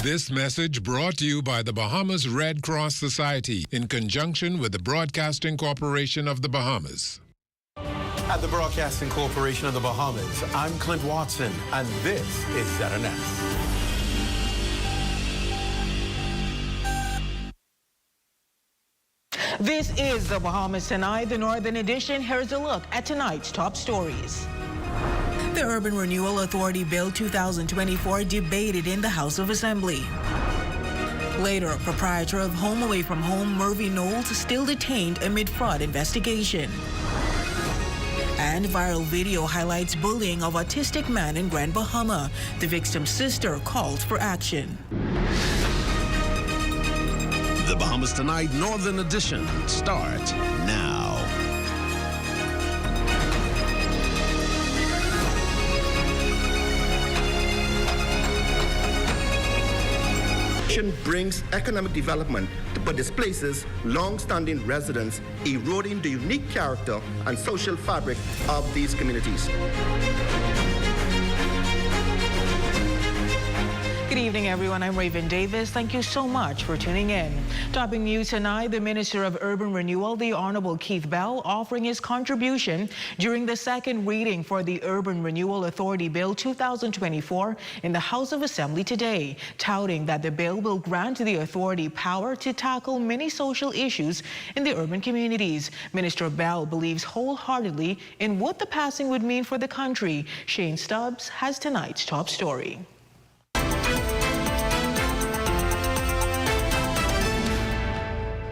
This message brought to you by the Bahamas Red Cross Society in conjunction with the Broadcasting Corporation of the Bahamas. At the Broadcasting Corporation of the Bahamas, I'm Clint Watson, and this is ZNS. This is the Bahamas Tonight, the Northern Edition. Here's a look at tonight's top stories. The Urban Renewal Authority Bill 2024 debated in the House of Assembly. Later, proprietor of Home Away from Home, Murphy Knowles, still detained amid fraud investigation. And viral video highlights bullying of autistic man in Grand Bahama. The victim's sister calls for action. The Bahamas Tonight Northern Edition starts now. Brings economic development but displaces long-standing residents, eroding the unique character and social fabric of these communities. Good evening, everyone. I'm Raven Davis. Thank you so much for tuning in. Topping news tonight, the Minister of Urban Renewal, the Honorable Keith Bell, offering his contribution during the second reading for the Urban Renewal Authority Bill 2024 in the House of Assembly today, touting that the bill will grant the authority power to tackle many social issues in the urban communities. Minister Bell believes wholeheartedly in what the passing would mean for the country. Shane Stubbs has tonight's top story.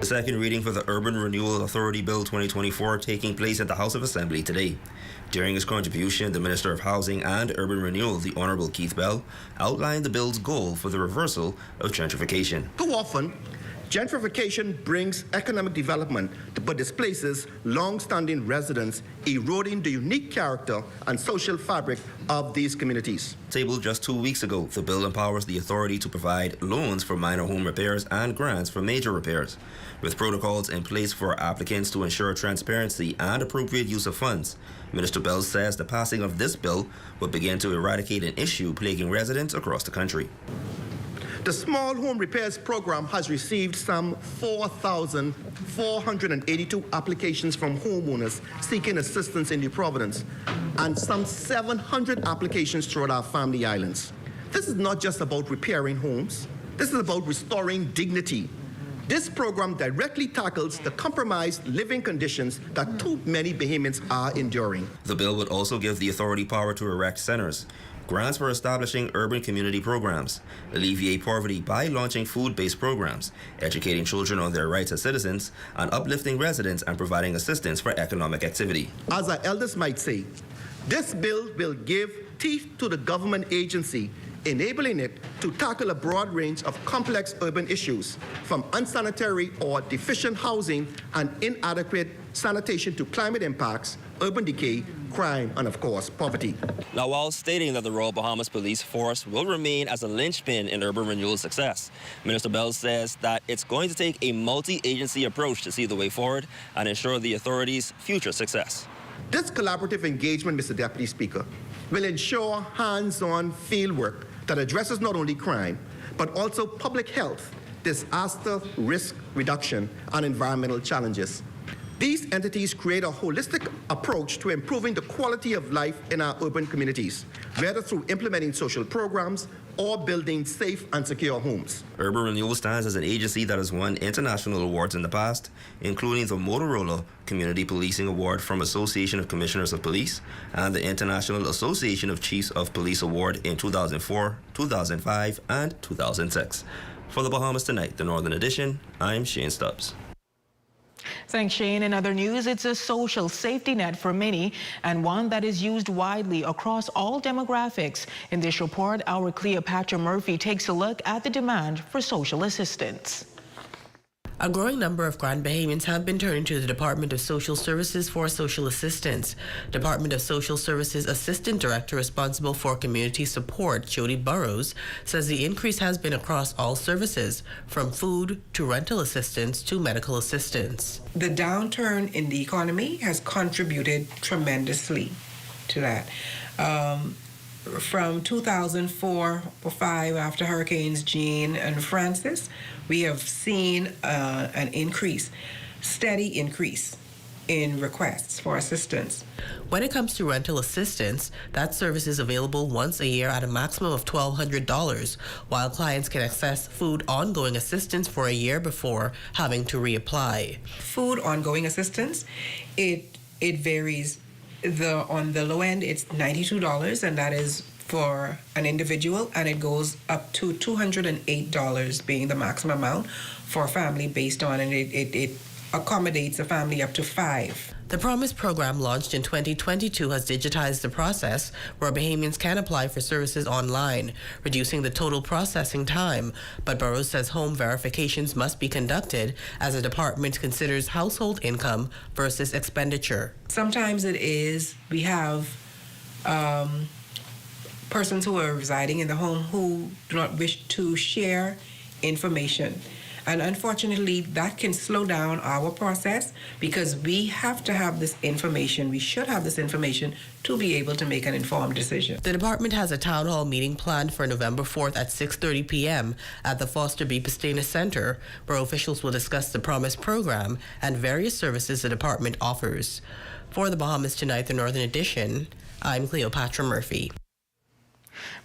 The second reading for the Urban Renewal Authority Bill 2024 taking place at the House of Assembly today. During his contribution, the Minister of Housing and Urban Renewal, the Honourable Keith Bell, outlined the bill's goal for the reversal of gentrification. Too often, gentrification brings economic development but displaces long-standing residents, eroding the unique character and social fabric of these communities. Tabled just 2 weeks ago, the bill empowers the authority to provide loans for minor home repairs and grants for major repairs, with protocols in place for applicants to ensure transparency and appropriate use of funds. Minister Bell says the passing of this bill would begin to eradicate an issue plaguing residents across the country. The Small Home Repairs Program has received some 4,482 applications from homeowners seeking assistance in New Providence and some 700 applications throughout our family islands. This is not just about repairing homes. This is about restoring dignity. This program directly tackles the compromised living conditions that too many Bahamians are enduring. The bill would also give the authority power to erect centers, grants for establishing urban community programs, alleviate poverty by launching food-based programs, educating children on their rights as citizens, and uplifting residents and providing assistance for economic activity. As our elders might say, this bill will give teeth to the government agency, enabling it to tackle a broad range of complex urban issues, from unsanitary or deficient housing and inadequate sanitation to climate impacts, urban decay, crime, and of course, poverty. Now, while stating that the Royal Bahamas Police Force will remain as a linchpin in urban renewal success, Minister Bell says that it's going to take a multi-agency approach to see the way forward and ensure the authority's future success. This collaborative engagement, Mr. Deputy Speaker, will ensure hands-on fieldwork that addresses not only crime, but also public health, disaster risk reduction, and environmental challenges. These entities create a holistic approach to improving the quality of life in our urban communities, whether through implementing social programs or building safe and secure homes. Urban Renewal stands as an agency that has won international awards in the past, including the Motorola Community Policing Award from Association of Commissioners of Police and the International Association of Chiefs of Police Award in 2004, 2005, and 2006. For the Bahamas Tonight, the Northern Edition, I'm Shane Stubbs. Thanks, Shane. In other news, it's a social safety net for many and one that is used widely across all demographics. In this report, our Cleopatra Murphy takes a look at the demand for social assistance. A growing number of Grand Bahamians have been turning to the Department of Social Services for social assistance. Department of Social Services Assistant Director responsible for community support, Jody Burrows, says the increase has been across all services, from food to rental assistance to medical assistance. The downturn in the economy has contributed tremendously to that. from 2004 or 5 after Hurricanes Jean and Francis, we have seen an increase, steady increase in requests for assistance. When it comes to rental assistance, that service is available once a year at a maximum of $1,200, while clients can access food ongoing assistance for a year before having to reapply. Food ongoing assistance, it varies. On the low end, it's $92, and that is for an individual, and it goes up to $208 being the maximum amount for a family based on, and it accommodates a family up to 5. The Promise program, launched in 2022, has digitized the process where Bahamians can apply for services online, reducing the total processing time. But Burroughs says home verifications must be conducted as the department considers household income versus expenditure. Sometimes it is, we have persons who are residing in the home who do not wish to share information. And unfortunately, that can slow down our process because we have to have this information. We should have this information to be able to make an informed decision. The department has a town hall meeting planned for November 4th at 6:30 p.m. at the Foster B. Pastena Center, where officials will discuss the Promise program and various services the department offers. For the Bahamas Tonight, the Northern Edition, I'm Cleopatra Murphy.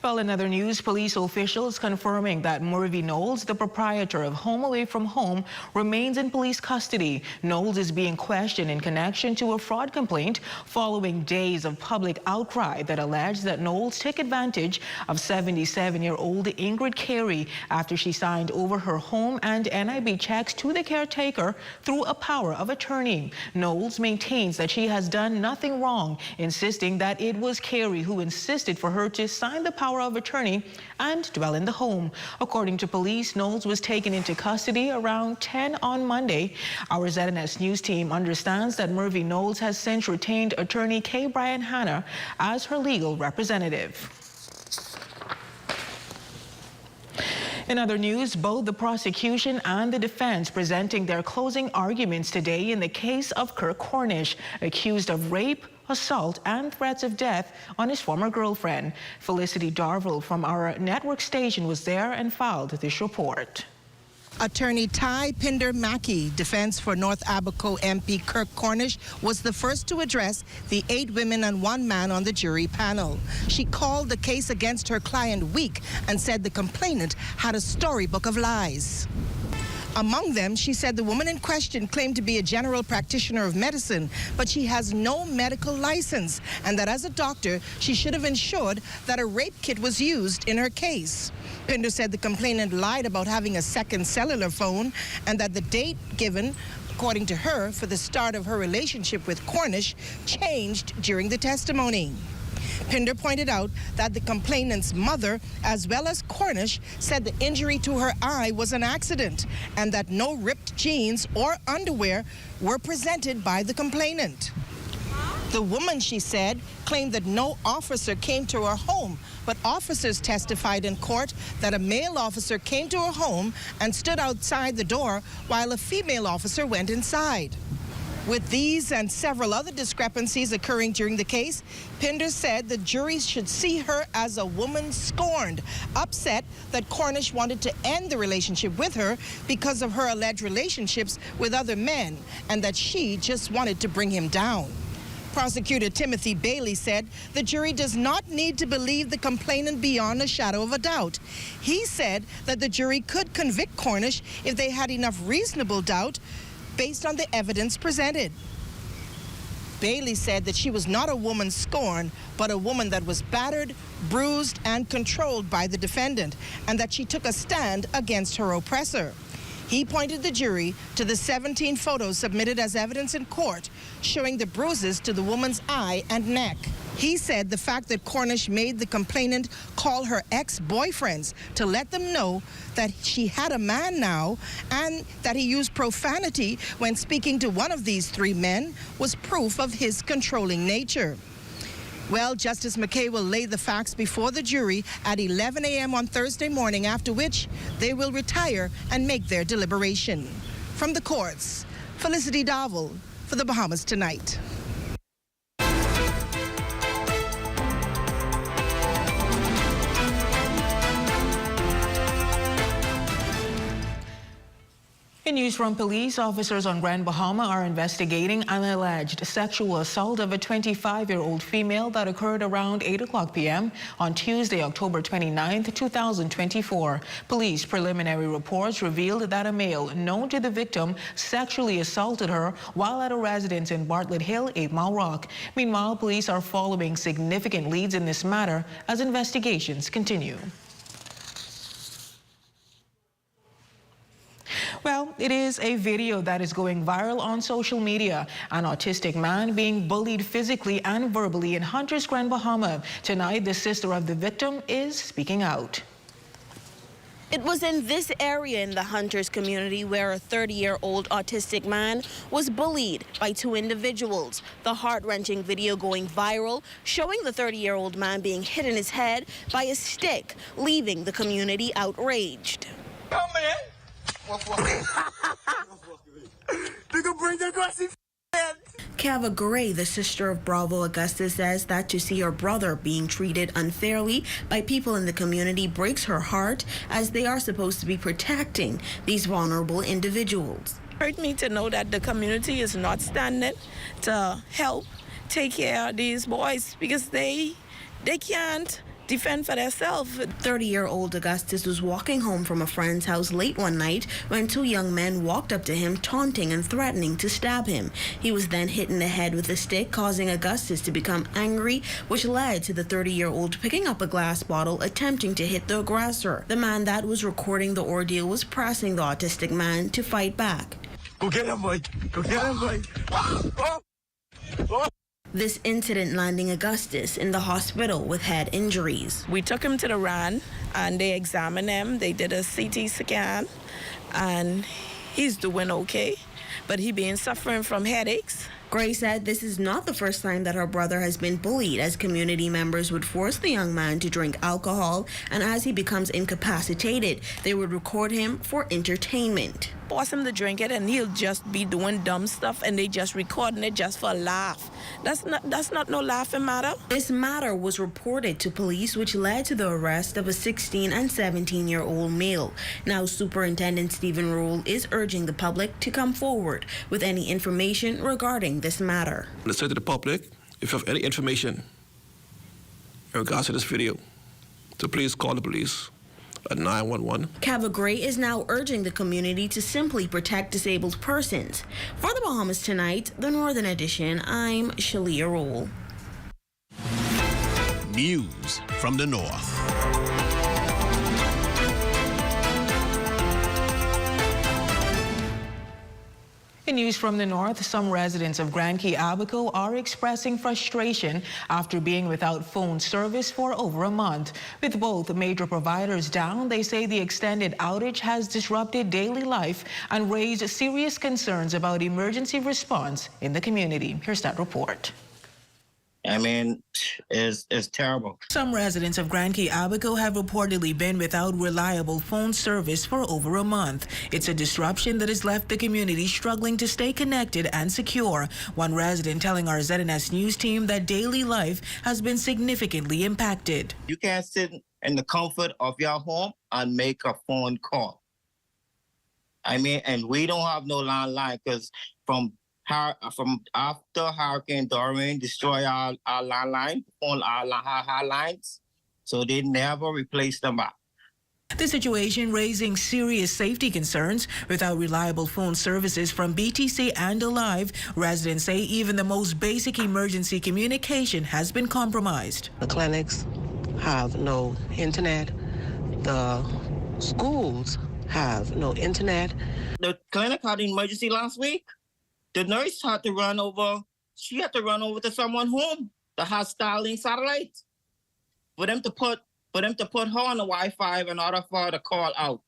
Well, in other news, police officials confirming that Murphy Knowles, the proprietor of Home Away from Home, remains in police custody. Knowles is being questioned in connection to a fraud complaint following days of public outcry that alleged that Knowles took advantage of 77-year-old Ingrid Carey after she signed over her home and NIB checks to the caretaker through a power of attorney. Knowles maintains that she has done nothing wrong, insisting that it was Carey who insisted for her to sign the power of attorney and dwell in the home. According to police, Knowles was taken into custody around 10 on Monday. Our ZNS News team understands that Murphy Knowles has since retained attorney K. Brian Hanna as her legal representative. In other news, both the prosecution and the defense presenting their closing arguments today in the case of Kirk Cornish, accused of rape, assault and threats of death on his former girlfriend. Felicity Darold from our network station was there and filed this report. Attorney Ty Pinder Mackey, defense for North Abaco MP Kirk Cornish, was the first to address the 8 women and 1 man on the jury panel. She called the case against her client weak and said the complainant had a storybook of lies. Among them, she said the woman in question claimed to be a general practitioner of medicine, but she has no medical license, and that as a doctor, she should have ensured that a rape kit was used in her case. Pinder said the complainant lied about having a second cellular phone and that the date given, according to her, for the start of her relationship with Cornish changed during the testimony. Pinder pointed out that the complainant's mother, as well as Cornish, said the injury to her eye was an accident and that no ripped jeans or underwear were presented by the complainant. The woman, she said, claimed that no officer came to her home, but officers testified in court that a male officer came to her home and stood outside the door while a female officer went inside. With these and several other discrepancies occurring during the case, Pinder said the jury should see her as a woman scorned, upset that Cornish wanted to end the relationship with her because of her alleged relationships with other men, and that she just wanted to bring him down. Prosecutor Timothy Bailey said the jury does not need to believe the complainant beyond a shadow of a doubt. He said that the jury could convict Cornish if they had enough reasonable doubt based on the evidence presented. Bailey said that she was not a woman scorned, but a woman that was battered, bruised, and controlled by the defendant, and that she took a stand against her oppressor. He pointed the jury to the 17 photos submitted as evidence in court showing the bruises to the woman's eye and neck. He said the fact that Cornish made the complainant call her ex-boyfriends to let them know that she had a man now and that he used profanity when speaking to one of these 3 men was proof of his controlling nature. Well, Justice McKay will lay the facts before the jury at 11 a.m. on Thursday morning, after which they will retire and make their deliberation. From the courts, Felicity Darold for the Bahamas Tonight. In news from police, officers on Grand Bahama are investigating an alleged sexual assault of a 25-year-old female that occurred around 8 o'clock p.m. on Tuesday, October 29, 2024. Police preliminary reports revealed that a male known to the victim sexually assaulted her while at a residence in Bartlett Hill, 8 Mile Rock. Meanwhile, police are following significant leads in this matter as investigations continue. Well, it is a video that is going viral on social media. An autistic man being bullied physically and verbally in Hunters, Grand Bahama. Tonight, the sister of the victim is speaking out. It was in this area in the Hunters community where a 30-year-old autistic man was bullied by two individuals. The heart-wrenching video going viral, showing the 30-year-old man being hit in his head by a stick, leaving the community outraged. Come man. Kava Gray, the sister of Bravo Augustus, says that to see her brother being treated unfairly by people in the community breaks her heart, as they are supposed to be protecting these vulnerable individuals. Hurt me to know that the community is not standing to help take care of these boys because they can't defend for themselves. 30-year-old Augustus was walking home from a friend's house late one night when two young men walked up to him, taunting and threatening to stab him. He was then hit in the head with a stick, causing Augustus to become angry, which led to the 30-year-old picking up a glass bottle, attempting to hit the aggressor. The man that was recording the ordeal was pressing the autistic man to fight back. Go get him, boy. Go get him, boy. This incident landing Augustus in the hospital with head injuries. We took him to the RAN and they examined him. They did a CT scan and he's doing okay, but he been suffering from headaches. Gray said this is not the first time that her brother has been bullied, as community members would force the young man to drink alcohol, and as he becomes incapacitated, they would record him for entertainment. Force him to drink it and he'll just be doing dumb stuff and they just recording it just for a laugh. That's not no laughing matter. This matter was reported to police, which led to the arrest of a 16 and 17-year-old male. Now, Superintendent Stephen Rule is urging the public to come forward with any information regarding this matter. Let's say to the public, if you have any information in regards to this video, so please call the police at 911. Kava Gray is now urging the community to simply protect disabled persons. For the Bahamas Tonight, the Northern Edition, I'm Shalia Rule. News from the North. In news from the north, some residents of Grand Key Abaco are expressing frustration after being without phone service for over a month. With both major providers down, they say the extended outage has disrupted daily life and raised serious concerns about emergency response in the community. Here's that report. I mean, it's terrible. Some residents of Grand Key Abaco have reportedly been without reliable phone service for over a month. It's a disruption that has left the community struggling to stay connected and secure. One resident telling our ZNS news team that daily life has been significantly impacted. You can't sit in the comfort of your home and make a phone call. I mean, and we don't have no landline because from after Hurricane Dorian destroyed our landline, our lines, so they never replaced them back. The situation raising serious safety concerns. Without reliable phone services from BTC and Alive, residents say even the most basic emergency communication has been compromised. The clinics have no internet. The schools have no internet. The clinic had an emergency last week. The nurse had to run over. She had to run over to someone's home that has Starlink satellite for them to put her on the Wi-Fi in order for her to call out.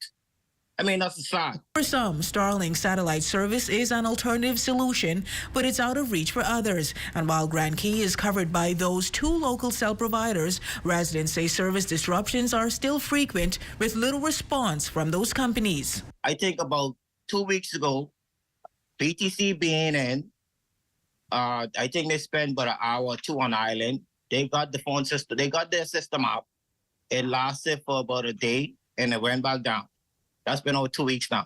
I mean, that's sad. For some, Starlink satellite service is an alternative solution, but it's out of reach for others. And while Grand Key is covered by those two local cell providers, residents say service disruptions are still frequent with little response from those companies. I think about 2 weeks ago, BTC being in, I think they spent about an hour or two on island. They got the phone system, they got their system up. It lasted for about a day and it went back down. That's been over 2 weeks now.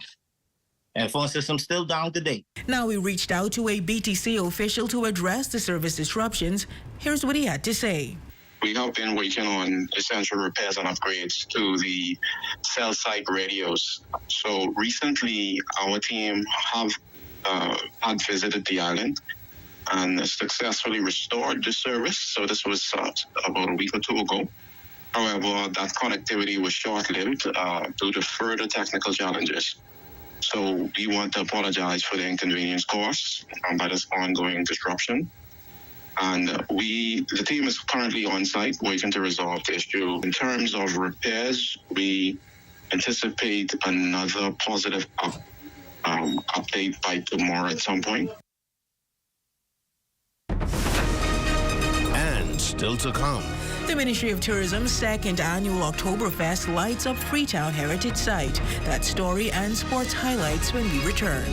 And phone system's still down today. Now we reached out to a BTC official to address the service disruptions. Here's what he had to say. We have been working on essential repairs and upgrades to the cell site radios. So recently, our team had visited the island and successfully restored the service. So this was about a week or two ago. However, that connectivity was short-lived due to further technical challenges. So we want to apologize for the inconvenience caused by this ongoing disruption. And the team is currently on site working to resolve the issue. In terms of repairs, we anticipate another positive update by tomorrow at some point. And still to come. The Ministry of Tourism's second annual Octoberfest lights up Freetown Heritage Site. That story and sports highlights when we return.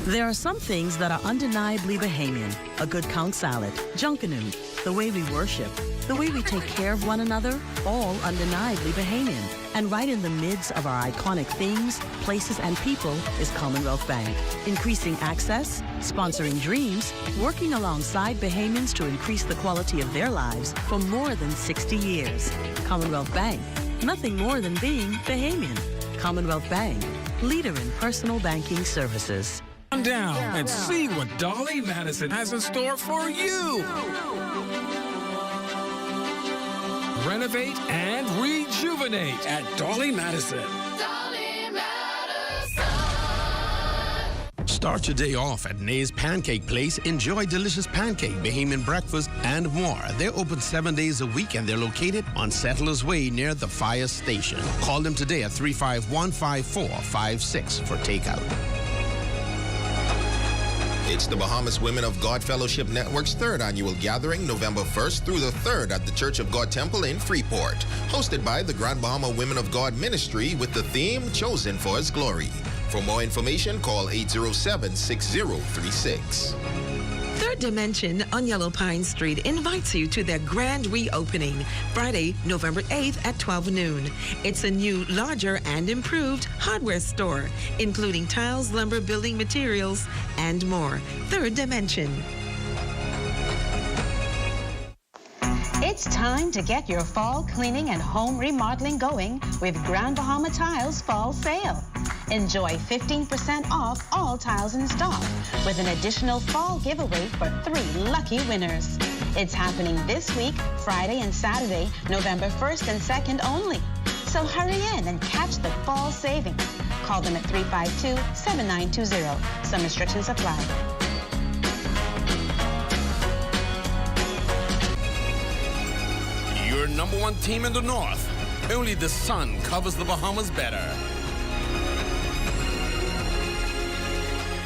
There are some things that are undeniably Bahamian. A good count salad, junkanoo, the way we worship, the way we take care of one another, all undeniably Bahamian. And right in the midst of our iconic things, places, and people is Commonwealth Bank. Increasing access, sponsoring dreams, working alongside Bahamians to increase the quality of their lives for more than 60 years. Commonwealth Bank, nothing more than being Bahamian. Commonwealth Bank, leader in personal banking services. Come down and see what Dolly Madison has in store for you. Renovate and rejuvenate at Dolly Madison. Dolly Madison. Start your day off at Nay's Pancake Place. Enjoy delicious pancake, Bahamian breakfast, and more. They're open 7 days a week, and they're located on Settlers Way near the fire station. Call them today at 351-5456 for takeout. It's the Bahamas Women of God Fellowship Network's third annual gathering, November 1st through the 3rd at the Church of God Temple in Freeport, hosted by the Grand Bahama Women of God Ministry with the theme Chosen for His Glory. For more information, call 807-6036. Third Dimension on Yellow Pine Street invites you to their grand reopening, Friday, November 8th at 12 noon. It's a new, larger, and improved hardware store, including tiles, lumber, building materials, and more. Third Dimension. It's time to get your fall cleaning and home remodeling going with Grand Bahama Tiles Fall Sale. Enjoy 15% off all tiles in stock with an additional fall giveaway for 3 lucky winners. It's happening this week, Friday and Saturday, November 1st and 2nd only. So hurry in and catch the fall savings. Call them at 352-7920. Some restrictions apply. Your number one team in the North. Only the sun covers the Bahamas better.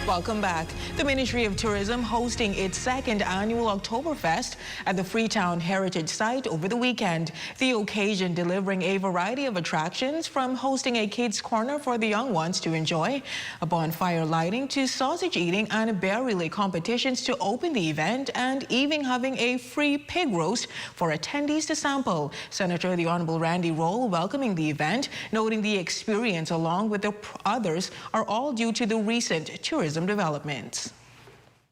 Welcome back. The Ministry of Tourism hosting its second annual Octoberfest at the Freetown Heritage Site over the weekend. The occasion delivering a variety of attractions, from hosting a kids' corner for the young ones to enjoy, a bonfire lighting to sausage eating and bear relay competitions to open the event, and even having a free pig roast for attendees to sample. Senator the Honorable Randy Roll welcoming the event, noting the experience along with the others are all due to the recent tourism developments.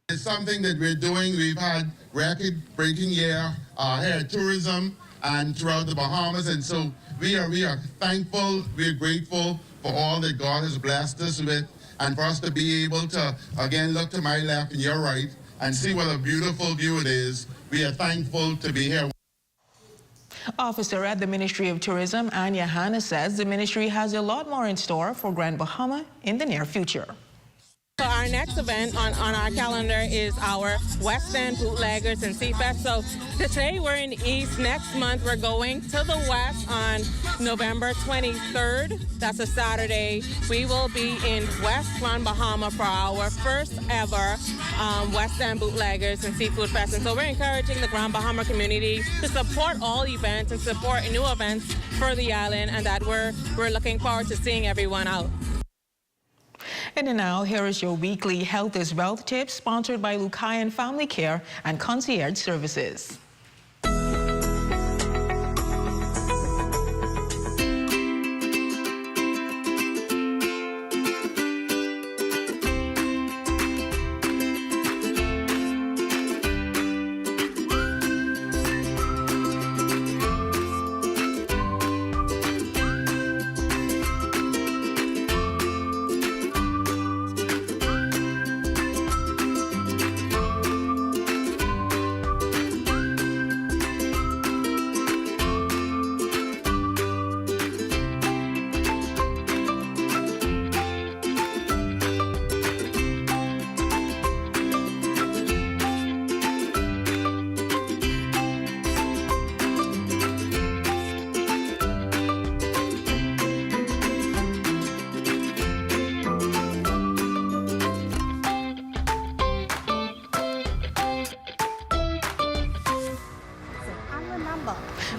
It's something that we're doing. We've had record-breaking year here at tourism and throughout the Bahamas, and so we are thankful, we are grateful for all that God has blessed us with, and for us to be able to, again, look to my left and your right and see what a beautiful view it is. We are thankful to be here. Officer at the Ministry of Tourism, Anya Hanna, says the ministry has a lot more in store for Grand Bahama in the near future. So our next event on our calendar is our West End Bootleggers and Seafest. So today we're in the East. Next month we're going to the West on November 23rd. That's a Saturday. We will be in West Grand Bahama for our first ever West End Bootleggers and Seafood Fest. And so we're encouraging the Grand Bahama community to support all events and support new events for the island, and that we're looking forward to seeing everyone out. And now, here is your weekly Health is Wealth tip, sponsored by Lucayan Family Care and Concierge Services.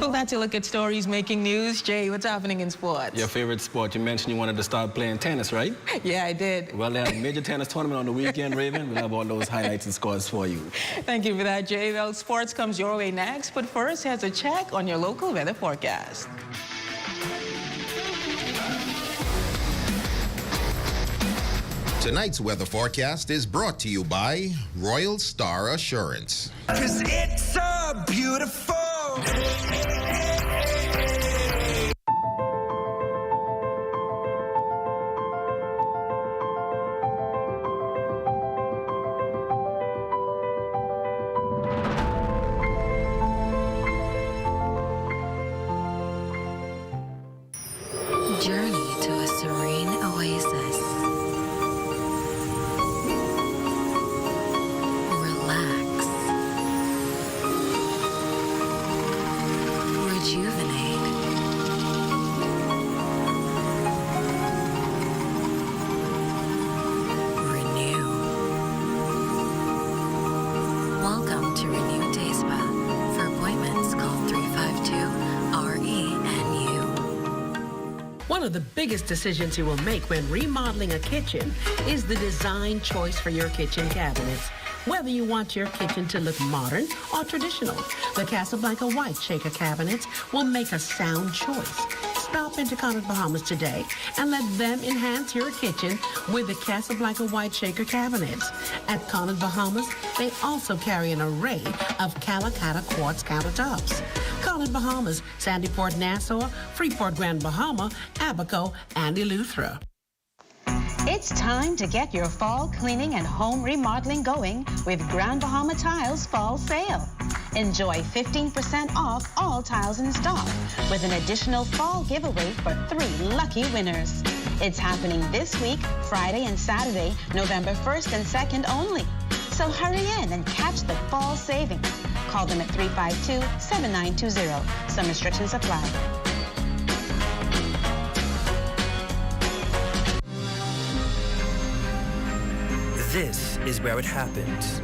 Well, that's a look at stories making news. Jay, what's happening in sports? Your favorite sport. You mentioned you wanted to start playing tennis, right? Yeah, I did. Well, they have a major tennis tournament on the weekend, Raven. We'll have all those highlights and scores for you. Thank you for that, Jay. Well, sports comes your way next, but first, here's a check on your local weather forecast. Tonight's weather forecast is brought to you by Royal Star Assurance. 'Cause it's so beautiful. Journey to a serene oasis. Relax. Rejuvenate. Renew. Welcome to Renew Day Spa. For appointments, call 352-RENU. One of the biggest decisions you will make when remodeling a kitchen is the design choice for your kitchen cabinets. Whether you want your kitchen to look modern or traditional, the Casablanca White Shaker cabinets will make a sound choice. Stop into Cornish, Bahamas today and let them enhance your kitchen with the Casablanca White Shaker cabinets. At Cornish, Bahamas, they also carry an array of Calacatta quartz countertops. Cornish, Bahamas, Sandyport, Nassau, Freeport, Grand Bahama, Abaco, and Eleuthera. It's time to get your fall cleaning and home remodeling going with Grand Bahama Tiles Fall Sale. Enjoy 15% off all tiles in stock with an additional fall giveaway for 3 lucky winners. It's happening this week, Friday and Saturday, November 1st and 2nd only. So hurry in and catch the fall savings. Call them at 352-7920. Some restrictions apply. This is where it happens.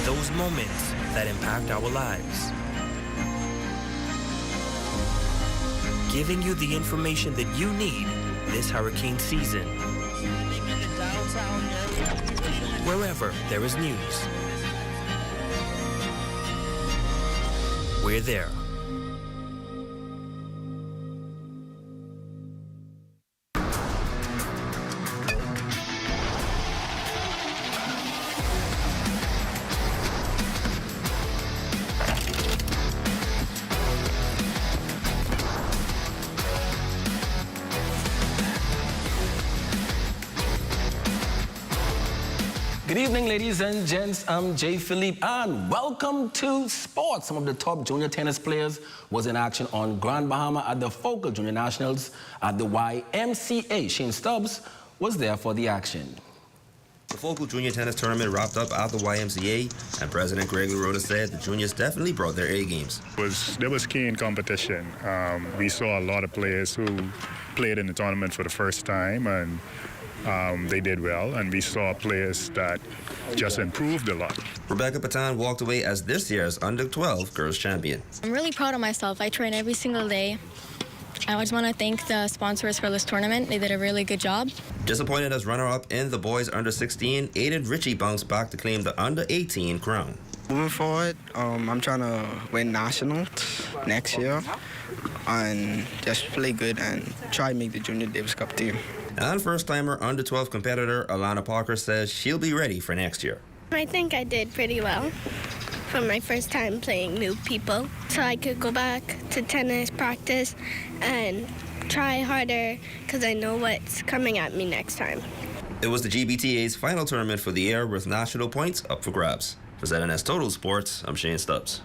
Those moments that impact our lives. Giving you the information that you need this hurricane season. Wherever there is news, we're there. Good evening, ladies and gents. I'm Jay Philippe, and welcome to sports. Some of the top junior tennis players was in action on Grand Bahama at the Focal Junior Nationals at the YMCA. Shane Stubbs was there for the action. The Focal Junior Tennis Tournament wrapped up at the YMCA, and President Greg Rhoda said the juniors definitely brought their A games. There was keen competition. We saw a lot of players who played in the tournament for the first time, and they did well, and we saw players that just improved a lot. Rebecca Patan walked away as this year's Under-12 Girls Champion. I'm really proud of myself. I train every single day, I just want to thank the sponsors for this tournament. They did a really good job. Disappointed as runner-up in the boys under 16, Aiden Ritchie bounced back to claim the under 18 crown. Moving forward, I'm trying to win nationals next year and just play good and try to make the Junior Davis Cup team. And first-timer under 12 competitor Alana Parker says she'll be ready for next year. I think I did pretty well for my first time playing new people. So I could go back to tennis practice and try harder because I know what's coming at me next time. It was the GBTA's final tournament for the year with national points up for grabs. For ZNS Total Sports, I'm Shane Stubbs.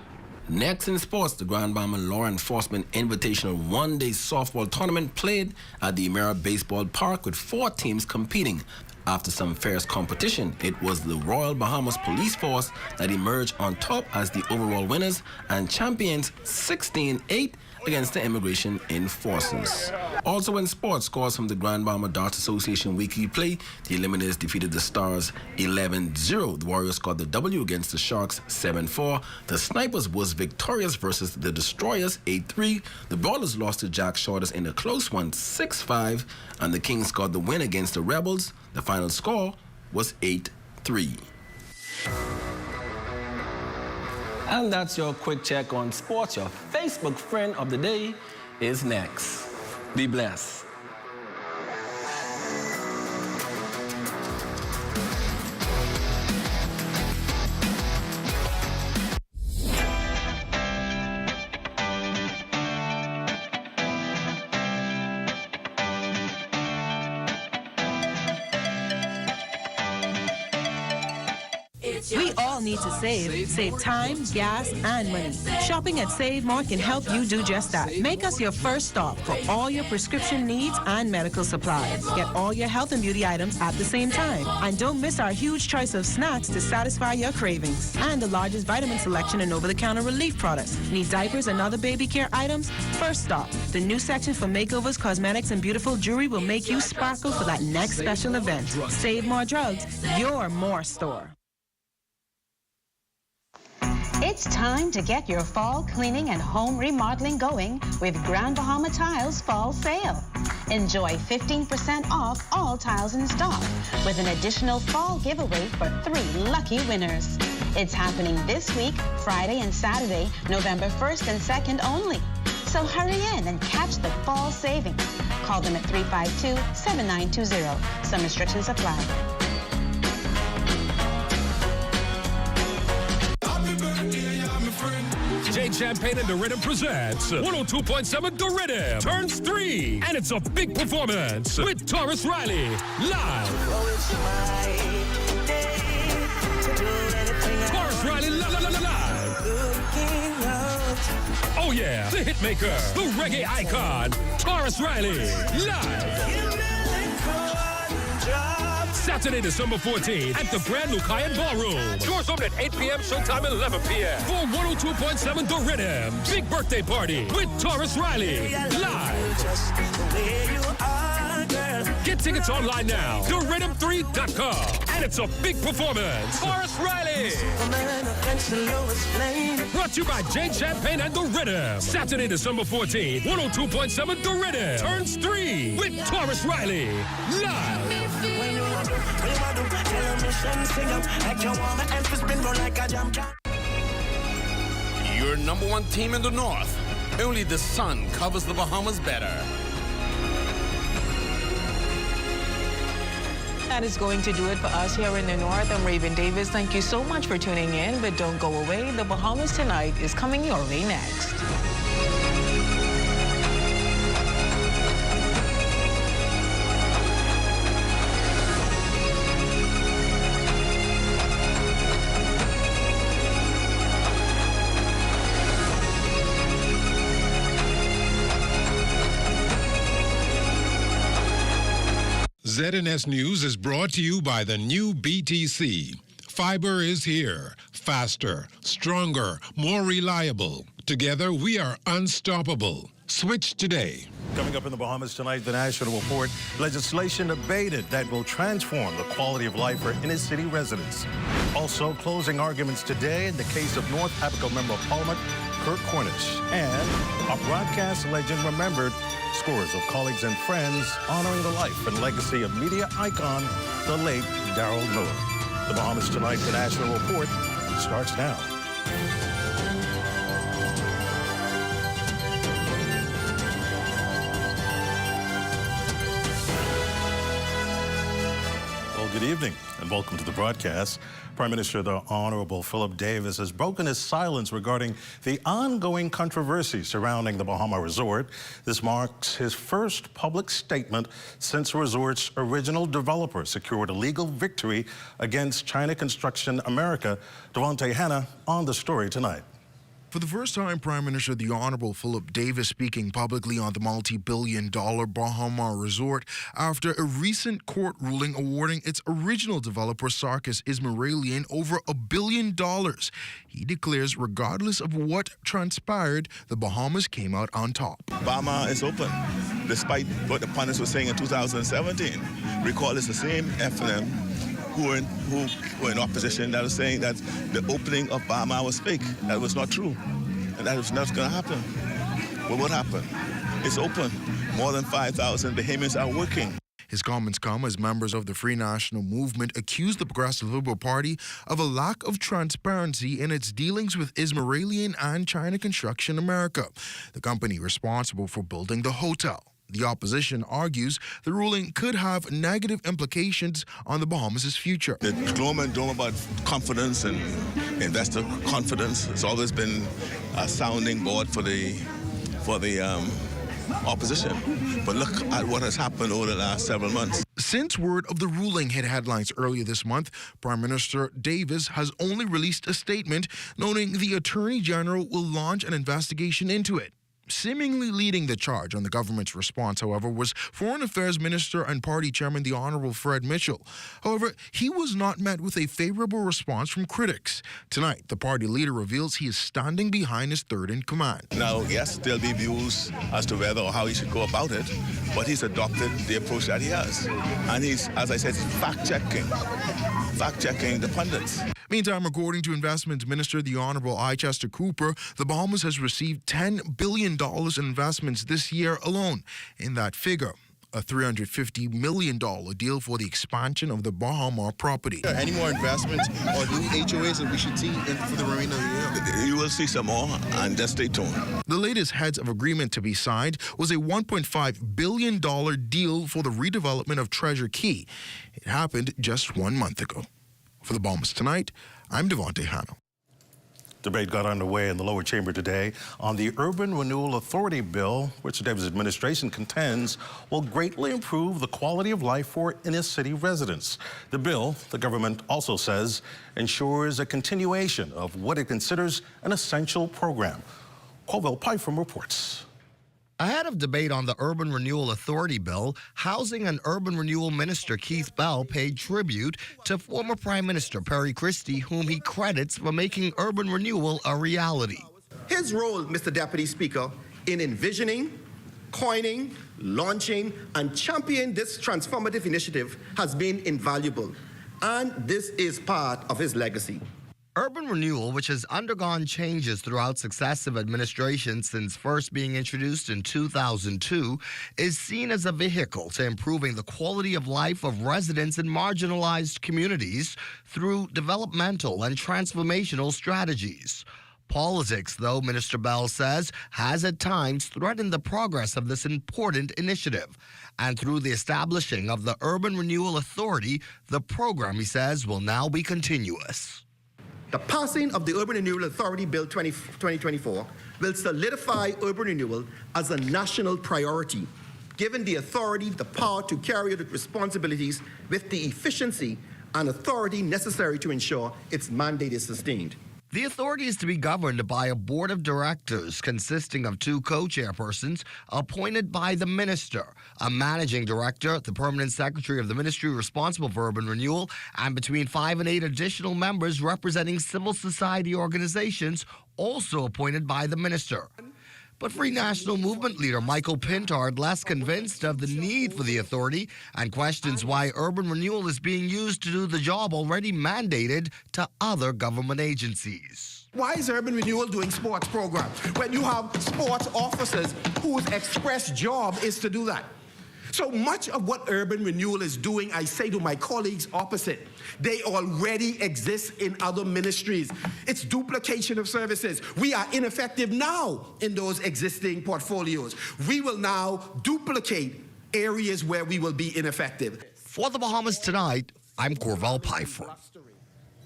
Next in sports, the Grand Bahama Law Enforcement Invitational one-day softball tournament played at the Emera Baseball Park with 4 teams competing. After some fierce competition, it was the Royal Bahamas Police Force that emerged on top as the overall winners and champions 16-8 against the Immigration Enforcers. Also in sports, scores from the Grand Bahama Darts Association weekly play. The Eliminators defeated the Stars 11-0. The Warriors got the W against the Sharks 7-4. The Snipers was victorious versus the Destroyers 8-3. The Brawlers lost to Jack Shorters in a close one 6-5. And the Kings got the win against the Rebels. The final score was 8-3. And that's your quick check on sports. Your Facebook friend of the day is next. Be blessed. We all need to save. Save time, gas, and money. Shopping at Save More can help you do just that. Make us your first stop for all your prescription needs and medical supplies. Get all your health and beauty items at the same time. And don't miss our huge choice of snacks to satisfy your cravings. And the largest vitamin selection and over-the-counter relief products. Need diapers and other baby care items? First stop. The new section for makeovers, cosmetics, and beautiful jewelry will make you sparkle for that next special event. Save More Drugs, your more store. It's time to get your fall cleaning and home remodeling going with Grand Bahama Tiles Fall Sale. Enjoy 15% off all tiles in stock with an additional fall giveaway for 3 lucky winners. It's happening this week, Friday and Saturday, November 1st and 2nd only. So hurry in and catch the fall savings. Call them at 352-7920. Some restrictions apply. Jane Champagne and the Rhythm presents 102.7 The Rhythm turns 3, and it's a big performance with Taurus Riley live. Taurus Riley live. Oh yeah, the hitmaker, the reggae icon, Taurus Riley live. Saturday, December 14th at the Grand Lucayan Ballroom. Doors open at 8 p.m., showtime at 11 p.m. For 102.7 The Rhythm. Big birthday party with Taurus Riley. Live. Get tickets online now. TheRhythm3.com. And it's a big performance. Taurus Riley. Brought to you by Jane Champagne and The Rhythm. Saturday, December 14th, 102.7 The Rhythm. Turns 3 with Taurus Riley. Live. Your number 1 team in the North. Only the sun covers the Bahamas better. That is going to do it for us here in the North. I'm Raven Davis. Thank you so much for tuning in, but don't go away. The Bahamas Tonight is coming your way next. ZNS News is brought to you by the new BTC. Fiber is here. Faster, stronger, more reliable. Together, we are unstoppable. Switch today. Coming up in the Bahamas tonight, the National Report, legislation debated that will transform the quality of life for inner-city residents. Also, closing arguments today in the case of North Apico Member of Parliament Cornish. And a broadcast legend remembered, scores of colleagues and friends honoring the life and legacy of media icon, the late Darold. The Bahamas Tonight, the National Report, starts now. Good evening and welcome to the broadcast. Prime Minister the Honorable Philip Davis has broken his silence regarding the ongoing controversy surrounding the Baha Mar resort. This marks his first public statement since the resort's original developer secured a legal victory against China Construction America. Devontae Hanna on the story tonight. For the first time, Prime Minister the Honorable Philip Davis speaking publicly on the multi-billion-dollar Baha Mar resort after a recent court ruling awarding its original developer, Sarkis Ismailian, over $1 billion. He declares regardless of what transpired, the Bahamas came out on top. Baha Mar is open, despite what the pundits were saying in 2017. Recall it's the same FNM who were in opposition that was saying that the opening of Baha Mar was fake. That was not true. And that was not going to happen. Well, what happened? It's open. More than 5,000 Bahamians are working. His comments come as members of the Free National Movement accuse the Progressive Liberal Party of a lack of transparency in its dealings with Ismailian and China Construction America, the company responsible for building the hotel. The opposition argues the ruling could have negative implications on the Bahamas' future. The gloom and doom about confidence and investor confidence has always been a sounding board for the opposition. But look at what has happened over the last several months. Since word of the ruling hit headlines earlier this month, Prime Minister Davis has only released a statement noting the Attorney General will launch an investigation into it. Seemingly leading the charge on the government's response, however, was Foreign Affairs Minister and Party Chairman the Honorable Fred Mitchell. However, he was not met with a favorable response from critics. Tonight, the party leader reveals he is standing behind his third-in-command. Now, yes, there'll be views as to whether or how he should go about it, but he's adopted the approach that he has. And he's, as I said, fact-checking the pundits. Meantime, according to Investment Minister the Honorable Chester Cooper, the Bahamas has received $10 billion in investments this year alone. In that figure, a $350 million deal for the expansion of the Baha Mar property. Any more investments or new HOAs that we should see for the remainder of the year? You will see some more, and just stay tuned. The latest heads of agreement to be signed was a $1.5 billion deal for the redevelopment of Treasure Key. It happened just 1 month ago. For the Bahamas Tonight, I'm Devontae Hanna. Debate got underway in the lower chamber today on the Urban Renewal Authority bill, which the Davis administration contends will greatly improve the quality of life for inner-city residents. The bill, the government also says, ensures a continuation of what it considers an essential program. Colville Pyfrom reports. Ahead of debate on the Urban Renewal Authority bill, Housing and Urban Renewal Minister Keith Bell paid tribute to former Prime Minister Perry Christie, whom he credits for making urban renewal a reality. His role, Mr. Deputy Speaker, in envisioning, coining, launching, and championing this transformative initiative has been invaluable, and this is part of his legacy. Urban renewal, which has undergone changes throughout successive administrations since first being introduced in 2002, is seen as a vehicle to improving the quality of life of residents in marginalized communities through developmental and transformational strategies. Politics, though, Minister Bell says, has at times threatened the progress of this important initiative. And through the establishing of the Urban Renewal Authority, the program, he says, will now be continuous. The passing of the Urban Renewal Authority Bill 2024 will solidify urban renewal as a national priority, giving the authority the power to carry out its responsibilities with the efficiency and authority necessary to ensure its mandate is sustained. The authority is to be governed by a board of directors consisting of 2 co-chairpersons appointed by the minister, a managing director, the permanent secretary of the ministry responsible for urban renewal, and between 5 and 8 additional members representing civil society organizations also appointed by the minister. But Free National Movement leader Michael Pintard less convinced of the need for the authority and questions why urban renewal is being used to do the job already mandated to other government agencies. Why is urban renewal doing sports program when you have sports officers whose express job is to do that? So much of what urban renewal is doing, I say to my colleagues opposite, they already exist in other ministries. It's duplication of services. We are ineffective now in those existing portfolios. We will now duplicate areas where we will be ineffective. For the Bahamas Tonight, I'm Corval Pfeiffer.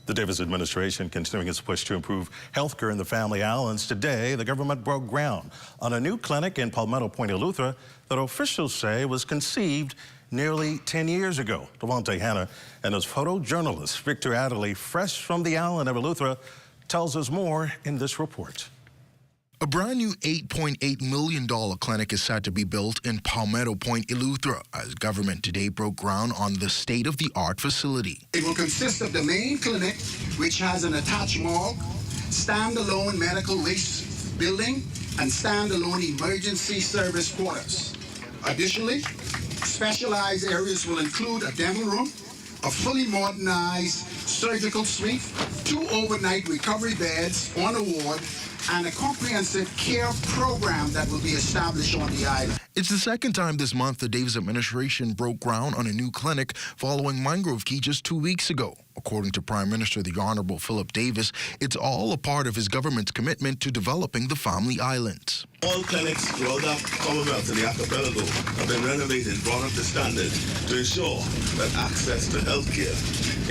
The Davis administration continuing its push to improve health care in the Family Islands. Today, the government broke ground on a new clinic in Palmetto Point, Eleuthera, that officials say was conceived nearly 10 years ago. Devontae Hanna and his photojournalist Victor Adderley, fresh from the island of Eleuthera, tells us more in this report. A brand new $8.8 million clinic is set to be built in Palmetto Point, Eleuthera, as government today broke ground on the state-of-the-art facility. It will consist of the main clinic, which has an attached morgue, standalone medical waste building, and standalone emergency service quarters. Additionally, specialized areas will include a demo room, a fully modernized surgical suite, 2 overnight recovery beds on a ward, and a comprehensive care program that will be established on the island. It's the second time this month the Davis administration broke ground on a new clinic following Mangrove Key just 2 weeks ago. According to Prime Minister the Honorable Philip Davis, it's all a part of his government's commitment to developing the Family Islands. All clinics throughout the Commonwealth and the archipelago have been renovated, brought up to standard to ensure that access to health care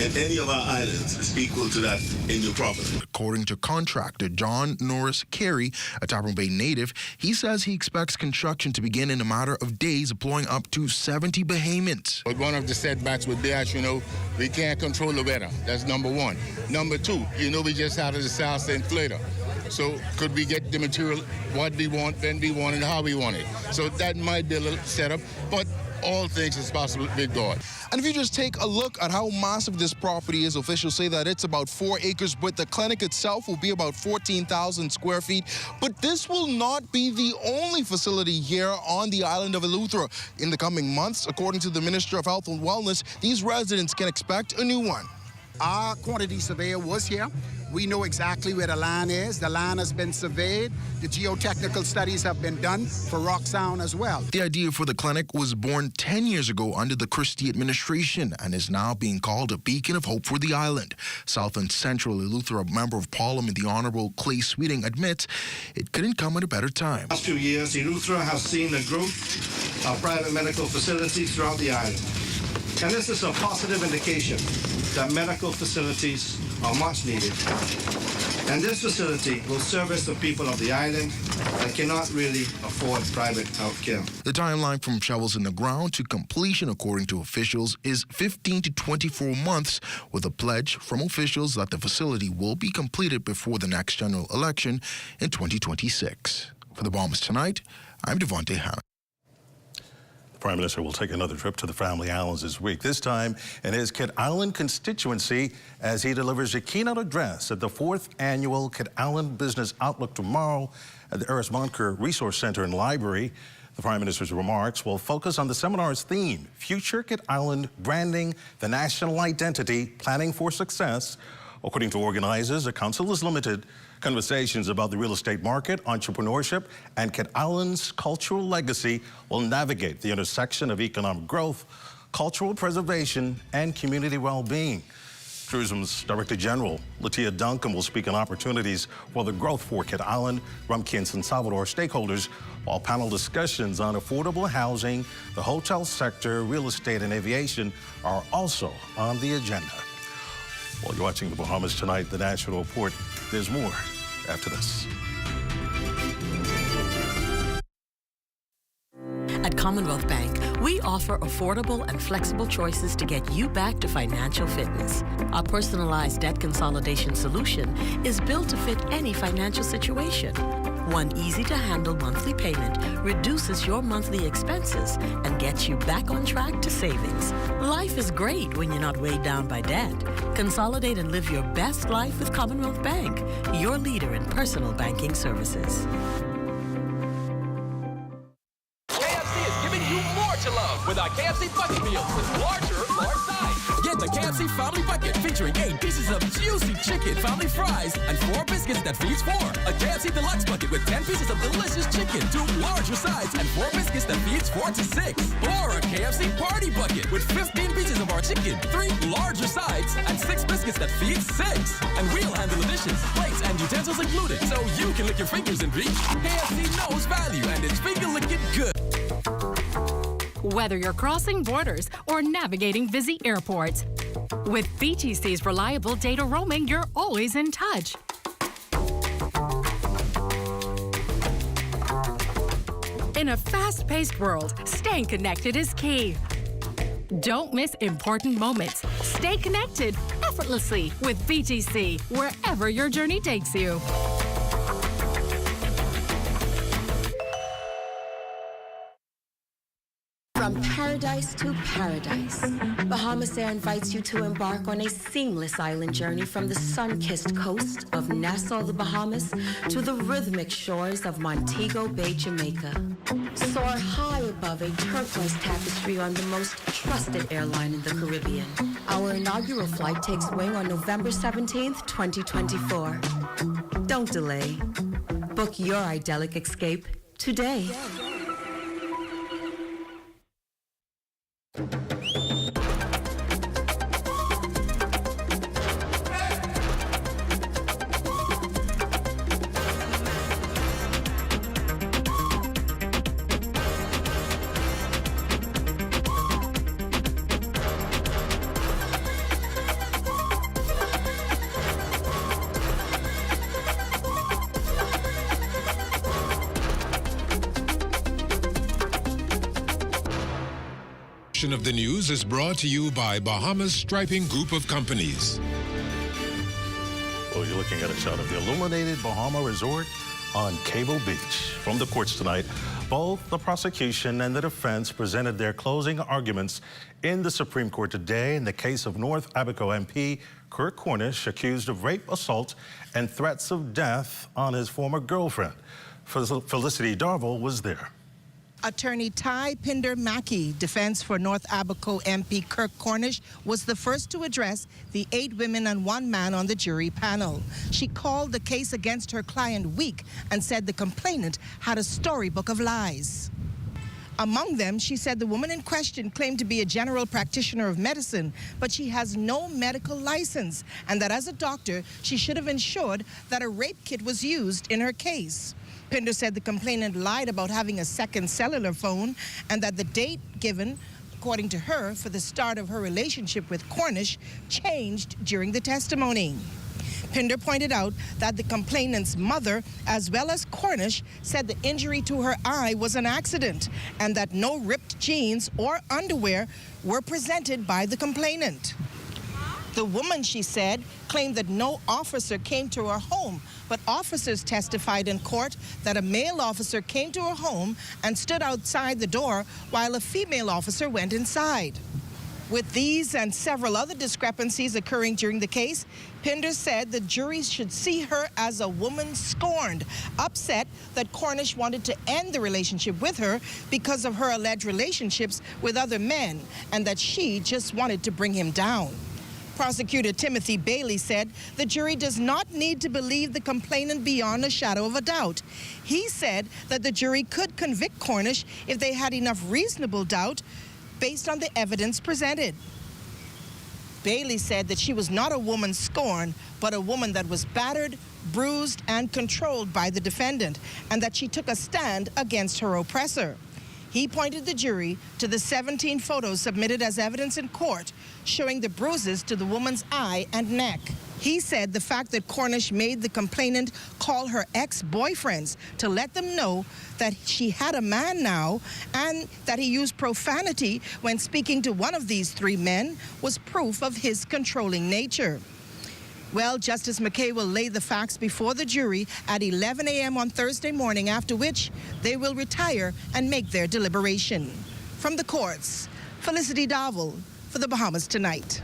in any of our islands is equal to that in New Providence. According to contractor John Norris Carey, a Tyrone Bay native, he says he expects construction to begin in a matter of days, employing up to 70 Bahamians. But one of the setbacks with that, we can't control the weather. That's number one. Number two, we just out of the South inflator. So could we get the material what we want, when we want, and how we want it? So that might be a little setup, but all things is possible with God. And if you just take a look at how massive this property is, officials say that it's about 4 acres, but the clinic itself will be about 14,000 square feet. But this will not be the only facility here on the island of Eleuthera. In the coming months, according to the Minister of Health and Wellness, these residents can expect a new one. Our quantity surveyor was here. We know exactly where the land is. The land has been surveyed. The geotechnical studies have been done for rock sound as well. The idea for the clinic was born 10 years ago under the Christie administration and is now being called a beacon of hope for the island. South and Central Eleuthera Member of Parliament, the Honourable Clay Sweeting, admits it couldn't come at a better time. Last few years, Eleuthera has seen the growth of private medical facilities throughout the island. And this is a positive indication that medical facilities are much needed. And this facility will service the people of the island that cannot really afford private health care. The timeline from shovels in the ground to completion, according to officials, is 15 to 24 months, with a pledge from officials that the facility will be completed before the next general election in 2026. For the Bahamas Tonight, I'm Devontae Hanna. Prime Minister will take another trip to the Family Islands this week, this time in his Kidd Island constituency, as he delivers a keynote address at the 4th Annual Kidd Island Business Outlook tomorrow at the Eris Montker Resource Center and Library. The Prime Minister's remarks will focus on the seminar's theme, Future Kidd Island Branding the National Identity, Planning for Success. According to organizers, the council is limited. Conversations about the real estate market, entrepreneurship, and Kidd Island's cultural legacy will navigate the intersection of economic growth, cultural preservation, and community well-being. Tourism's Director General, Latia Duncan, will speak on opportunities for the growth for Kidd Island, Rumkey, and San Salvador stakeholders, while panel discussions on affordable housing, the hotel sector, real estate, and aviation are also on the agenda. While you're watching the Bahamas Tonight, the National Report, there's more after this. At Commonwealth Bank, we offer affordable and flexible choices to get you back to financial fitness. Our personalized debt consolidation solution is built to fit any financial situation. One easy-to-handle monthly payment reduces your monthly expenses and gets you back on track to savings. Life is great when you're not weighed down by debt. Consolidate and live your best life with Commonwealth Bank, your leader in personal banking services. KFC bucket meal with large size. Get the KFC family bucket featuring 8 pieces of juicy chicken, family fries, and 4 biscuits that feeds 4. A KFC deluxe bucket with 10 pieces of delicious chicken, 2 larger sides, and 4 biscuits that feeds 4 to 6. Or a KFC party bucket with 15 pieces of our chicken, 3 larger sides, and 6 biscuits that feeds 6. And we'll handle the dishes, plates, and utensils included, so you can lick your fingers and reach. KFC knows value, and it's finger licking good. Whether you're crossing borders or navigating busy airports, with BTC's reliable data roaming, you're always in touch. In a fast-paced world, staying connected is key. Don't miss important moments. Stay connected effortlessly with BTC, wherever your journey takes you. From paradise to paradise, Bahamas Air invites you to embark on a seamless island journey from the sun-kissed coast of Nassau, the Bahamas, to the rhythmic shores of Montego Bay, Jamaica. Soar high above a turquoise tapestry on the most trusted airline in the Caribbean. Our inaugural flight takes wing on November 17th, 2024. Don't delay. Book your idyllic escape today. Of the news is brought to you by Bahamas Striping Group of Companies. Well, you're looking at a shot of the illuminated Baha Mar Resort on Cable Beach. From the courts tonight, both the prosecution and the defense presented their closing arguments in the Supreme Court today in the case of North Abaco MP Kirk Cornish, accused of rape, assault, and threats of death on his former girlfriend. Felicity Darold was there. Attorney Ty Pinder Mackey, defense for North Abaco MP Kirk Cornish, was the first to address the 8 women and 1 man on the jury panel. She called the case against her client weak and said the complainant had a storybook of lies. Among them, she said the woman in question claimed to be a general practitioner of medicine, but she has no medical license, and that as a doctor, she should have ensured that a rape kit was used in her case. Pinder said the complainant lied about having a second cellular phone and that the date given, according to her, for the start of her relationship with Cornish changed during the testimony. Pinder pointed out that the complainant's mother, as well as Cornish, said the injury to her eye was an accident and that no ripped jeans or underwear were presented by the complainant. The woman, she said, claimed that no officer came to her home, but officers testified in court that a male officer came to her home and stood outside the door while a female officer went inside. With these and several other discrepancies occurring during the case, Pinder said the jury should see her as a woman scorned, upset that Cornish wanted to end the relationship with her because of her alleged relationships with other men, and that she just wanted to bring him down. Prosecutor Timothy Bailey said the jury does not need to believe the complainant beyond a shadow of a doubt. He said that the jury could convict Cornish if they had enough reasonable doubt based on the evidence presented. Bailey said that she was not a woman scorned, but a woman that was battered, bruised, and controlled by the defendant, and that she took a stand against her oppressor. He pointed the jury to the 17 photos submitted as evidence in court showing the bruises to the woman's eye and neck. He said the fact that Cornish made the complainant call her ex-boyfriends to let them know that she had a man now and that he used profanity when speaking to one of these 3 men was proof of his controlling nature. Well, Justice McKay will lay the facts before the jury at 11 a.m. on Thursday morning, after which they will retire and make their deliberation. From the courts, Felicity Darold for the Bahamas Tonight.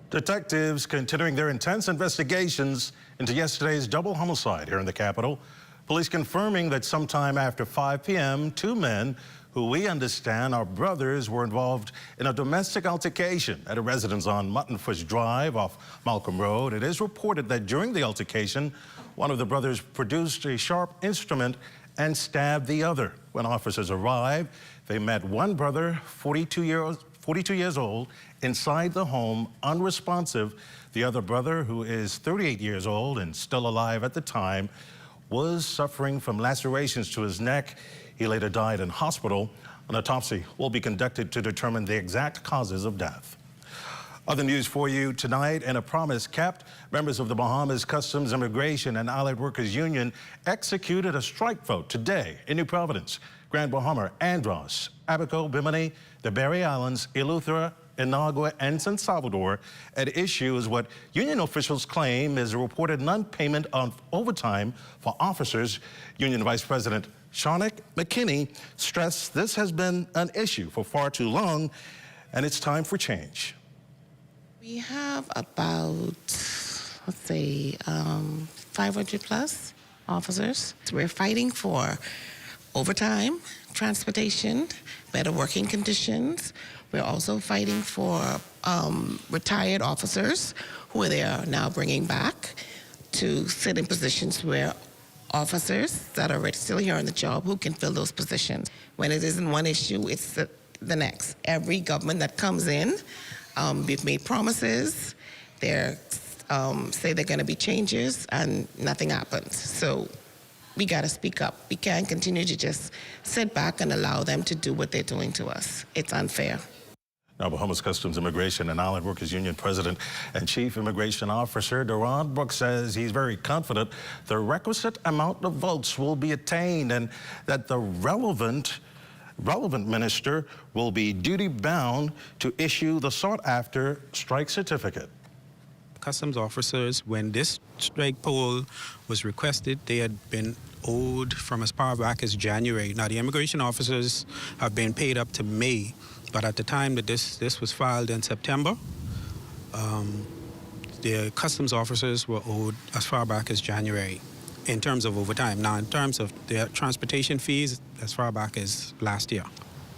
Detectives continuing their intense investigations into yesterday's double homicide here in the capital. Police confirming that sometime after 5 p.m., 2 men who we understand are brothers, were involved in a domestic altercation at a residence on Muttonfish Drive off Malcolm Road. It is reported that during the altercation, one of the brothers produced a sharp instrument and stabbed the other. When officers arrived, they met one brother, 42 years old, inside the home, unresponsive. The other brother, who is 38 years old and still alive at the time, was suffering from lacerations to his neck. He later died in hospital. An autopsy will be conducted to determine the exact causes of death. Other news for you tonight, and a promise kept. Members of the Bahamas Customs, Immigration, and Allied Workers Union executed a strike vote today in New Providence, Grand Baha Mar, Andros, Abaco, Bimini, the Berry Islands, Eleuthera, Inagua, and San Salvador. At issue is what union officials claim is a reported non-payment of overtime for officers. Union Vice President Shawnick McKinney stressed this has been an issue for far too long, and it's time for change. We have about, let's say, 500 plus officers. So we're fighting for overtime, transportation, better working conditions. We're also fighting for retired officers who they are now bringing back to sit in positions where officers that are still here on the job who can fill those positions. When it isn't one issue, it's the next. Every government that comes in, we've made promises. They say they're going to be changes, and nothing happens. So we got to speak up. We can't continue to just sit back and allow them to do what they're doing to us. It's unfair. Now, Bahamas Customs, Immigration, and Allied Workers Union President and Chief Immigration Officer Darold Brooks says he's very confident the requisite amount of votes will be attained and that the relevant minister will be duty-bound to issue the sought-after strike certificate. Customs officers, when this strike poll was requested, they had been owed from as far back as January. Now, the immigration officers have been paid up to May, but at the time that this was filed in September, the customs officers were owed as far back as January in terms of overtime. Now, in terms of their transportation fees, as far back as last year.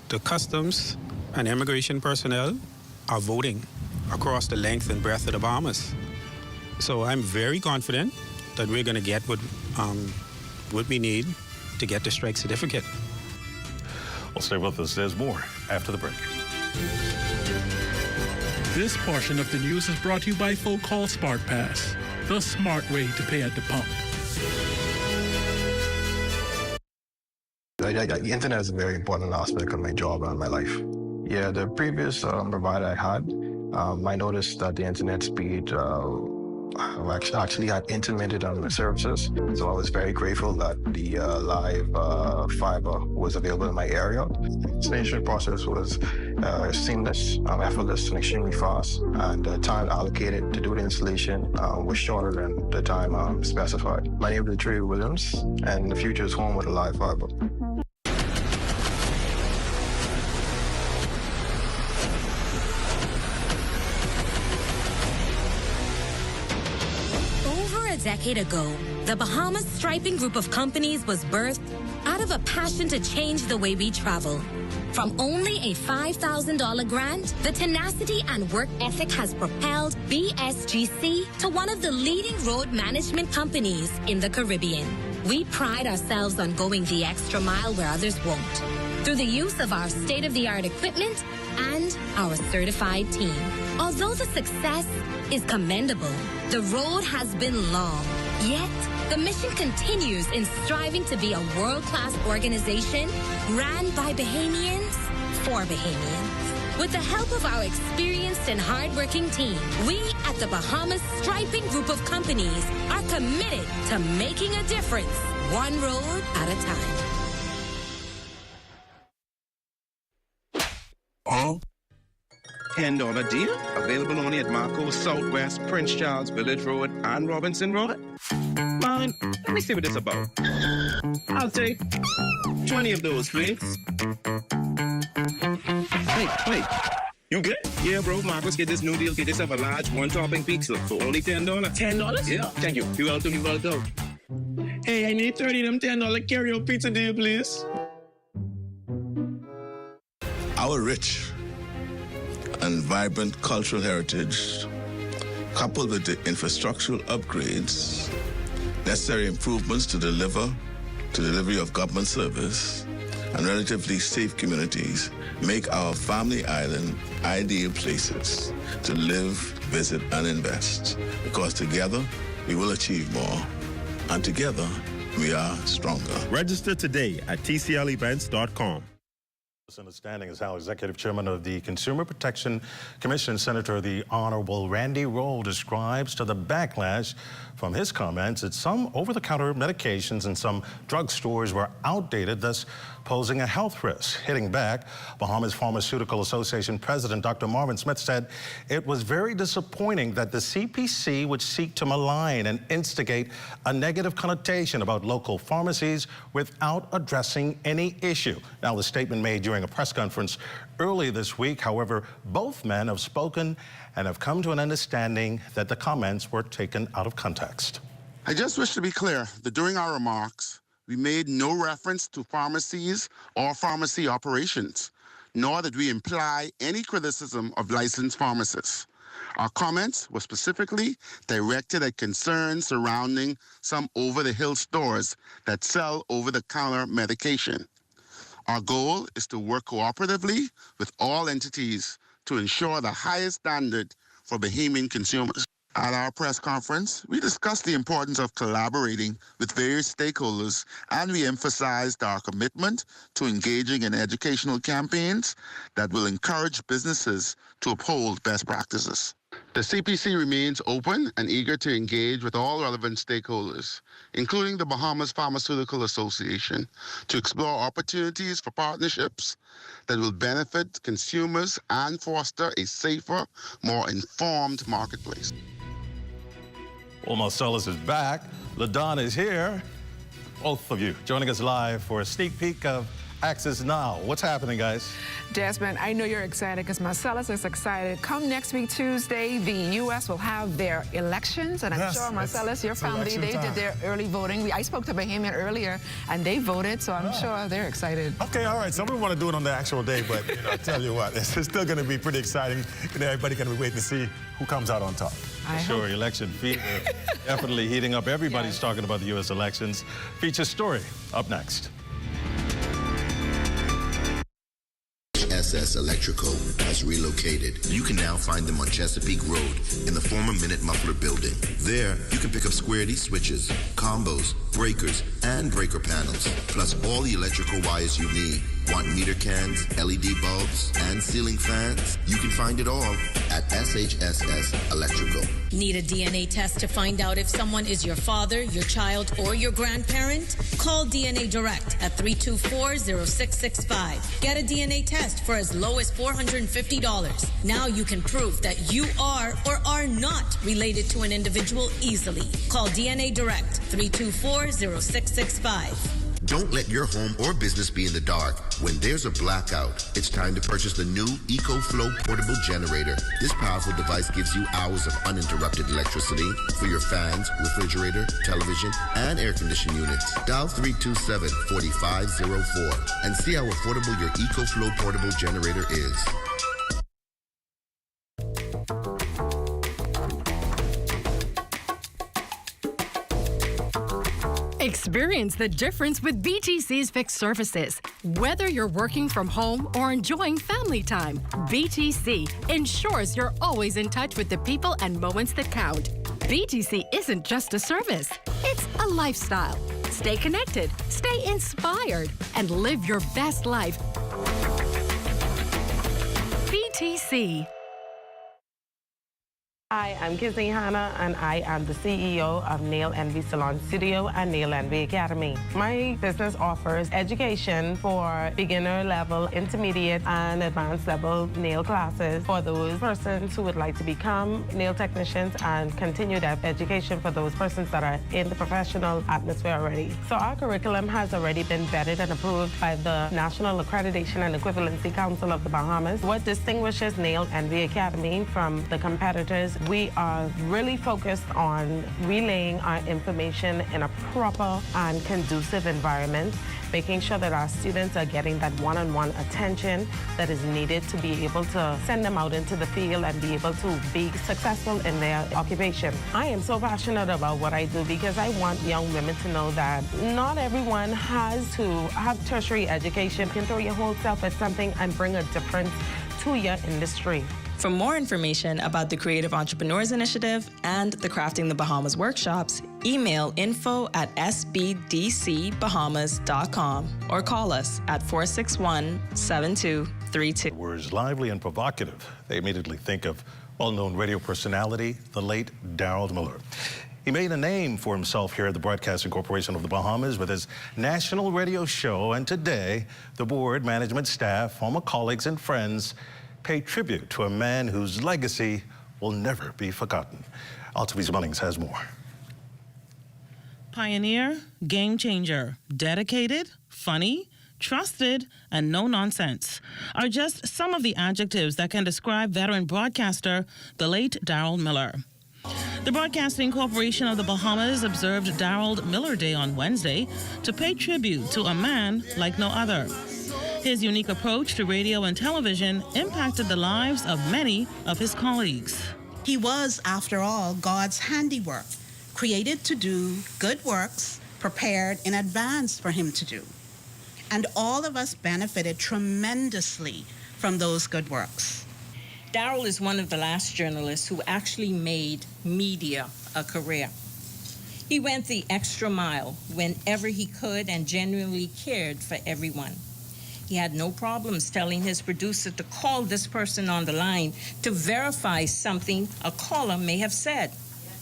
The customs and immigration personnel are voting across the length and breadth of the Bahamas. So I'm very confident that we're going to get what we need to get the strike certificate. Well, stay with us. There's more after the break. This portion of the news is brought to you by Full Call Smart Pass, the smart way to pay at the pump. The internet is a very important aspect of my job and my life. Yeah, the previous provider I had, I noticed that the internet speed actually had intermittent on the services. So I was very grateful that the live fiber was available in my area. The installation process was seamless, effortless, and extremely fast. And the time allocated to do the installation was shorter than the time specified. My name is Trey Williams, and the future is home with a live fiber. A decade ago, the Bahamas Striping Group of companies was birthed out of a passion to change the way we travel. From only a $5,000 grant, the tenacity and work ethic has propelled BSGC to one of the leading road management companies in the Caribbean. We pride ourselves on going the extra mile where others won't, through the use of our state-of-the-art equipment and our certified team. Although the success is commendable, the road has been long. Yet, the mission continues in striving to be a world-class organization ran by Bahamians for Bahamians. With the help of our experienced and hardworking team, we at the Bahamas Striping Group of Companies are committed to making a difference, one road at a time. $10 deal. Available only at Marco's Southwest, Prince Charles, Village Road, and Robinson Road. Man, let me see what it's about. I'll take 20 of those, please. Wait. You good? Yeah, bro. Marcos, get this new deal. Get yourself a large one-topping pizza for only $10. $10? Yeah. Thank you. You're welcome. Hey, I need 30 of them $10 carry-out pizza deal, please. Our rich and vibrant cultural heritage, coupled with the infrastructural upgrades, necessary improvements to delivery of government service, and relatively safe communities, make our family island ideal places to live, visit, and invest. Because together, we will achieve more. And together, we are stronger. Register today at tclevents.com. This understanding is how Executive Chairman of the Consumer Protection Commission, Senator the Honorable Randy Darold, describes to the backlash from his comments that some over-the-counter medications in some drugstores were outdated, thus posing a health risk. Hitting back, Bahamas Pharmaceutical Association President Dr. Marvin Smith said it was very disappointing that the CPC would seek to malign and instigate a negative connotation about local pharmacies without addressing any issue. Now, the statement made during a press conference early this week, however, both men have spoken and have come to an understanding that the comments were taken out of context. I just wish to be clear that during our remarks, we made no reference to pharmacies or pharmacy operations, nor did we imply any criticism of licensed pharmacists. Our comments were specifically directed at concerns surrounding some over-the-hill stores that sell over-the-counter medication. Our goal is to work cooperatively with all entities to ensure the highest standard for Bahamian consumers. At our press conference, we discussed the importance of collaborating with various stakeholders, and we emphasized our commitment to engaging in educational campaigns that will encourage businesses to uphold best practices. The CPC remains open and eager to engage with all relevant stakeholders, including the Bahamas Pharmaceutical Association, to explore opportunities for partnerships that will benefit consumers and foster a safer, more informed marketplace. Well, Marcellus is back. LaDonna is here. Both of you joining us live for a sneak peek of Access Now. What's happening, guys? Desmond, I know you're excited because Marcellus is excited. Come next week, Tuesday, the U.S. will have their elections, and I'm sure, Marcellus, your family, they did their early voting. I spoke to Bahamian earlier, and they voted, so I'm sure they're excited. Okay, all right. Some people want to do it on the actual day, but I tell you what, it's still going to be pretty exciting. Everybody going to be waiting to see who comes out on top. Sure, election fever definitely heating up. Everybody's talking about the U.S. elections. Feature story up next. ZNS Electrical has relocated. You can now find them on Chesapeake Road in the former Minute Muffler building. There, you can pick up Square D switches, combos, breakers, and breaker panels, plus all the electrical wires you need. Want meter cans, LED bulbs, and ceiling fans? You can find it all at SHSS Electrical. Need a DNA test to find out if someone is your father, your child, or your grandparent? Call DNA Direct at 324-0665. Get a DNA test for as low as $450. Now you can prove that you are or are not related to an individual easily. Call DNA Direct 324-0665. Don't let your home or business be in the dark. When there's a blackout, it's time to purchase the new EcoFlow portable generator. This powerful device gives you hours of uninterrupted electricity for your fans, refrigerator, television, and air conditioning units. Dial 327-4504 and see how affordable your EcoFlow portable generator is. Experience the difference with BTC's fixed services. Whether you're working from home or enjoying family time, BTC ensures you're always in touch with the people and moments that count. BTC isn't just a service, it's a lifestyle. Stay connected, stay inspired, and live your best life. BTC. Hi, I'm Kizzy Hanna, and I am the CEO of Nail Envy Salon Studio and Nail Envy Academy. My business offers education for beginner level, intermediate, and advanced level nail classes for those persons who would like to become nail technicians and continue that education for those persons that are in the professional atmosphere already. So our curriculum has already been vetted and approved by the National Accreditation and Equivalency Council of the Bahamas. What distinguishes Nail Envy Academy from the competitors, we are really focused on relaying our information in a proper and conducive environment. making sure that our students are getting that one-on-one attention that is needed to be able to send them out into the field and be able to be successful in their occupation. I am so passionate about what I do because I want young women to know that not everyone has to have tertiary education. You can throw your whole self at something and bring a difference to your industry. For more information about the Creative Entrepreneurs Initiative and the Crafting the Bahamas workshops, email info@sbdcbahamas.com or call us at 461-7232. Words lively and provocative. They immediately think of well-known radio personality, the late Darold Miller. He made a name for himself here at the Broadcasting Corporation of the Bahamas with his national radio show, and today, the board, management staff, former colleagues, and friends pay tribute to a man whose legacy will never be forgotten. Altavi's Mullings has more. Pioneer, game changer, dedicated, funny, trusted, and no nonsense are just some of the adjectives that can describe veteran broadcaster, the late Darold Miller. The Broadcasting Corporation of the Bahamas observed Darold Miller Day on Wednesday to pay tribute to a man like no other. His unique approach to radio and television impacted the lives of many of his colleagues. He was, after all, God's handiwork, created to do good works, prepared in advance for him to do. And all of us benefited tremendously from those good works. Darold is one of the last journalists who actually made media a career. He went the extra mile whenever he could and genuinely cared for everyone. He had no problems telling his producer to call this person on the line to verify something a caller may have said.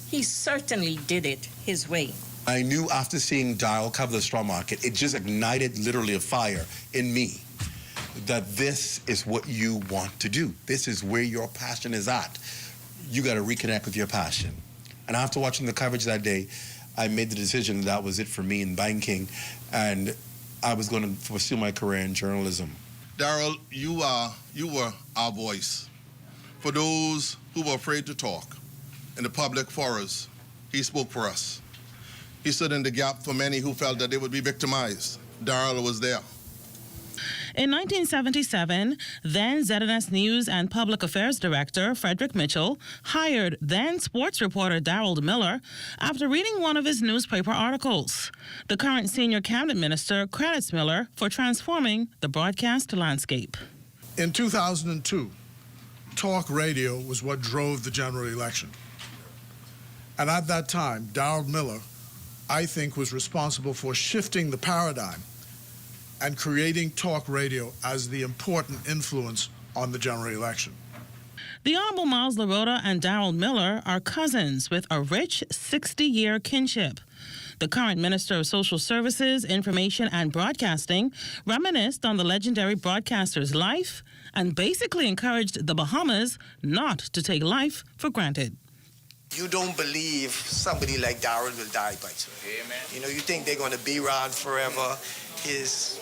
He certainly did it his way. I knew after seeing Darold cover the straw market, it just ignited literally a fire in me that this is what you want to do. This is where your passion is at. You got to reconnect with your passion. And after watching the coverage that day, I made the decision that was it for me in banking, and I was going to pursue my career in journalism. Darold, you were our voice. For those who were afraid to talk in the public forums, he spoke for us. He stood in the gap for many who felt that they would be victimized. Darold was there. In 1977, then ZNS News and Public Affairs Director Frederick Mitchell hired then sports reporter Darold Miller after reading one of his newspaper articles. The current senior cabinet minister credits Miller for transforming the broadcast landscape. In 2002, talk radio was what drove the general election. And at that time, Darold Miller, I think, was responsible for shifting the paradigm and creating talk radio as the important influence on the general election. The Honorable Miles LaRota and Darold Miller are cousins with a rich 60-year kinship. The current Minister of Social Services, Information and Broadcasting reminisced on the legendary broadcaster's life and basically encouraged the Bahamas not to take life for granted. You don't believe somebody like Darold will die by today. Amen. You know, you think they're going to be around forever. His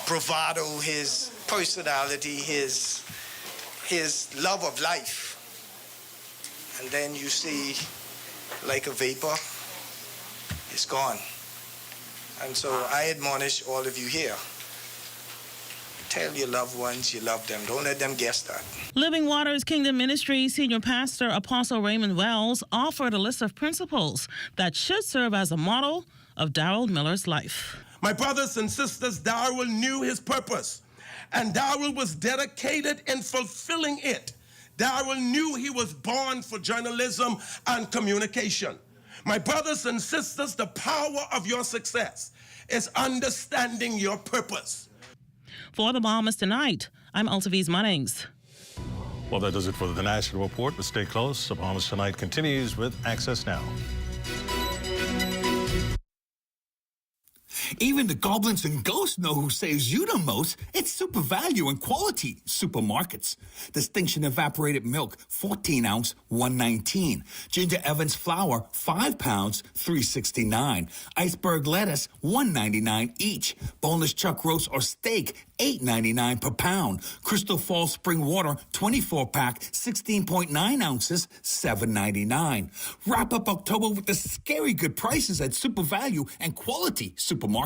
bravado, his personality, his love of life. And then you see, like a vapor, it's gone. And so I admonish all of you here. Tell your loved ones you love them. Don't let them guess that. Living Waters Kingdom Ministry Senior Pastor Apostle Raymond Wells offered a list of principles that should serve as a model of Darold Miller's life. My brothers and sisters, Darold knew his purpose, and Darold was dedicated in fulfilling it. Darold knew he was born for journalism and communication. My brothers and sisters, the power of your success is understanding your purpose. For the Bahamas Tonight, I'm Altavi's Munnings. Well, that does it for the National Report, but stay close. The Bahamas Tonight continues with Access Now. Even the goblins and ghosts know who saves you the most. It's Super Value and Quality Supermarkets. Distinction Evaporated Milk, 14 ounce, $1.19. Ginger Evans Flour, 5 pounds, $3.69. Iceberg Lettuce, $1.99 each. Boneless chuck roast or steak, $8.99 per pound. Crystal Falls Spring Water, 24-pack, 16.9 ounces, $7.99. Wrap up October with the scary good prices at Super Value and Quality Supermarkets.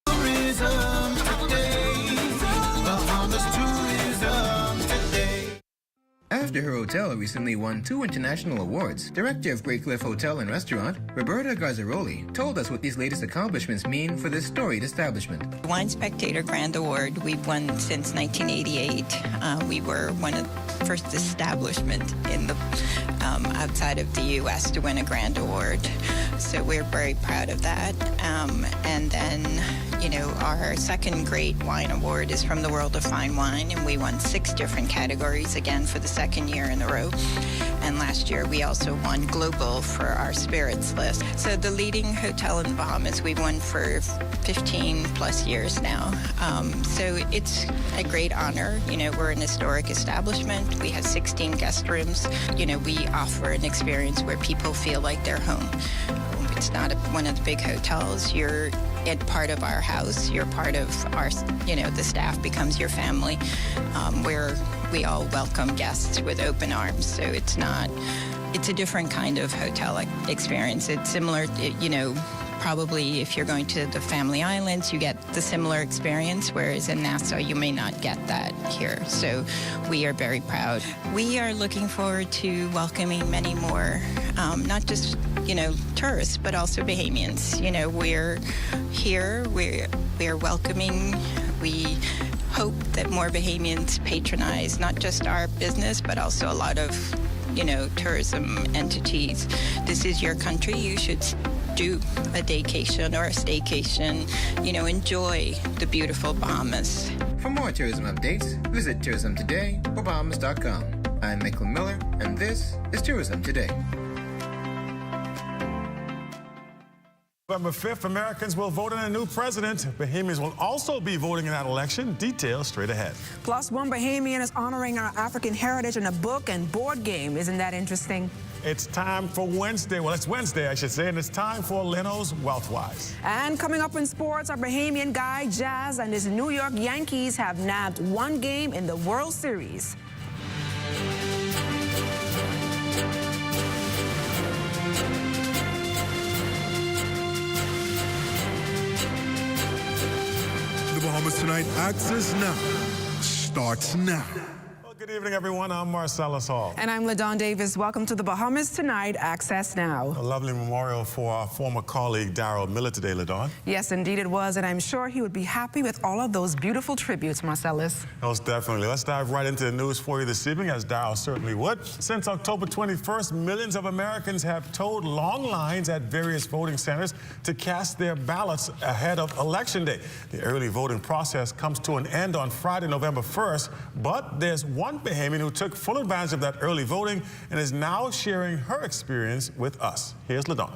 Is tourism today. Bahamas tourism today. After her hotel recently won 2 international awards, Director of Great Cliff Hotel and Restaurant, Roberta Garzaroli, told us what these latest accomplishments mean for this storied establishment. Wine Spectator Grand Award we've won since 1988. We were one of the first establishment in the outside of the U.S. to win a Grand Award. So we're very proud of that. And then, our second Great Wine Award is from the World of Fine Wine, and we won 6 different categories, again, for the second year in a row. And last year, we also won Global for our spirits list. So the leading hotel in the Bahamas, we've won for 15 plus years now. So it's a great honor. We're an historic establishment. We have 16 guest rooms. We offer an experience where people feel like they're home. It's not one of the big hotels. You're part of our house. You're part of our, the staff becomes your family, where we all welcome guests with open arms. So it's a different kind of hotel experience. It's similar, probably if you're going to the Family Islands, you get the similar experience, whereas in Nassau, you may not get that here. So we are very proud. We are looking forward to welcoming many more, not just, tourists, but also Bahamians. We're here, we're welcoming. We hope that more Bahamians patronize not just our business, but also a lot of, tourism entities. This is your country. You should do a daycation or a staycation, enjoy the beautiful Bahamas. For more tourism updates, visit tourismtoday.bahamas.com. I'm Michael Miller, and this is Tourism Today. November 5th, Americans will vote in a new president. Bahamians will also be voting in that election. Details straight ahead. Plus, one Bahamian is honoring our African heritage in a book and board game. Isn't that interesting? It's time for Wednesday. Well, it's Wednesday, I should say, and it's time for Leno's Wealthwise. And coming up in sports, our Bahamian guy, Jazz, and his New York Yankees have nabbed one game in the World Series. Bahamas Tonight Access Now starts now. Well, good evening, everyone. I'm Marcellus Hall. And I'm LaDon Davis. Welcome to the Bahamas Tonight Access Now. A lovely memorial for our former colleague, Darold Miller, today, LaDon. Yes, indeed it was, and I'm sure he would be happy with all of those beautiful tributes, Marcellus. Most definitely. Let's dive right into the news for you this evening, as Darold certainly would. Since October 21st, millions of Americans have toed long lines at various voting centers to cast their ballots ahead of Election Day. The early voting process comes to an end on Friday, November 1st, but there's one Bahamian who took full advantage of that early voting and is now sharing her experience with us. Here's LaDon.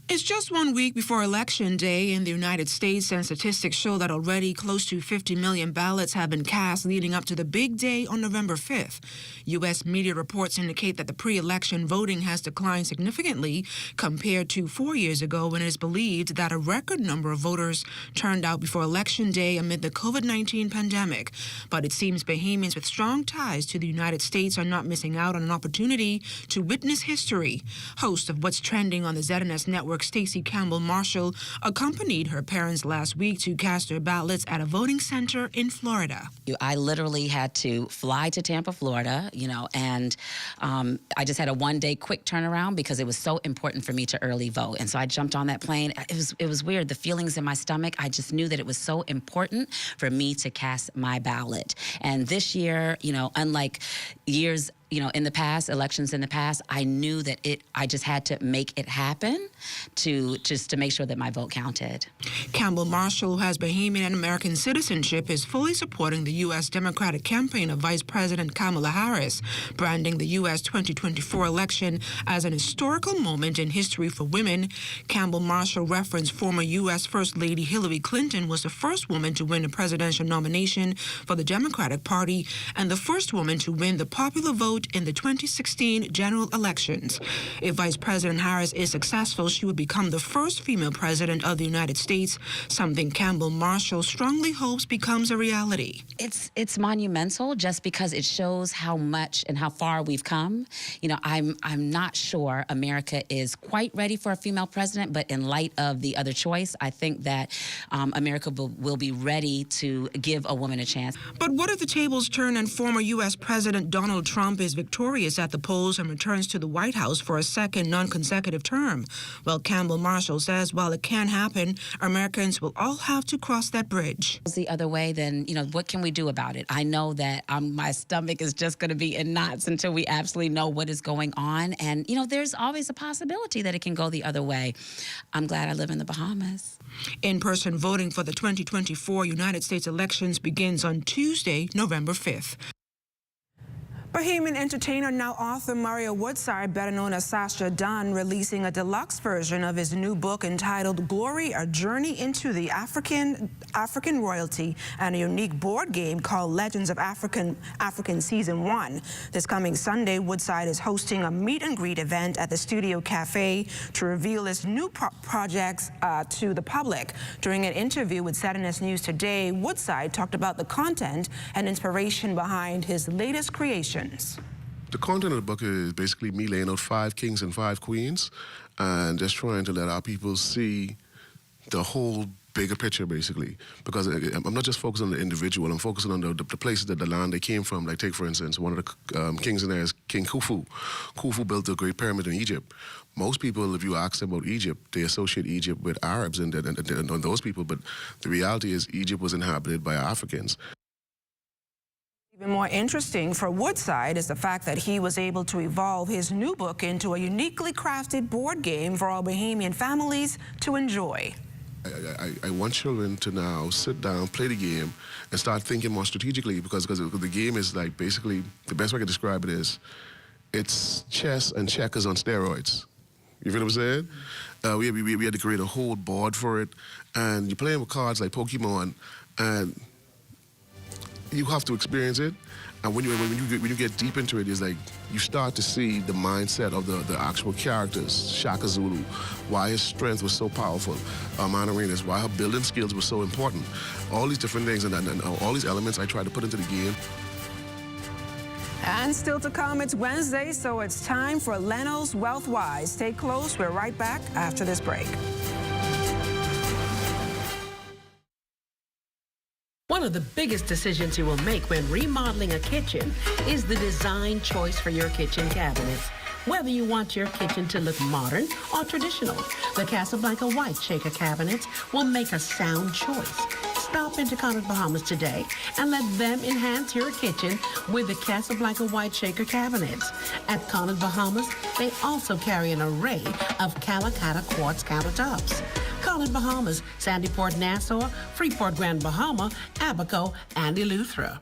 It's just 1 week before Election Day in the United States, and statistics show that already close to 50 million ballots have been cast leading up to the big day on November 5th. U.S. media reports indicate that the pre-election voting has declined significantly compared to 4 years ago, when it is believed that a record number of voters turned out before Election Day amid the COVID-19 pandemic. But it seems Bahamians with strong ties to the United States are not missing out on an opportunity to witness history. Host of What's Trending on the ZNS network, Stacey Campbell Marshall, accompanied her parents last week to cast their ballots at a voting center in Florida. I literally had to fly to Tampa, Florida, and I just had a one-day quick turnaround because it was so important for me to early vote. And so I jumped on that plane. It was weird. The feelings in my stomach, I just knew that it was so important for me to cast my ballot. And this year, unlike years in the past, elections in the past, I knew that I just had to make it happen to make sure that my vote counted. Campbell Marshall, who has Bahamian and American citizenship, is fully supporting the U.S. Democratic campaign of Vice President Kamala Harris, branding the U.S. 2024 election as an historical moment in history for women. Campbell Marshall referenced former U.S. First Lady Hillary Clinton was the first woman to win a presidential nomination for the Democratic Party and the first woman to win the popular vote in the 2016 general elections. If Vice President Harris is successful, Marshall she would become the first female president of the United States, something Campbell Marshall strongly hopes becomes a reality. It's monumental just because it shows how much and how far we've come. You know, I'm not sure America is quite ready for a female president, but in light of the other choice, I think that America will be ready to give a woman a chance. But what if the tables turn and former U.S. President Donald Trump is victorious at the polls and returns to the White House for a second non-consecutive term? Well, Campbell Marshall says while it can happen, Americans will all have to cross that bridge. The other way, then, you know, what can we do about it? I know that my stomach is just going to be in knots until we absolutely know what is going on. And, you know, there's always a possibility that it can go the other way. I'm glad I live in the Bahamas. In-person voting for the 2024 United States elections begins on Tuesday, November 5th. Bahamian entertainer, now author Mario Woodside, better known as Sasha Dunn, releasing a deluxe version of his new book entitled Glory, A Journey into the African Royalty, and a unique board game called Legends of African Season 1. This coming Sunday, Woodside is hosting a meet and greet event at the Studio Cafe to reveal his new projects to the public. During an interview with ZNS News Today, Woodside talked about the content and inspiration behind his latest creation. The content of the book is basically me laying out 5 kings and 5 queens and just trying to let our people see the whole bigger picture, basically. Because I'm not just focusing on the individual, I'm focusing on the places that the land they came from. Like, take, for instance, one of the kings in there is King Khufu. Khufu built the Great Pyramid in Egypt. Most people, if you ask them about Egypt, they associate Egypt with Arabs and those people, but the reality is Egypt was inhabited by Africans. Even more interesting for Woodside is the fact that he was able to evolve his new book into a uniquely crafted board game for all Bahamian families to enjoy. I want children to now sit down, play the game, and start thinking more strategically because the game is like basically, the best way I can describe it is, it's chess and checkers on steroids. You feel what I'm saying? We had to create a whole board for it, and you're playing with cards like Pokemon, and you have to experience it, and when you get deep into it, it's like you start to see the mindset of the actual characters. Shaka Zulu, why his strength was so powerful. Amana Arenas, why her building skills were so important. All these different things and all these elements I try to put into the game. And still to come, it's Wednesday, so it's time for Leno's Wealthwise. Stay close, we're right back after this break. One of the biggest decisions you will make when remodeling a kitchen is the design choice for your kitchen cabinets. Whether you want your kitchen to look modern or traditional, the Casablanca White Shaker cabinets will make a sound choice. Stop into Cornish, Bahamas today and let them enhance your kitchen with the Casablanca White Shaker cabinets. At Cornish, Bahamas, they also carry an array of Calacatta quartz countertops. Cornish, Bahamas, Sandy Port, Nassau, Freeport, Grand Bahama, Abaco, and Eleuthera.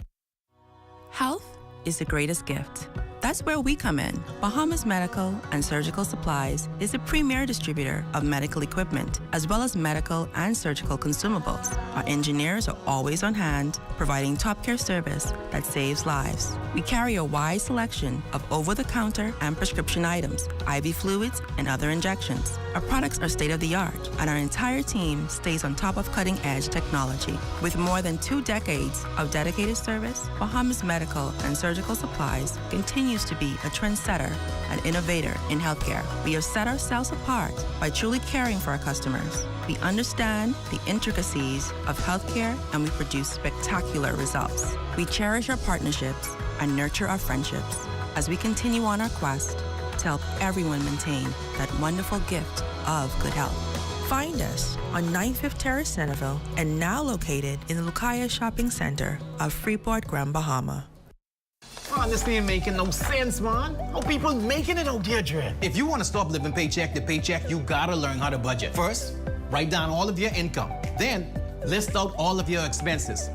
Health is the greatest gift. That's where we come in. Bahamas Medical and Surgical Supplies is a premier distributor of medical equipment, as well as medical and surgical consumables. Our engineers are always on hand, providing top care service that saves lives. We carry a wide selection of over-the-counter and prescription items, IV fluids, and other injections. Our products are state-of-the-art, and our entire team stays on top of cutting-edge technology. With more than 2 decades of dedicated service, Bahamas Medical and Surgical Supplies continues to be a trendsetter and innovator in healthcare. We have set ourselves apart by truly caring for our customers. We understand the intricacies of healthcare, and we produce spectacular results. We cherish our partnerships and nurture our friendships as we continue on our quest to help everyone maintain that wonderful gift of good health. Find us on 95th Terrace, Centerville, and now located in the Lucaya Shopping Center of Freeport, Grand Bahama. Oh, this ain't making no sense, man. How people making it out here, Dre? If you want to stop living paycheck to paycheck, you gotta learn how to budget. First, write down all of your income. Then, list out all of your expenses.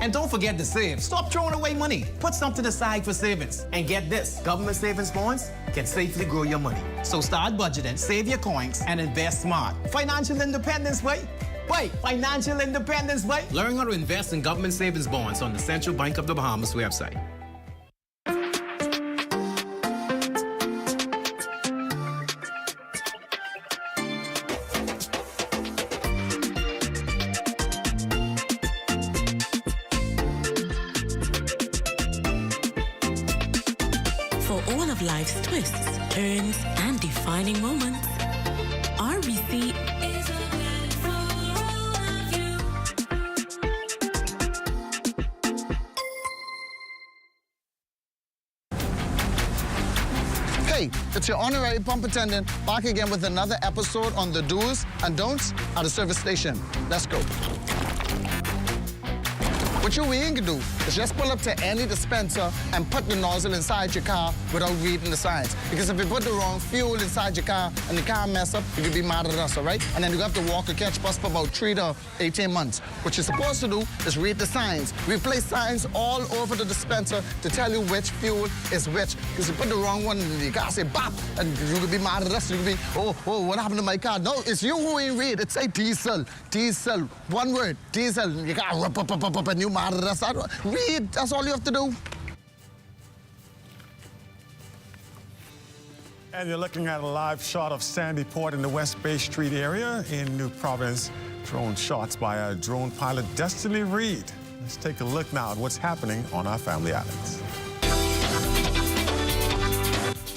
And don't forget to save. Stop throwing away money. Put something aside for savings. And get this, government savings bonds can safely grow your money. So start budgeting, save your coins, and invest smart. Financial independence, way. Wait, financial independence, way. Learn how to invest in government savings bonds on the Central Bank of the Bahamas website. for all of life's twists, turns, and defining moments. RBC is a blend for all of you. Hey, it's your honorary pump attendant back again with another episode on the do's and don'ts at the service station. Let's go. What you ain't gonna do is just pull up to any dispenser and put the nozzle inside your car without reading the signs. Because if you put the wrong fuel inside your car and the car mess up, you could be mad at us, all right? And then you have to walk or catch bus for about 3 to 18 months. What you're supposed to do is read the signs. We place signs all over the dispenser to tell you which fuel is which. Because you put the wrong one in your car, say bop, and you could be mad at us. You could be, oh, what happened to my car? No, it's you who ain't read. It say diesel, diesel, one word, diesel. Your car up, and you mad at us. Read, that's all you have to do. And you're looking at a live shot of Sandy Port in the West Bay Street area in New Providence. Drone shots by our drone pilot, Destiny Reed. Let's take a look now at what's happening on our Family Islands.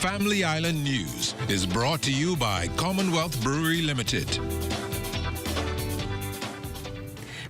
Family Island News is brought to you by Commonwealth Brewery Limited.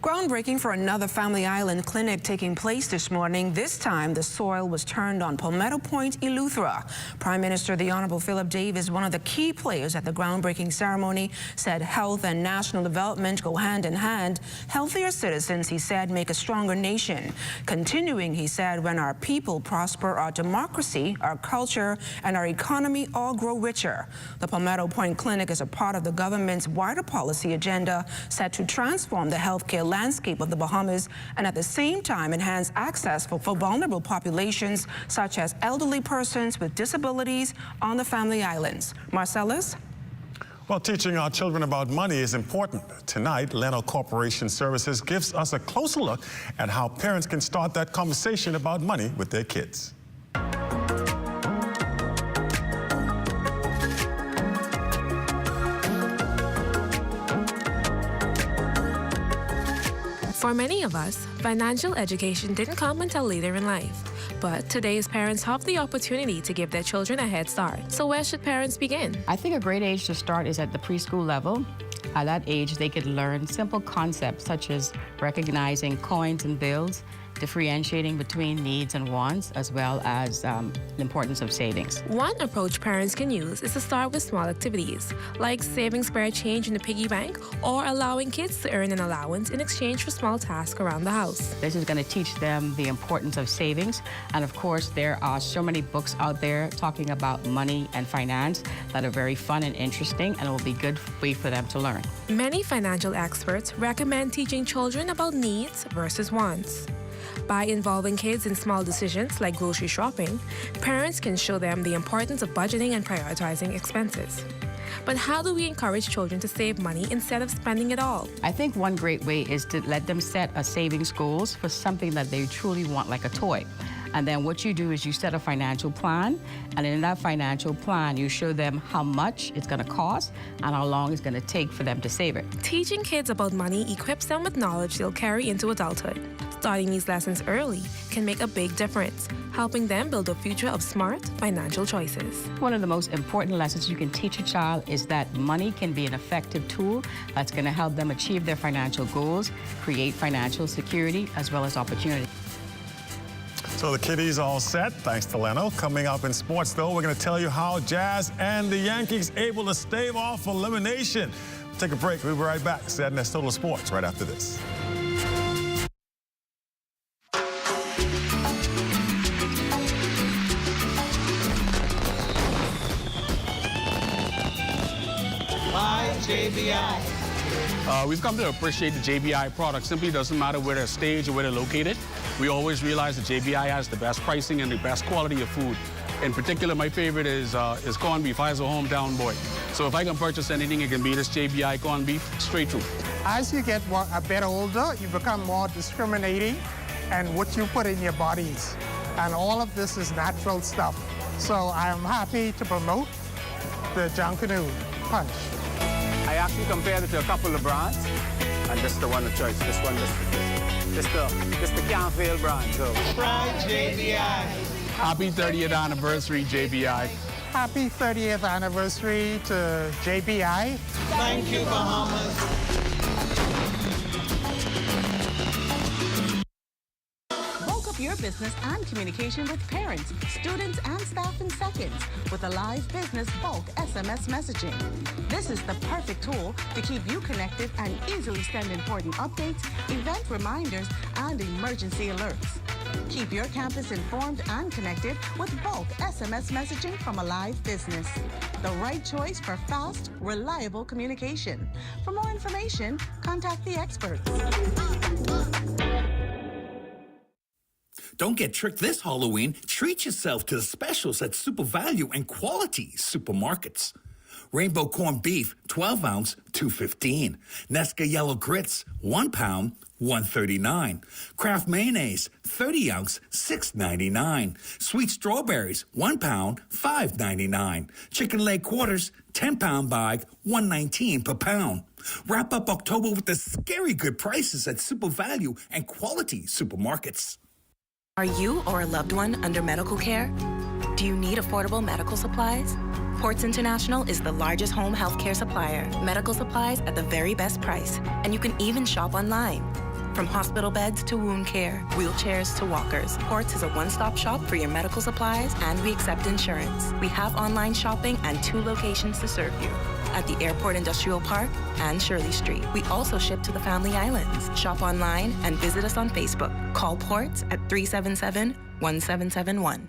Groundbreaking for another Family Island clinic taking place this morning. This time, the soil was turned on Palmetto Point, Eleuthera. Prime Minister the Honorable Philip Davis, one of the key players at the groundbreaking ceremony, said health and national development go hand in hand. Healthier citizens, he said, make a stronger nation. Continuing, he said, when our people prosper, our democracy, our culture, and our economy all grow richer. The Palmetto Point Clinic is a part of the government's wider policy agenda set to transform the healthcare landscape of the Bahamas and at the same time enhance access for vulnerable populations such as elderly persons with disabilities on the Family Islands. Marcellus? Well, teaching our children about money is important. Tonight, Leno Corporation Services gives us a closer look at how parents can start that conversation about money with their kids. For many of us, financial education didn't come until later in life. But today's parents have the opportunity to give their children a head start. So where should parents begin? I think a great age to start is at the preschool level. At that age, they could learn simple concepts such as recognizing coins and bills, differentiating between needs and wants, as well as the importance of savings. One approach parents can use is to start with small activities, like saving spare change in the piggy bank or allowing kids to earn an allowance in exchange for small tasks around the house. This is going to teach them the importance of savings. And of course, there are so many books out there talking about money and finance that are very fun and interesting, and it will be a good way for them to learn. Many financial experts recommend teaching children about needs versus wants. By involving kids in small decisions like grocery shopping, parents can show them the importance of budgeting and prioritizing expenses. But how do we encourage children to save money instead of spending it all? I think one great way is to let them set a savings goals for something that they truly want, like a toy. And then what you do is you set a financial plan, and in that financial plan, you show them how much it's going to cost and how long it's going to take for them to save it. Teaching kids about money equips them with knowledge they'll carry into adulthood. Starting these lessons early can make a big difference, helping them build a future of smart financial choices. One of the most important lessons you can teach a child is that money can be an effective tool that's going to help them achieve their financial goals, create financial security, as well as opportunity. So the kiddies all set, thanks to Leno. Coming up in sports, though, we're going to tell you how Jazz and the Yankees able to stave off elimination. Take a break. We'll be right back. ZNS Total Sports right after this. Buy JBI. We've come to appreciate the JBI product. Simply doesn't matter where they're staged or where they're located. We always realize that JBI has the best pricing and the best quality of food. In particular, my favorite is corned beef. I was a hometown boy. So if I can purchase anything, it can be this JBI corned beef straight through. As you get a bit older, you become more discriminating and what you put in your bodies. And all of this is natural stuff. So I'm happy to promote the Junkanoo Punch. I actually compared it to a couple of brands, and this is the one of choice. This the can't fail brand. So. Fried JBI. Happy 30th anniversary, JBI. Happy 30th anniversary to JBI. Thank you, Bahamas. Bulk up your business and communication with parents, students, and staff in seconds with a live business bulk SMS messaging. This is the perfect tool to keep you connected and easily send important updates, event reminders, and emergency alerts. Keep your campus informed and connected with bulk SMS messaging from a live business. The right choice for fast, reliable communication. For more information, contact the experts. Don't get tricked this Halloween. Treat yourself to the specials at Super Value and Quality Supermarkets. Rainbow corned beef, 12 ounce, $2.15. Nesca yellow grits, 1 pound, $1.39. Kraft mayonnaise, 30 ounce, $6.99. Sweet strawberries, 1 pound, $5.99. Chicken leg quarters, 10-pound bag, $1.19 per pound. Wrap up October with the scary good prices at Super Value and Quality Supermarkets. Are you or a loved one under medical care? Do you need affordable medical supplies? Ports International is the largest home healthcare supplier. Medical supplies at the very best price. And you can even shop online. From hospital beds to wound care, wheelchairs to walkers, Ports is a one-stop shop for your medical supplies, and we accept insurance. We have online shopping and 2 locations to serve you. At the Airport Industrial Park and Shirley Street. We also ship to the Family Islands. Shop online and visit us on Facebook. Call Ports at 377-1771.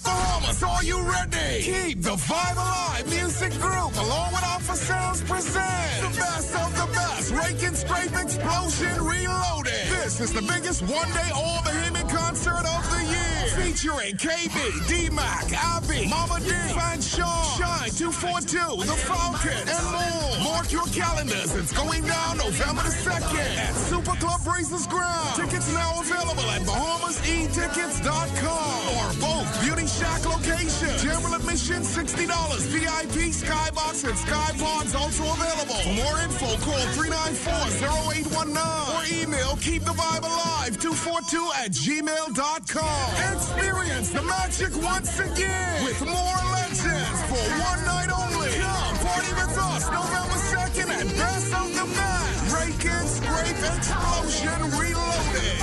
Bahamas, are you ready? Keep the vibe alive. Music group, along with Alpha Sounds, present the best of the best. Raking Strafe Explosion Reloaded. This is the biggest one-day all-Bahamian concert of the year. Featuring KB, D-Mac, Abby, Mama D, Fan Sean, Shine 242, The Falcon, and more. Mark your calendars. It's going down November the 2nd at Super Club Races Ground. Tickets now available at BahamasEtickets.com or both Beauty Shack locations. General admission $60. VIP, Skybox, and Sky Pods also available. For more info, call 394-0819 or email keepthevibealive242@gmail.com. Experience the magic once again with more legends for one night only. Come party with us November 2nd at Best of the Best. Raking Strafe Explosion Reloaded.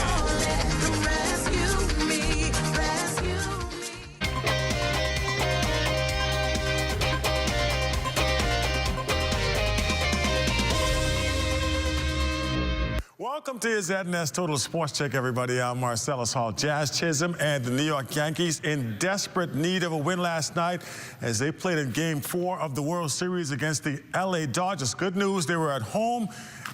Welcome to your ZNS Total Sports Check, everybody. I'm Marcellus Hall. Jazz Chisholm and the New York Yankees in desperate need of a win last night as they played in Game 4 of the World Series against the LA Dodgers. Good news, they were at home,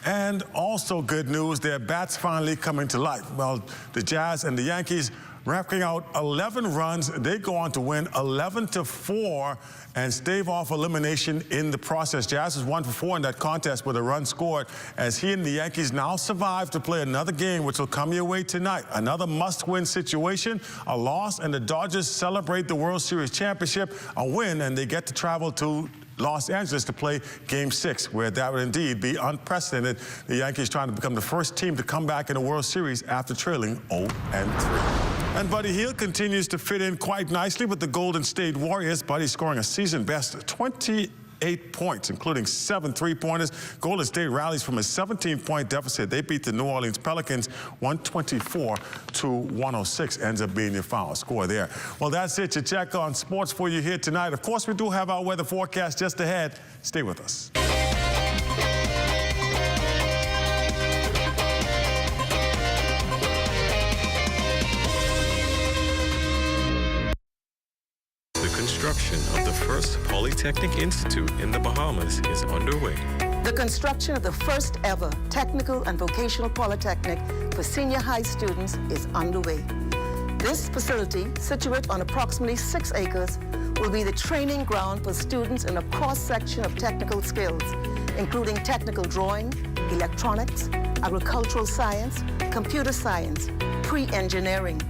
and also good news, their bats finally coming to life. Well, the Jazz and the Yankees racking out 11 runs. They go on to win 11-4 and stave off elimination in the process. Jazz is 1 for 4 in that contest with a run scored as he and the Yankees now survive to play another game, which will come your way tonight. Another must-win situation, a loss, and the Dodgers celebrate the World Series championship, a win, and they get to travel to Los Angeles to play Game 6, where that would indeed be unprecedented. The Yankees trying to become the first team to come back in the World Series after trailing 0-3. And Buddy Hield continues to fit in quite nicely with the Golden State Warriors. Buddy scoring a season-best 28 points, including 7 3-pointers. Golden State rallies from a 17-point deficit. They beat the New Orleans Pelicans 124-106. Ends up being your final score there. Well, that's it. Your check on sports for you here tonight. Of course, we do have our weather forecast just ahead. Stay with us. Construction of the first Polytechnic Institute in the Bahamas is underway. The construction of the first ever technical and vocational polytechnic for senior high students is underway. This facility, situated on approximately 6 acres, will be the training ground for students in a cross-section of technical skills, including technical drawing, electronics, agricultural science, computer science, pre-engineering,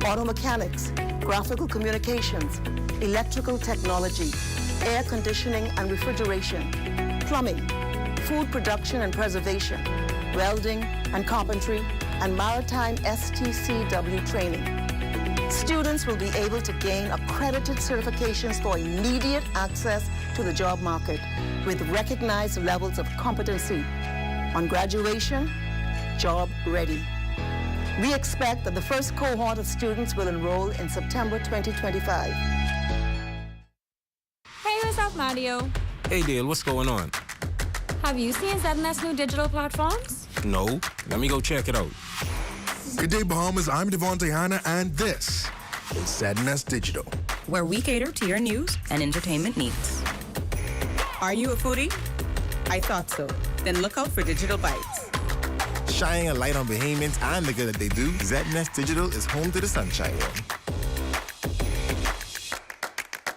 auto mechanics, graphical communications, electrical technology, air conditioning and refrigeration, plumbing, food production and preservation, welding and carpentry, and maritime STCW training. Students will be able to gain accredited certifications for immediate access to the job market with recognized levels of competency. On graduation, job ready. We expect that the first cohort of students will enroll in September 2025. Hey, what's up, Mario? Hey, Dale, what's going on? Have you seen ZNS new digital platforms? No. Let me go check it out. Good day, Bahamas. I'm Devontae Hanna, and this is ZNS Digital, where we cater to your news and entertainment needs. Are you a foodie? I thought so. Then look out for Digital Bites. shining a light on Bahamians and the good that they do. ZNS Digital is home to the Sunshine One.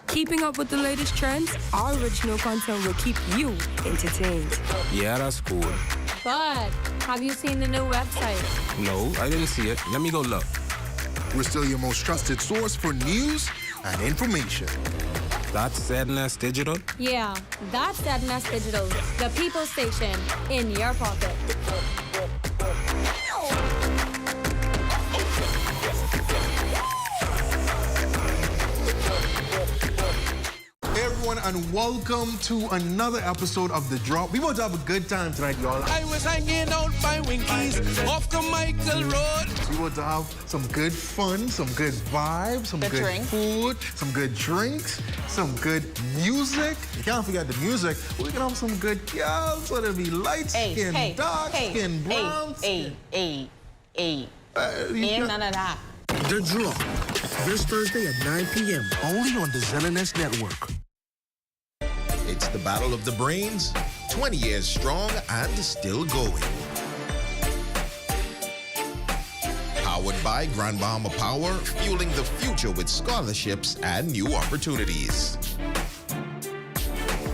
Keeping up with the latest trends, our original content will keep you entertained. Yeah, that's cool. But have you seen the new website? No, I didn't see it. Let me go look. We're still your most trusted source for news and information. That's ZNS Digital? Yeah, that's ZNS Digital, the people station in your pocket. Hey everyone, and welcome to another episode of The Drop. We want to have a good time tonight, y'all. I was hanging out by Winkies off the Michael Road. We want to have some good fun, some good vibes, some good food, some good drinks, some good music. You can't forget the music. We can have some good girls, whether it be light skin, dark skin, brown skin. Ain't none of that. The Drop, this Thursday at 9 p.m. only on the ZNS Network. It's the Battle of the Brains, 20 years strong and still going. Powered by Grand Baha Mar Power, fueling the future with scholarships and new opportunities.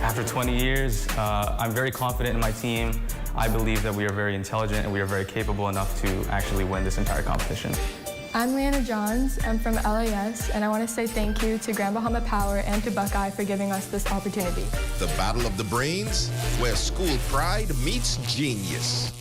After 20 years, I'm very confident in my team. I believe that we are very intelligent and we are very capable enough to actually win this entire competition. I'm Leanna Johns. I'm from LAS, and I want to say thank you to Grand Baha Mar Power and to Buckeye for giving us this opportunity. The Battle of the Brains, where school pride meets genius.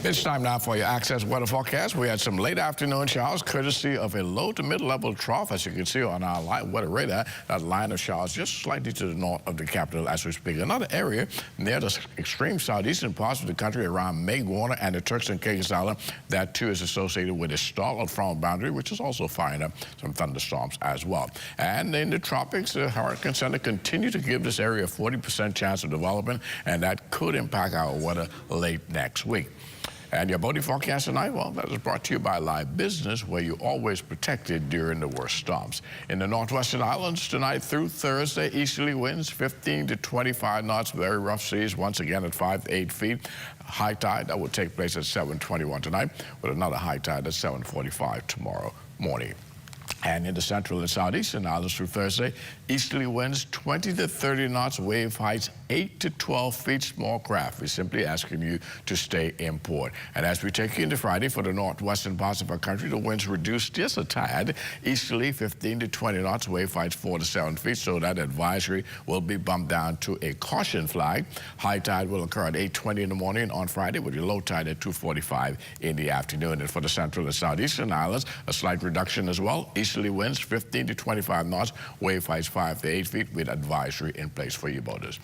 It's time now for your Access weather forecast. We had some late afternoon showers courtesy of a low to mid-level trough, as you can see on our weather radar. That line of showers just slightly to the north of the capital as we speak. Another area near the extreme southeastern parts of the country around Maywarner and the Turks and Caicos Island. That too is associated with a stall-out front boundary, which is also firing up some thunderstorms as well. And in the tropics, the Hurricane Center continues to give this area a 40% chance of development, and that could impact our weather late next week. And your boating forecast tonight, well, that is brought to you by Live Business, where you're always protected during the worst storms. In the northwestern islands tonight through Thursday, easterly winds 15 to 25 knots, very rough seas, once again at 5 to 8 feet. High tide, that will take place at 7:21 tonight, with another high tide at 7:45 tomorrow morning. And in the central and southeastern islands through Thursday, easterly winds 20 to 30 knots, wave heights 8 to 12 feet, small craft. We're simply asking you to stay in port. And as we take you into Friday for the northwestern parts of our country, the winds reduce just a tad. Easterly 15 to 20 knots, wave heights 4 to 7 feet, so that advisory will be bumped down to a caution flag. High tide will occur at 8:20 in the morning on Friday, with your low tide at 2:45 in the afternoon. And for the central and southeastern islands, a slight reduction as well. Easterly winds 15 to 25 knots, wave heights 5 to 8 feet, with advisory in place for your boaters.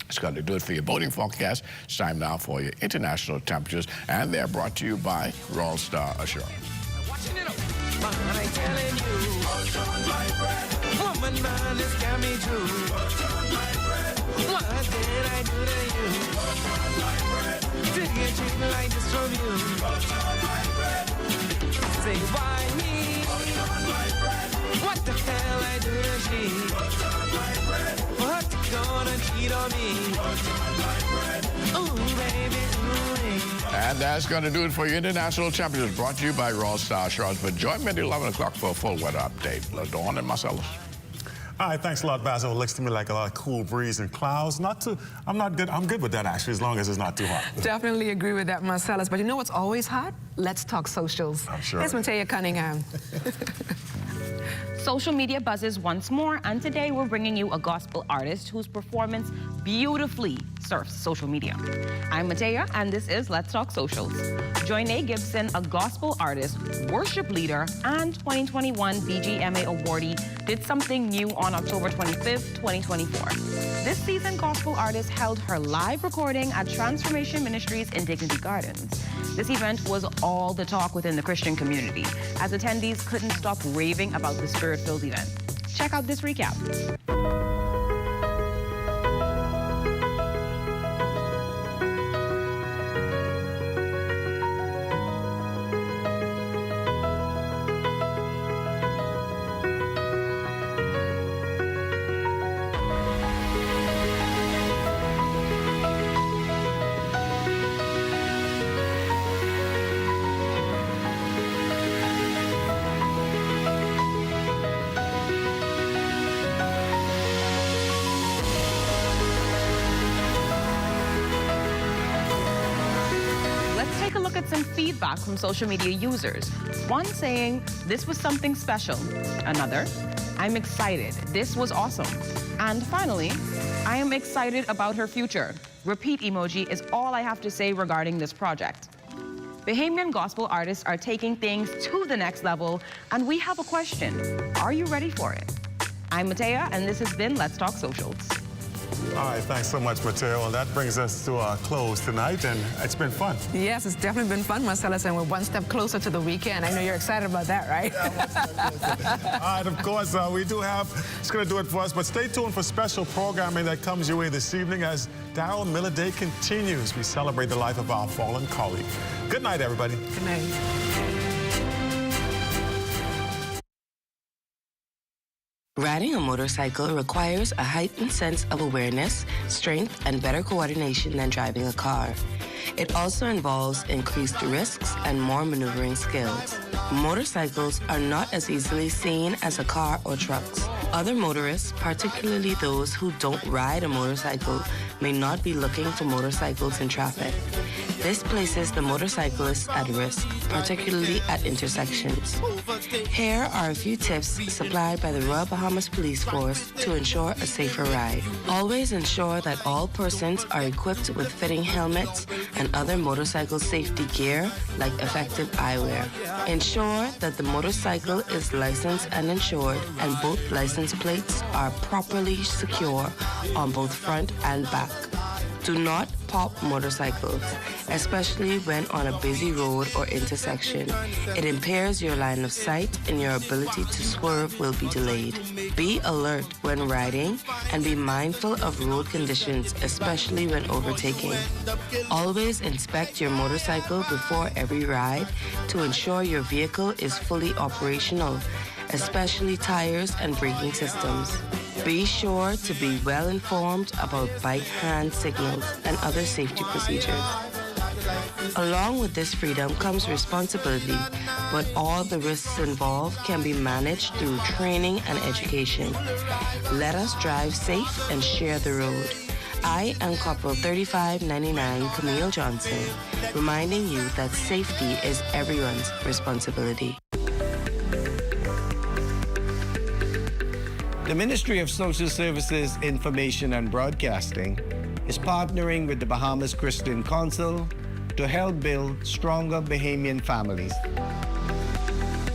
It's going to do it for your boating forecast. It's time now for your international temperatures, and they're brought to you by Royal Star Assurance. What the hell I do to she? What gonna cheat on me? Ooh, baby, ooh. And that's going to do it for your international temperatures, brought to you by Royal Star Assurance. But join me at 11 o'clock for a full weather update. LaDawn and Marcellus. All right, thanks a lot, Basil. It looks to me like a lot of cool breeze and clouds. I'm good with that, actually, as long as it's not too hot. Definitely agree with that, Marcellus. But you know what's always hot? Let's talk socials. I'm sure. Here's Matea Cunningham. Social media buzzes once more, and today we're bringing you a gospel artist whose performance beautifully surfs social media. I'm Matea, and this is Let's Talk Socials. Joyne Gibson, a gospel artist, worship leader, and 2021 BGMA awardee, did something new on October 25th, 2024. This season, gospel artist held her live recording at Transformation Ministries in Dignity Gardens. This event was all the talk within the Christian community, as attendees couldn't stop raving about the spirit-filled event. Check out this recap. Some feedback from social media users. One saying, this was something special. Another, I'm excited. This was awesome. And finally, I am excited about her future. Repeat emoji is all I have to say regarding this project. Bahamian gospel artists are taking things to the next level, and we have a question. Are you ready for it? I'm Matea, and this has been Let's Talk Socials. All right, thanks so much, Mateo. Well, that brings us to a close tonight, and it's been fun. Yes, it's definitely been fun, Marcellus, and we're one step closer to the weekend. I know you're excited about that, right? All right, of course, we do have, it's going to do it for us, but stay tuned for special programming that comes your way this evening as Darold Miller Day continues. We celebrate the life of our fallen colleague. Good night, everybody. Good night. Riding a motorcycle requires a heightened sense of awareness, strength, and better coordination than driving a car. It also involves increased risks and more maneuvering skills. Motorcycles are not as easily seen as a car or trucks. Other motorists, particularly those who don't ride a motorcycle, may not be looking for motorcycles in traffic. This places the motorcyclists at risk, particularly at intersections. Here are a few tips supplied by the Royal Bahamas Police Force to ensure a safer ride. Always ensure that all persons are equipped with fitting helmets and other motorcycle safety gear like effective eyewear. Ensure that the motorcycle is licensed and insured and both license plates are properly secure on both front and back. Do not pop motorcycles, especially when on a busy road or intersection. It impairs your line of sight and your ability to swerve will be delayed. Be alert when riding and be mindful of road conditions, especially when overtaking. Always inspect your motorcycle before every ride to ensure your vehicle is fully operational, especially tires and braking systems. Be sure to be well informed about bike hand signals and other safety procedures. Along with this freedom comes responsibility, but all the risks involved can be managed through training and education. Let us drive safe and share the road. I am Corporal 3599 Camille Johnson, reminding you that safety is everyone's responsibility. The Ministry of Social Services, Information and Broadcasting is partnering with the Bahamas Christian Council to help build stronger Bahamian families.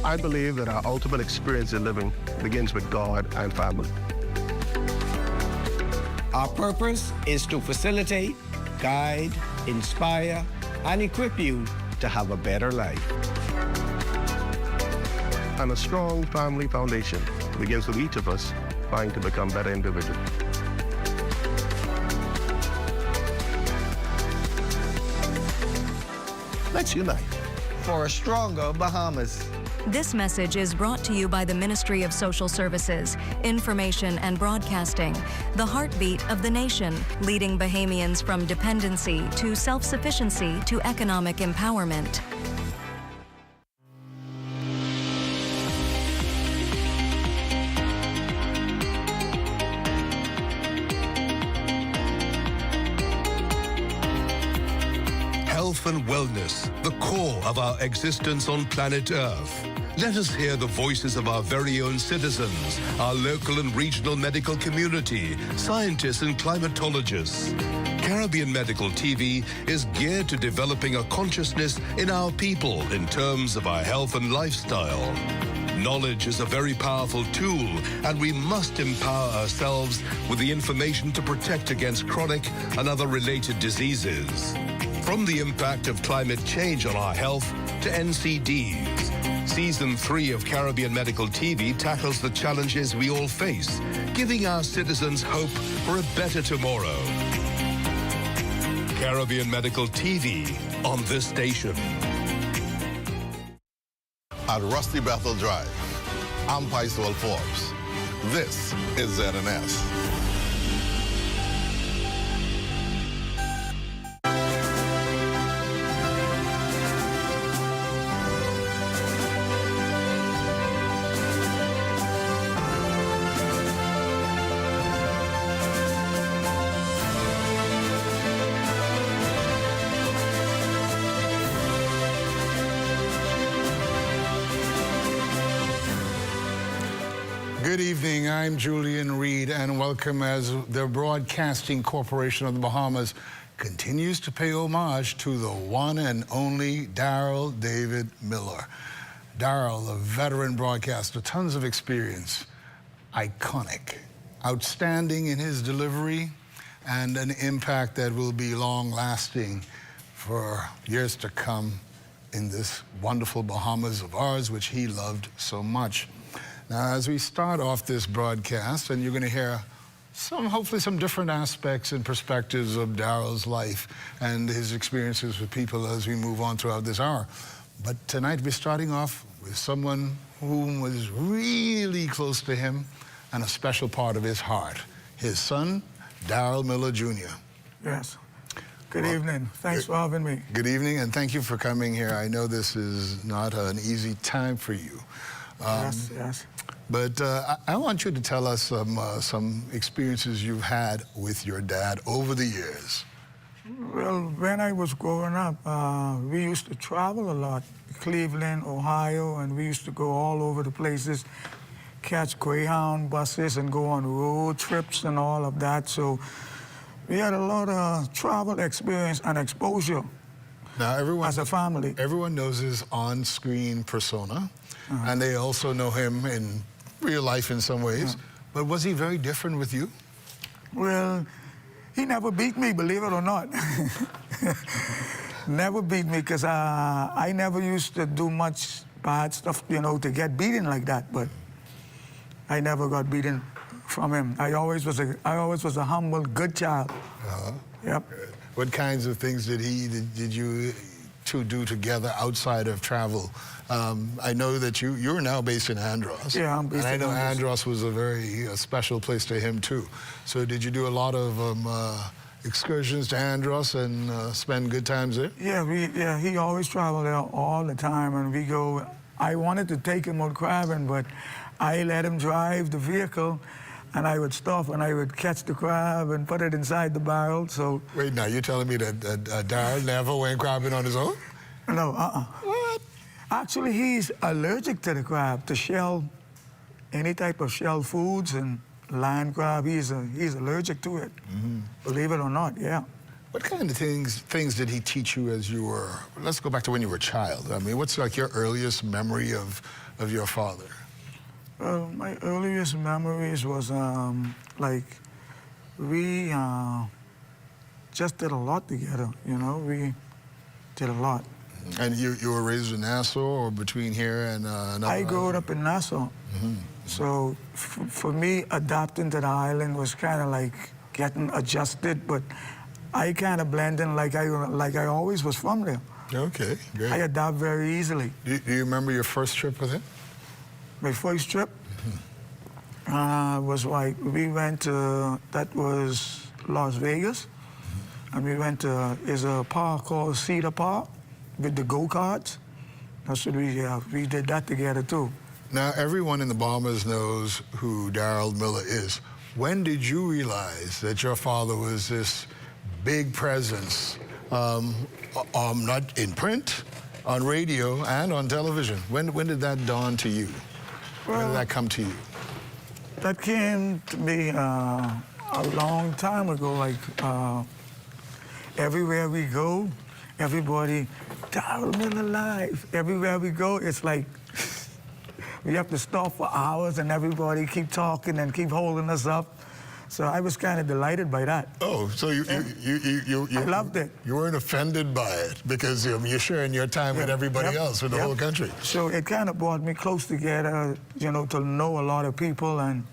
I believe that our ultimate experience in living begins with God and family. Our purpose is to facilitate, guide, inspire, and equip you to have a better life. And a strong family foundation begins with each of us trying to become better individuals. Let's unite for a stronger Bahamas. This message is brought to you by the Ministry of Social Services, Information and Broadcasting, the heartbeat of the nation, leading Bahamians from dependency to self-sufficiency to economic empowerment. Health and wellness, the core of our existence on planet Earth. Let us hear the voices of our very own citizens, our local and regional medical community, scientists and climatologists. Caribbean Medical TV is geared to developing a consciousness in our people in terms of our health and lifestyle. Knowledge is a very powerful tool, and we must empower ourselves with the information to protect against chronic and other related diseases. From the impact of climate change on our health to NCDs, Season 3 of Caribbean Medical TV tackles the challenges we all face, giving our citizens hope for a better tomorrow. Caribbean Medical TV on this station. At Rusty Bethel Drive, I'm Paisol Forbes. This is ZNS. Good evening, I'm Julian Reed, and welcome as the Broadcasting Corporation of the Bahamas continues to pay homage to the one and only Darold David Miller. Darold, a veteran broadcaster, tons of experience, iconic, outstanding in his delivery, and an impact that will be long-lasting for years to come in this wonderful Bahamas of ours, which he loved so much. Now, as we start off this broadcast, and you're going to hear hopefully some different aspects and perspectives of Darold's life and his experiences with people as we move on throughout this hour. But tonight, we're starting off with someone who was really close to him and a special part of his heart, his son, Darold Miller, Jr. Yes. Good evening. Thanks for having me. Good evening, and thank you for coming here. I know this is not an easy time for you. Yes, yes. But I want you to tell us some experiences you've had with your dad over the years. Well, when I was growing up, we used to travel a lot. Cleveland, Ohio, and we used to go all over the places, catch Greyhound buses and go on road trips and all of that. So we had a lot of travel experience and exposure. Now, everyone, as a family. Everyone knows his on-screen persona, and they also know him in real life in some ways. But was he very different with you? Well, he never beat me, believe it or not. Never beat me, because I never used to do much bad stuff, you know, to get beaten like that. But I never got beaten from him. I always was a humble, good child. Yep. What kinds of things did you two do together outside of travel? I know that you're now based in Andros. Yeah, I'm based in Andros. And I know Andros. Andros was a very special place to him, too. So did you do a lot of excursions to Andros and spend good times there? Yeah, he always traveled there all the time, and we go. I wanted to take him out crabbing, but I let him drive the vehicle, and I would stop and I would catch the crab and put it inside the barrel. So wait, now you're telling me that Darold never went crabbing on his own? No, What? Actually, he's allergic to the crab, to shell, any type of shell foods and land crab. He's allergic to it. Believe it or not, yeah. What kind of things did he teach you as you were? Let's go back to when you were a child. I mean, what's like your earliest memory of your father? Well, my earliest memories was like we just did a lot together. You know, we did a lot. And you were raised in Nassau or between here and another I grew up in Nassau. So for me, adapting to the island was kind of like getting adjusted, but I kind of blend in like I always was from there. Okay, great. I adapt very easily. Do you remember your first trip with him? My first trip was like, we went to, that was Las Vegas, and we went to, there's a park called Cedar Park with the go-karts. That's what we did that together too. Now, everyone in the Bahamas knows who Darold Miller is. When did you realize that your father was this big presence, not in print, on radio and on television. When did that dawn to you? When did that come to you? That came to me a long time ago. Like everywhere we go, everybody, Darold Miller live. Everywhere we go, it's like we have to stop for hours and everybody keep talking and keep holding us up. So I was kind of delighted by that. Oh, so you I loved it. You weren't offended by it because you're sharing your time with everybody else, with the whole country. So it kind of brought me close together, you know, to know a lot of people and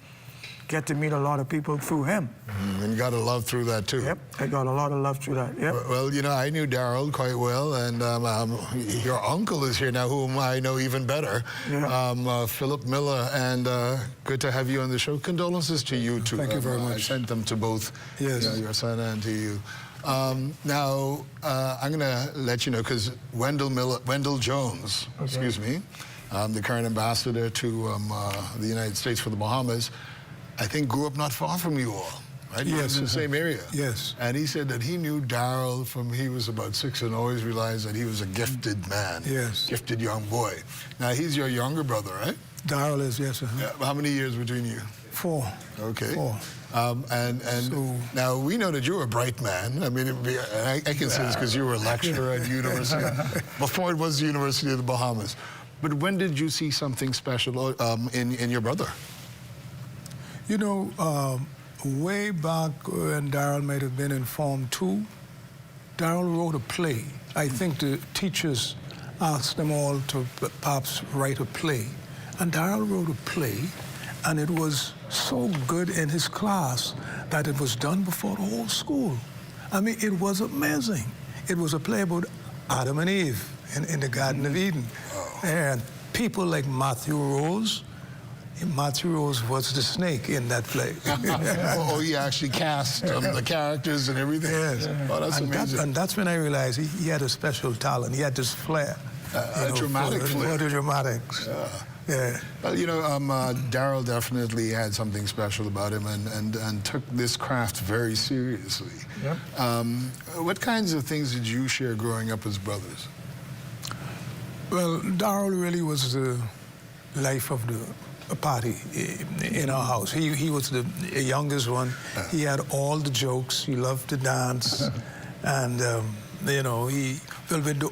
get to meet a lot of people through him. And you got a love through that too. Yep, I got a lot of love through that. Yep. Well, you know, I knew Darold quite well, and your uncle is here now, whom I know even better, Philip Miller, and good to have you on the show. Condolences to you too. Thank you very much. I sent them to both your son and to you. Now, I'm going to let you know, because Wendell Jones, excuse me, the current ambassador to the United States for the Bahamas, I think grew up not far from you all, right? Yes. In the same area. Yes. And he said that he knew Darold from he was about 6 and always realized that he was a gifted man. Yes. Gifted young boy. Now, he's your younger brother, right? Darold is, yes. How many years between you? 4. Okay. 4. And so, now, we know that you're a bright man. I mean, I can say this because you were a lecturer at university, before it was the University of the Bahamas. But when did you see something special in your brother? You know, way back when Darold might have been in Form 2, Darold wrote a play. I think the teachers asked them all to perhaps write a play. And Darold wrote a play, and it was so good in his class that it was done before the whole school. I mean, it was amazing. It was a play about Adam and Eve in the Garden of Eden. And people like Matthew Rose was the snake in that play. Oh, he actually cast the characters and everything? Yes. Oh, that's amazing. And that's when I realized he had a special talent. He had this flair. A dramatic flair. For the dramatics. Yeah. Well, you know, Darold definitely had something special about him and took this craft very seriously. Yep. What kinds of things did you share growing up as brothers? Well, Darold really was the life of the party in our house. He was the youngest one. He had all the jokes. He loved to dance. And, you know, with the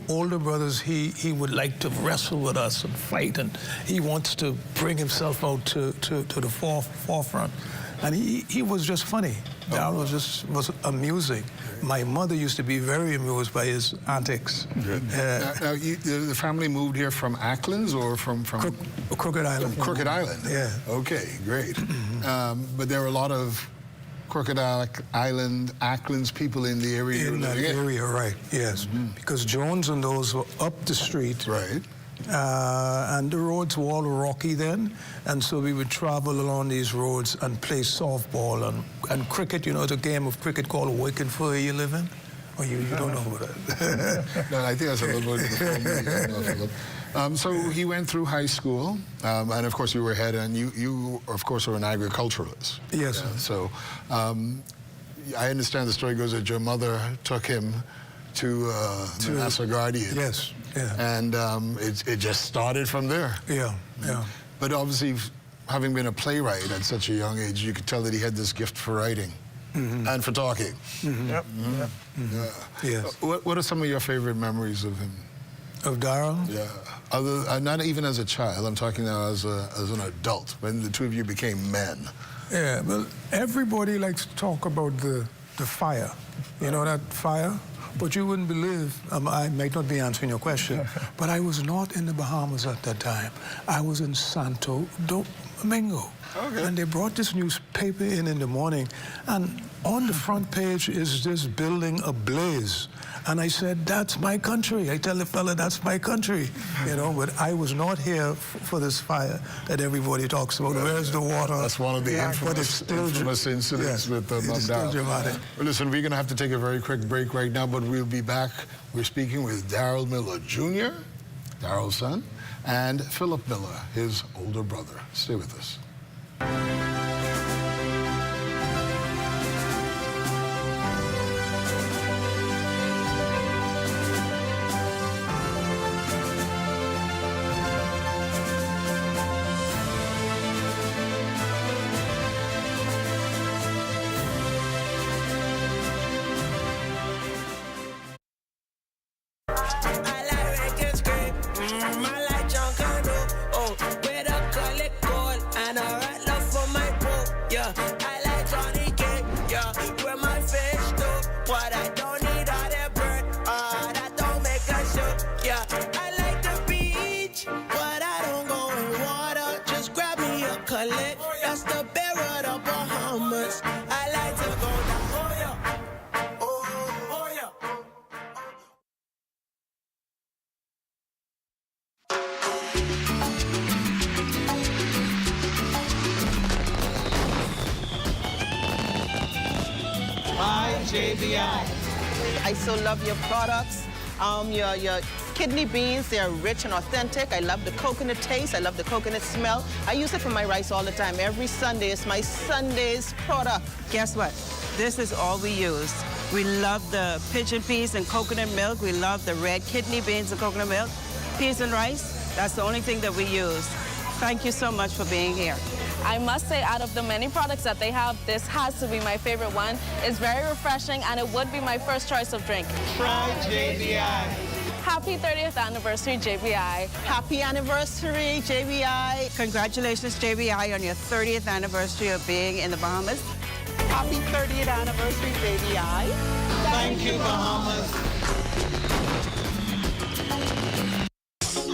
older brothers, he would like to wrestle with us and fight. And he wants to bring himself out to the forefront. And he was just funny. Darold was amusing. My mother used to be very amused by his antics. Now, the family moved here from Acklands or from Crooked Island. From Crooked Island. Yeah. Okay, great. But there were a lot of Crooked Island, Acklands people in the area. In that area, right? Yes, because Jones and those were up the street. Right. And the roads were all rocky then, and so we would travel along these roads and play softball and cricket. You know, the game of cricket called Wicket for where you live in? Or you don't know about that? No, I think that's a little bit. So he went through high school, and of course you were ahead, and you of course are an agriculturalist. Yes. So I understand the story goes that your mother took him to Nassau Guardian. Yes. Yeah. And it just started from there. Yeah, yeah. But obviously, having been a playwright at such a young age, you could tell that he had this gift for writing and for talking. Yep. Yes. What are some of your favorite memories of him? Of Darold? Yeah. Not even as a child. I'm talking now as an adult, when the two of you became men. Yeah, well, everybody likes to talk about the fire. You know that fire? But you wouldn't believe, I might not be answering your question, but I was not in the Bahamas at that time. I was in Santo Domingo. Okay. And they brought this newspaper in the morning, and on the front page is this building ablaze. And I said, that's my country. I tell the fella, that's my country. You know, but I was not here for this fire that everybody talks about. Where's the water? That's one of the infamous incidents with it's still dramatic. Well, listen, we're going to have to take a very quick break right now, but we'll be back. We're speaking with Darold Miller Jr., Darold's son, and Philip Miller, his older brother. Stay with us. JBI. I so love your products. Your kidney beans, they're rich and authentic. I love the coconut taste. I love the coconut smell. I use it for my rice all the time. Every Sunday is my Sunday's product. Guess what? This is all we use. We love the pigeon peas and coconut milk. We love the red kidney beans and coconut milk. Peas and rice, that's the only thing that we use. Thank you so much for being here. I must say, out of the many products that they have, this has to be my favorite one. It's very refreshing, and it would be my first choice of drink. Try JBI. Happy 30th anniversary, JBI. Happy anniversary, JBI. Congratulations, JBI, on your 30th anniversary of being in the Bahamas. Happy 30th anniversary, JBI. Thank you, Bahamas.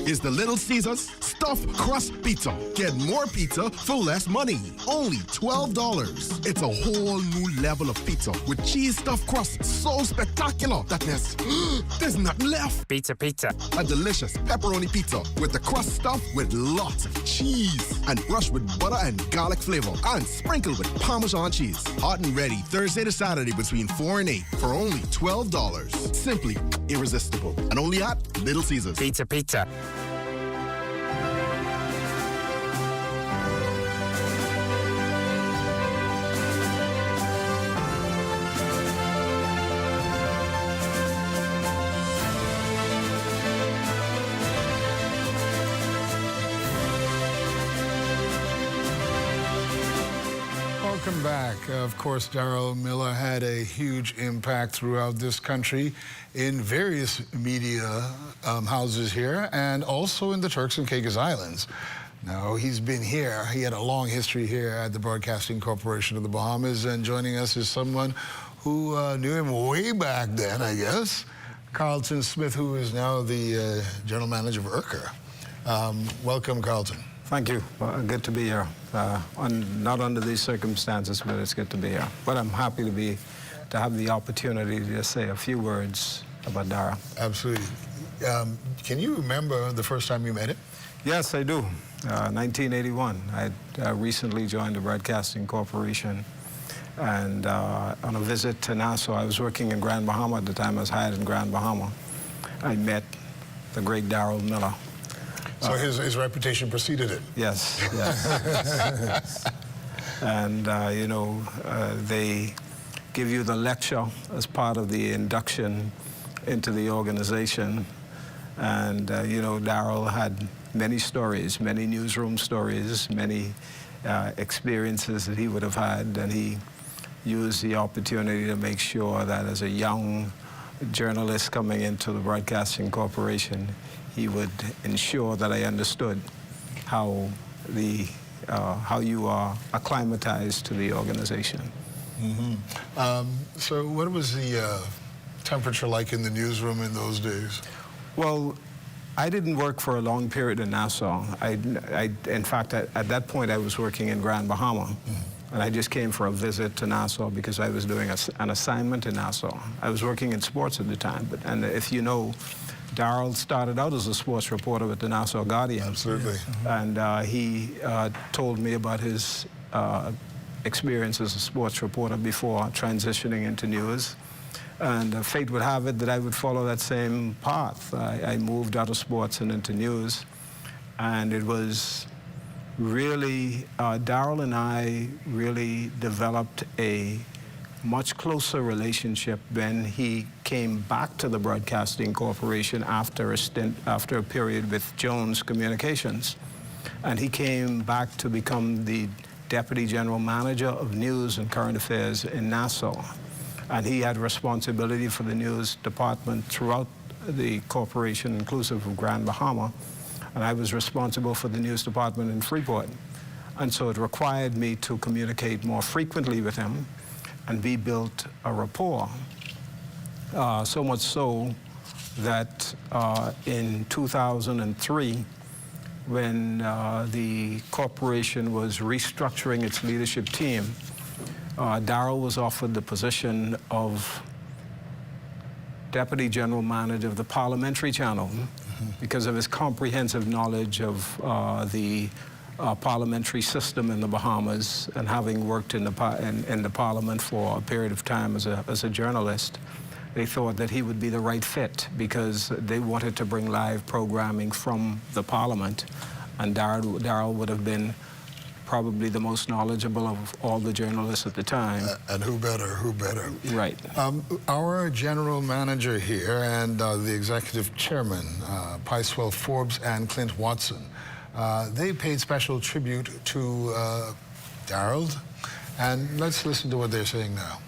Is the Little Caesars Stuffed Crust Pizza. Get more pizza for less money. Only $12. It's a whole new level of pizza with cheese stuffed crust so spectacular that there's nothing left. Pizza. A delicious pepperoni pizza with the crust stuffed with lots of cheese and brushed with butter and garlic flavor and sprinkled with Parmesan cheese. Hot and ready Thursday to Saturday between 4 and 8 for only $12. Simply irresistible. And only at Little Caesars. Pizza. Welcome back. Of course, Darold Miller had a huge impact throughout this country in various media houses here and also in the Turks and Caicos Islands. Now, he's been here. He had a long history here at the Broadcasting Corporation of the Bahamas, and joining us is someone who knew him way back then, I guess, Carlton Smith, who is now the General Manager of IRCA. Welcome, Carlton. Thank you. Good to be here. Not under these circumstances, but it's good to be here. But I'm happy to have the opportunity to say a few words about Dara. Absolutely. Can you remember the first time you met him? Yes, I do. 1981. I recently joined the Broadcasting Corporation, and on a visit to Nassau, I was working in Grand Bahama at the time. I was hired in Grand Bahama. I met the great Darold Miller. So his reputation preceded it. Yes. And, they give you the lecture as part of the induction into the organization. And, Darold had many stories, many newsroom stories, many experiences that he would have had. And he used the opportunity to make sure that as a young journalist coming into the Broadcasting Corporation, he would ensure that I understood how you are acclimatized to the organization. Mm-hmm. So what was the temperature like in the newsroom in those days? Well, I didn't work for a long period in Nassau. In fact, at that point, I was working in Grand Bahama. Mm-hmm. And I just came for a visit to Nassau because I was doing an assignment in Nassau. I was working in sports at the time, and if you know, Darold started out as a sports reporter with the Nassau Guardian. Absolutely. And he told me about his experience as a sports reporter before transitioning into news. And fate would have it that I would follow that same path. I moved out of sports and into news. And it was really, Darold and I really developed a much closer relationship when he came back to the Broadcasting Corporation after a period with Jones Communications. And he came back to become the Deputy General Manager of News and Current Affairs in Nassau. And he had responsibility for the news department throughout the corporation, inclusive of Grand Bahama. And I was responsible for the news department in Freeport. And so it required me to communicate more frequently with him, and we built a rapport. So much so that in 2003, when the corporation was restructuring its leadership team, Darold was offered the position of Deputy General Manager of the Parliamentary Channel because of his comprehensive knowledge of the parliamentary system in the Bahamas, and having worked in the parliament for a period of time as a journalist, they thought that he would be the right fit because they wanted to bring live programming from the parliament, and Darold would have been probably the most knowledgeable of all the journalists at the time. And who better, who better? Right. Our general manager here and the executive chairman, Picewell Forbes and Clint Watson, they paid special tribute to Darold, and let's listen to what they're saying now.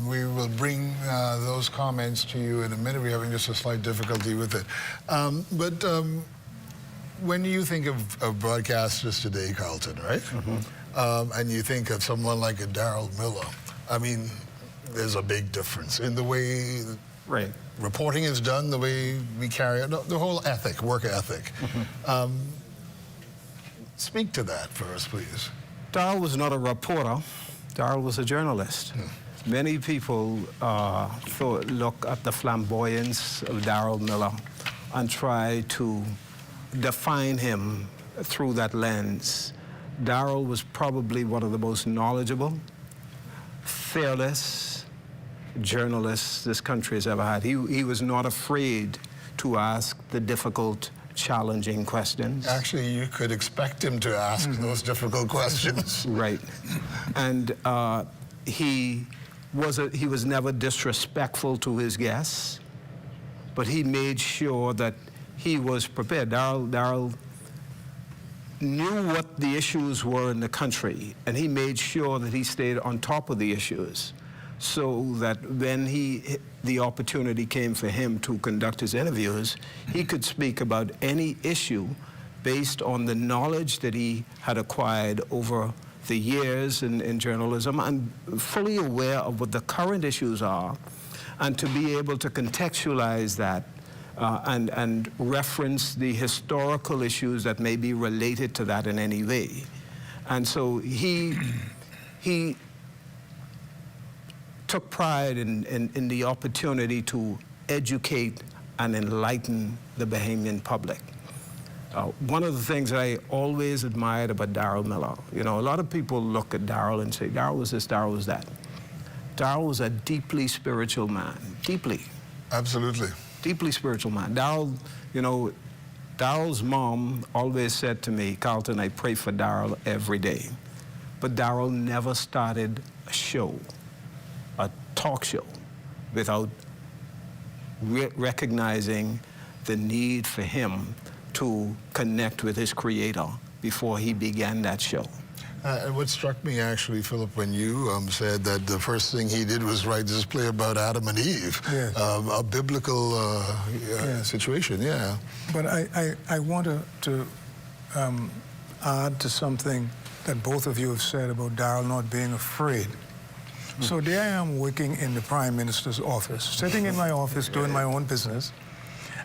We will bring those comments to you in a minute. We're having just a slight difficulty with it. When you think of broadcasters today, Carlton, right? And you think of someone like a Darold Miller, I mean, there's a big difference in the way reporting is done, the way we carry it, the whole ethic, work ethic. Speak to that for us, please. Darold was not a reporter. Darold was a journalist. Many people look at the flamboyance of Darold Miller and try to define him through that lens. Darold was probably one of the most knowledgeable, fearless journalists this country has ever had. He was not afraid to ask the difficult, challenging questions. Actually, you could expect him to ask those difficult questions. Right. And he was never disrespectful to his guests, but he made sure that he was prepared. Darold knew what the issues were in the country, and he made sure that he stayed on top of the issues, so that when the opportunity came for him to conduct his interviews, he could speak about any issue based on the knowledge that he had acquired over the years in journalism, and fully aware of what the current issues are, and to be able to contextualize that and reference the historical issues that may be related to that in any way. And so he took pride in the opportunity to educate and enlighten the Bahamian public. One of the things that I always admired about Darold Miller, you know, a lot of people look at Darold and say, Darold was this, Darold was that. Darold was a deeply spiritual man, deeply. Absolutely. Deeply spiritual man. Darold, you know, Darold's mom always said to me, Carlton, I pray for Darold every day. But Darold never started a show, a talk show, without recognizing the need for him to connect with his creator before he began that show. And what struck me actually, Philip, when you said that the first thing he did was write this play about Adam and Eve, a biblical situation, yeah. But I wanted to add to something that both of you have said about Darold not being afraid. So there I am working in the Prime Minister's office, sitting in my office doing my own business,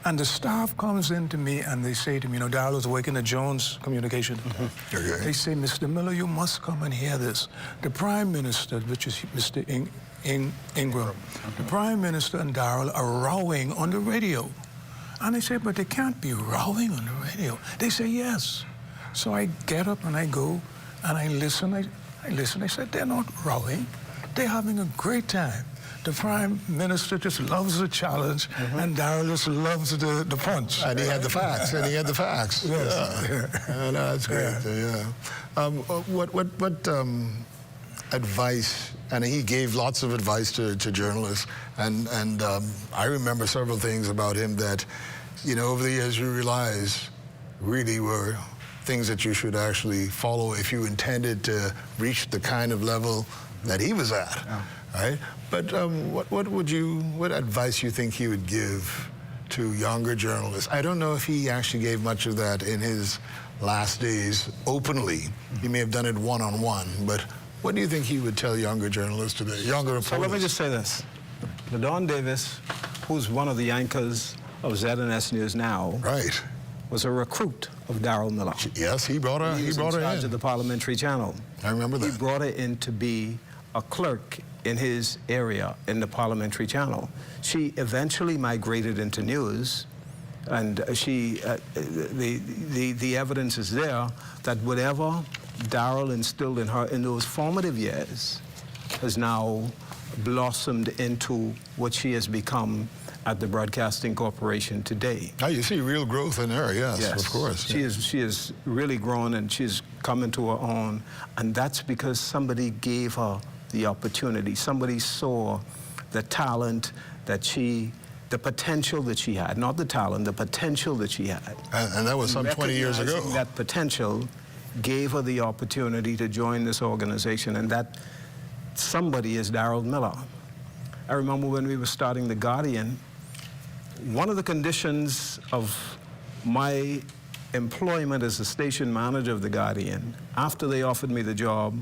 and the staff comes in to me and they say to me, you know, Darold was working at Jones Communication. They say, Mr. Miller, you must come and hear this. The Prime Minister, which is Mr. Ingram, the Prime Minister and Darold are rowing on the radio. And I say, but they can't be rowing on the radio. They say, yes. So I get up and I go and I listen. I listen. I said, they're not rowing. They're having a great time. The Prime Minister just loves the challenge, and Darold just loves the punch. And he had the facts, and he had the facts. Yes. Yeah. That's great, What advice, and he gave lots of advice to journalists, and I remember several things about him that, you know, over the years you realize really were things that you should actually follow if you intended to reach the kind of level that he was at, right? But what advice you think he would give to younger journalists. I don't know if he actually gave much of that in his last days openly. He may have done it one-on-one, but what do you think he would tell younger journalists today, younger reporters? So let me just say this. LaDon Davis, who's one of the anchors of ZNS News now, right, was a recruit of Darold Miller. Yes, he brought her in charge in. of the parliamentary channel. I remember that. He brought her in to be a clerk in his area in the parliamentary channel. She eventually migrated into news, and the evidence is there that whatever Darold instilled in her in those formative years has now blossomed into what she has become at the Broadcasting Corporation today. Oh, you see real growth in her, yes. Of course. She has really grown, and she's come into her own, and that's because somebody gave her the opportunity. Somebody saw the talent that the potential that she had, not the talent, the potential that she had. And that was some 20 years ago. That potential gave her the opportunity to join this organization, and that somebody is Darold Miller. I remember when we were starting The Guardian, one of the conditions of my employment as the station manager of The Guardian, after they offered me the job,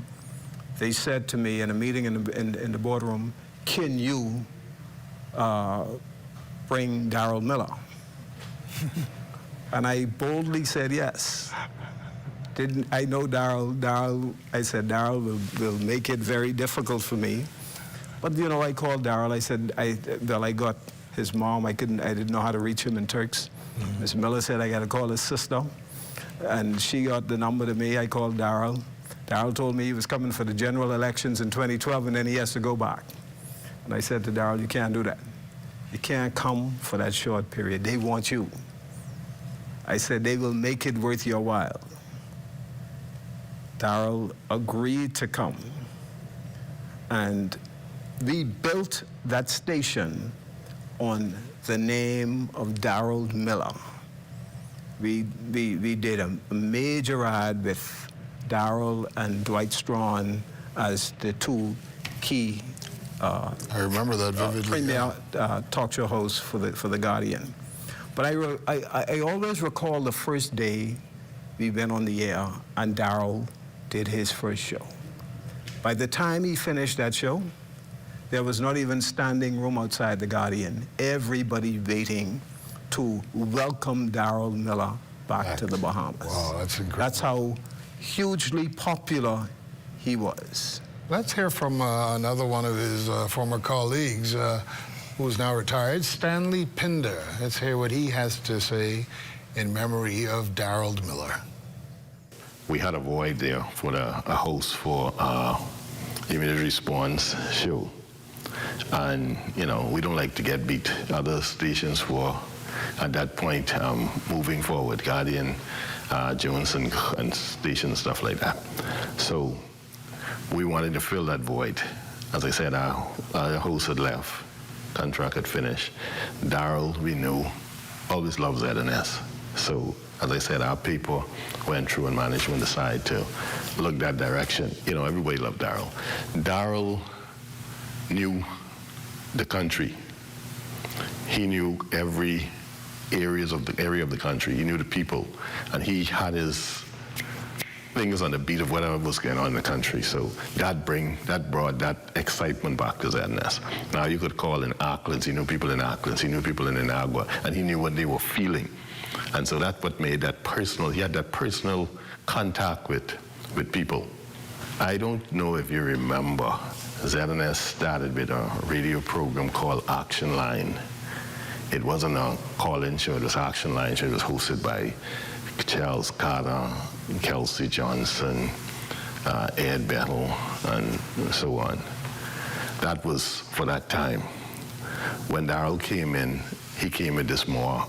they said to me in a meeting in the boardroom, "Can you bring Darold Miller?" And I boldly said yes. I know Darold, I said, Darold will make it very difficult for me. But, you know, I called Darold. I said, I got his mom. I didn't know how to reach him in Turks. Ms. Miller said, I got to call his sister. And she got the number to me. I called Darold. Darold told me he was coming for the general elections in 2012, and then he has to go back. And I said to Darold, you can't do that. You can't come for that short period. They want you. I said, they will make it worth your while. Darold agreed to come. And we built that station on the name of Darold Miller. We did a major ad with Darold and Dwight Strawn as the two key I remember that vividly. Premier talk show hosts for the Guardian. But I always recall the first day we went on the air and Darold did his first show. By the time he finished that show, there was not even standing room outside the Guardian. Everybody waiting to welcome Darold Miller back to the Bahamas. Wow, that's incredible. That's how hugely popular he was. Let's hear from another one of his former colleagues who's now retired, Stanley Pinder. Let's hear what he has to say in memory of Darold Miller. We had a void there for a host for immediate response show. And, you know, we don't like to get beat. Other stations for, at that point, moving forward, Guardian, Jones and station, stuff like that. So we wanted to fill that void. As I said, our host had left, contract had finished. Darold, we knew, always loved ZNS. So, as I said, our people went through and management decided to look that direction. You know, everybody loved Darold. Darold knew the country. He knew every area of the country. He knew the people, and he had his fingers on the beat of whatever was going on in the country. So that brought that excitement back to ZNS. Now you could call in Auckland. He knew people in Auckland. He knew people in Inagua, and he knew what they were feeling. And so that's what made that personal. He had that personal contact with people. I don't know if you remember, ZNS started with a radio program called Action Line. It wasn't a call-in show, it was Action Line show. It was hosted by Charles Carter, Kelsey Johnson, Ed Bettle, and so on. That was for that time. When Darold came in, he came with this more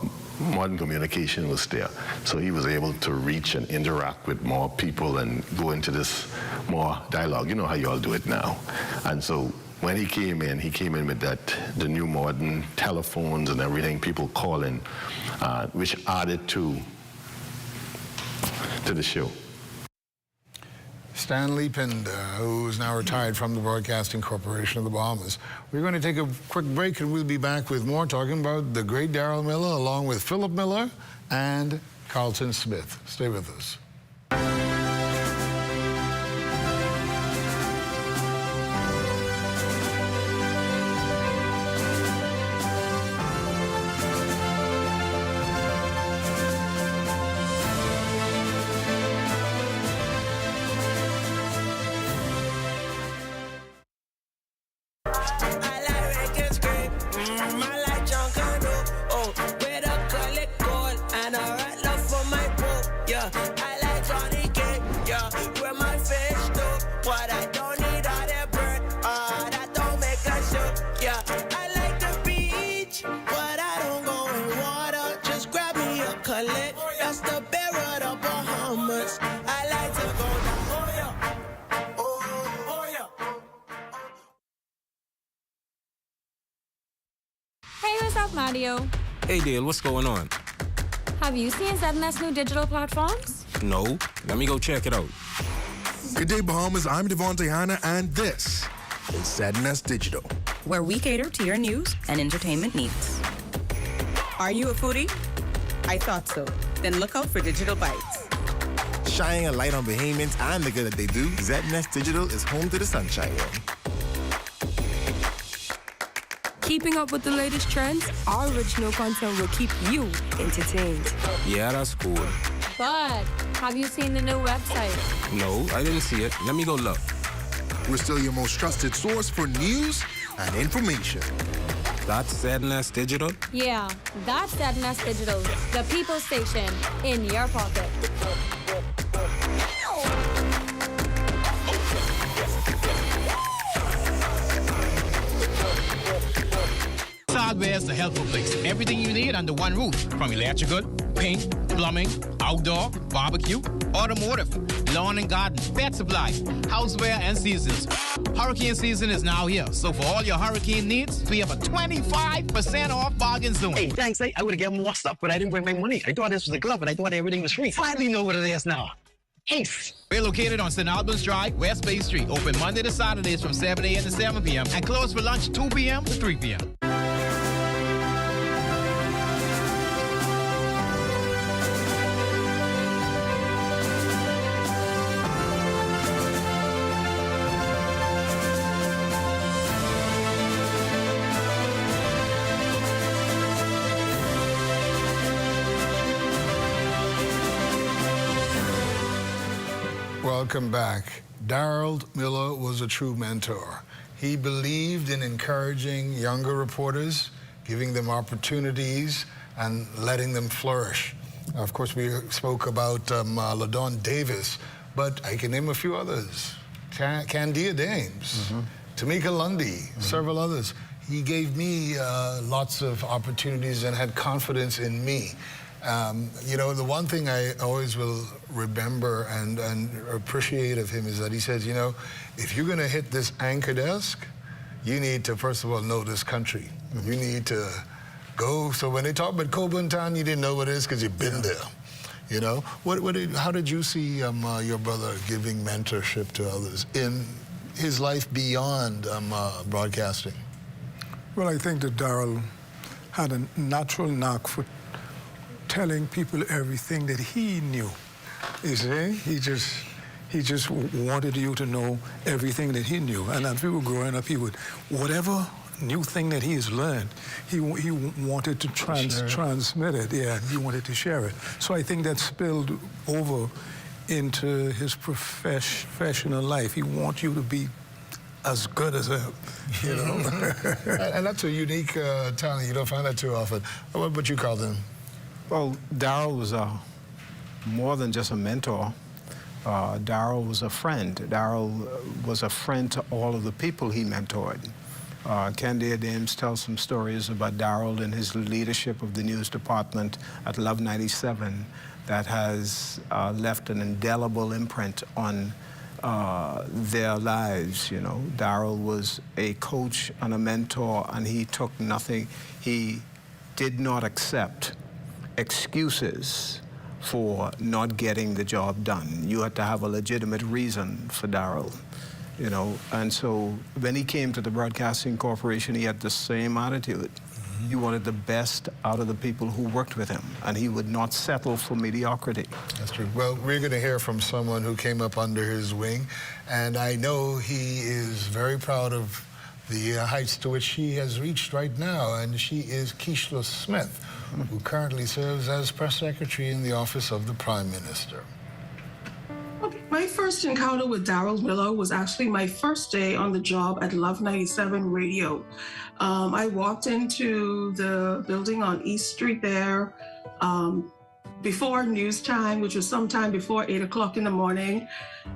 modern communication was there. So he was able to reach and interact with more people and go into this more dialogue. You know how you all do it now. And so when he came in with the new modern telephones and everything, people calling, which added to the show. Stanley Pinder, who's now retired from the Broadcasting Corporation of the Bahamas. We're going to take a quick break, and we'll be back with more talking about the great Darold Miller, along with Philip Miller and Carlton Smith. Stay with us. That's the bear of the Bahamas. I like to go down. Oh yeah. Hey, what's up, Mario? Hey, Dale, what's going on? Have you seen ZNS new digital platforms? No. Let me go check it out. Good day, Bahamas. I'm Devontae Hanna, and this is ZNS Digital, where we cater to your news and entertainment needs. Are you a foodie? I thought so. Then look out for Digital Bites. Shining a light on Bahamians and the good that they do, ZNS Digital is home to the Sunshine Room. Keeping up with the latest trends, our original content will keep you entertained. Yeah, that's cool. But have you seen the new website? No, I didn't see it. Let me go look. We're still your most trusted source for news and information. That's ZNS Digital? Yeah, that's ZNS Digital, the people station in your pocket. Hardware is the helpful place. Everything you need under one roof, from electrical, paint, plumbing, outdoor, barbecue, automotive, lawn and garden, pet supply, houseware, and seasons. Hurricane season is now here, so for all your hurricane needs, we have a 25% off bargain zone. Hey, thanks. I would have given more stuff, but I didn't bring my money. I thought this was a club, and I thought everything was free. Finally know what it is now. Ace. We're located on St. Albans Drive, West Bay Street, open Monday to Saturdays from 7 a.m. to 7 p.m. and closed for lunch 2 p.m. to 3 p.m. Welcome back. Darold Miller was a true mentor. He believed in encouraging younger reporters, giving them opportunities, and letting them flourish. Of course, we spoke about LaDawn Davis, but I can name a few others. Candia Dames, Tamika Lundy, several others. He gave me lots of opportunities and had confidence in me. You know, the one thing I always will remember and appreciate of him is that he says, you know, if you're going to hit this anchor desk, you need to, first of all, know this country. You need to go. So when they talk about Coburn Town, you didn't know what it is because you've been there. You know, how did you see your brother giving mentorship to others in his life beyond broadcasting? Well, I think that Darold had a natural knack for telling people everything that he knew. You see, he just wanted you to know everything that he knew. And as we were growing up, he would, whatever new thing that he has learned, he wanted to transmit it. Yeah, he wanted to share it. So I think that spilled over into his professional life. He wants you to be as good as him, you know. And that's a unique talent. You don't find that too often. What would you call them? Well, Darold was more than just a mentor. Darold was a friend. Darold was a friend to all of the people he mentored. Candia Dames tells some stories about Darold and his leadership of the news department at Love 97 that has left an indelible imprint on their lives, you know. Darold was a coach and a mentor, and he took nothing. He did not accept excuses for not getting the job done. You had to have a legitimate reason for Darold, you know. And so when he came to the Broadcasting Corporation, he had the same attitude. He wanted the best out of the people who worked with him, and he would not settle for mediocrity. That's true. Well, we're going to hear from someone who came up under his wing, and I know he is very proud of the heights to which he has reached right now, and she is Keishla Smith, who currently serves as press secretary in the office of the Prime Minister. Okay. My first encounter with Darold Miller was actually my first day on the job at Love 97 Radio. I walked into the building on East Street there before news time, which was sometime before 8 o'clock in the morning.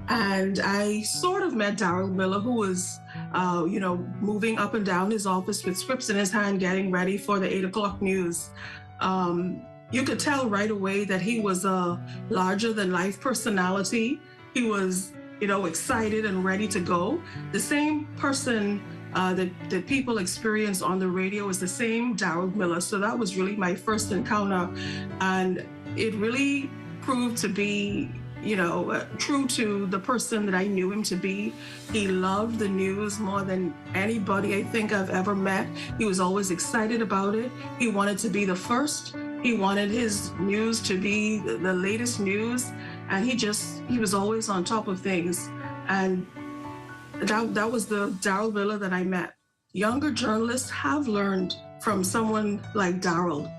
And I sort of met Darold Miller, who was, you know, moving up and down his office with scripts in his hand, getting ready for the 8 o'clock news. You could tell right away that he was a larger-than-life personality. He was, you know, excited and ready to go. The same person that people experience on the radio is the same Darold Miller. So that was really my first encounter. And it really proved to be, you know, true to the person that I knew him to be. He loved the news more than anybody I think I've ever met. He was always excited about it. He wanted to be the first. He wanted his news to be the latest news. And he was always on top of things. And that was the Darold Miller that I met. Younger journalists have learned from someone like Darold.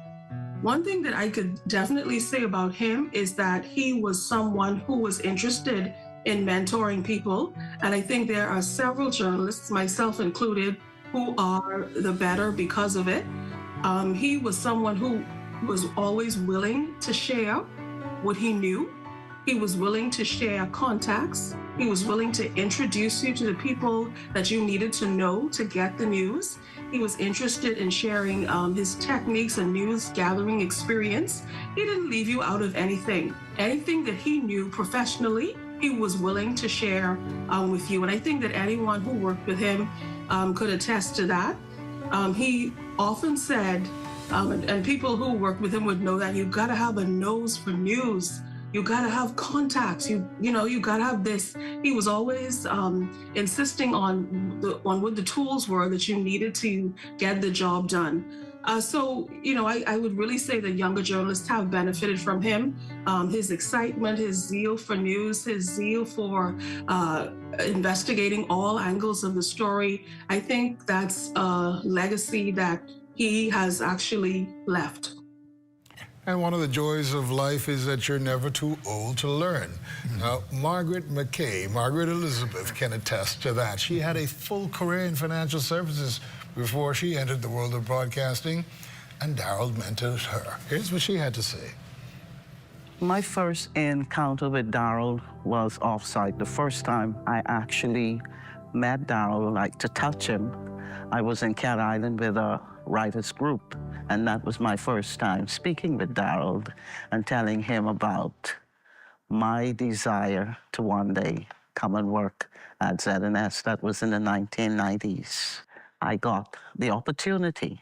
One thing that I could definitely say about him is that he was someone who was interested in mentoring people. And I think there are several journalists, myself included, who are the better because of it. He was someone who was always willing to share what he knew. He was willing to share contacts. He was willing to introduce you to the people that you needed to know to get the news. He was interested in sharing his techniques and news gathering experience. He didn't leave you out of anything. Anything that he knew professionally, he was willing to share with you. And I think that anyone who worked with him could attest to that. He often said, and people who worked with him would know that you've got to have a nose for news. You got to have contacts. You know, you got to have this. He was always insisting on what the tools were that you needed to get the job done. So, you know, I would really say that younger journalists have benefited from him. His excitement, his zeal for news, his zeal for investigating all angles of the story. I think that's a legacy that he has actually left. And one of the joys of life is that you're never too old to learn. Now, Margaret McKay, Margaret Elizabeth can attest to that. She had a full career in financial services before she entered the world of broadcasting, and Darold mentored her. Here's what she had to say. My first encounter with Darold was off-site. The first time I actually met Darold, like to touch him, I was in Cat Island with a writers group. And that was my first time speaking with Darold and telling him about my desire to one day come and work at ZNS. That was in the 1990s. I got the opportunity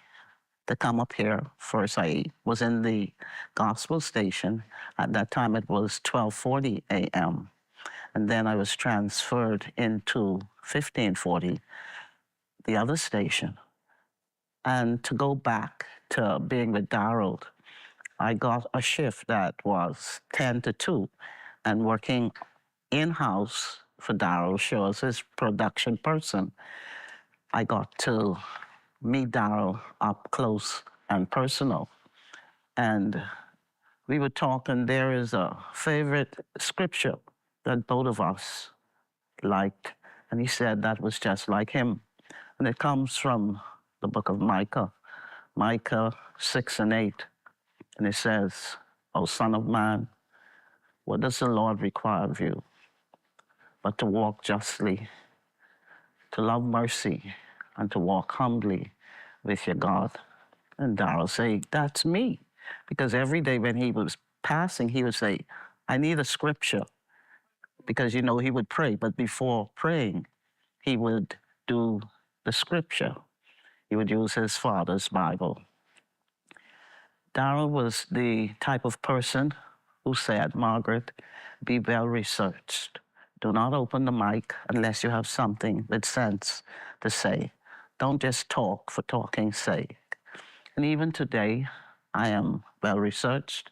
to come up here. First, I was in the gospel station. At that time, it was 12:40 a.m. And then I was transferred into 1540, the other station. And to go back to being with Darold, I got a shift that was 10 to 2 and working in-house for Darold Show as his production person. I got to meet Darold up close and personal. And we would talk, and there is a favorite scripture that both of us liked. And he said that was just like him. And it comes from the book of Micah, Micah 6 and 8. And it says, O son of man, what does the Lord require of you? But to walk justly, to love mercy, and to walk humbly with your God. And Darold say, that's me. Because every day when he was passing, he would say, I need a scripture. Because, you know, he would pray, but before praying, he would do the scripture. He would use his father's Bible. Darold was the type of person who said, Margaret, be well researched. Do not open the mic unless you have something with sense to say. Don't just talk for talking's sake. And even today, I am well researched.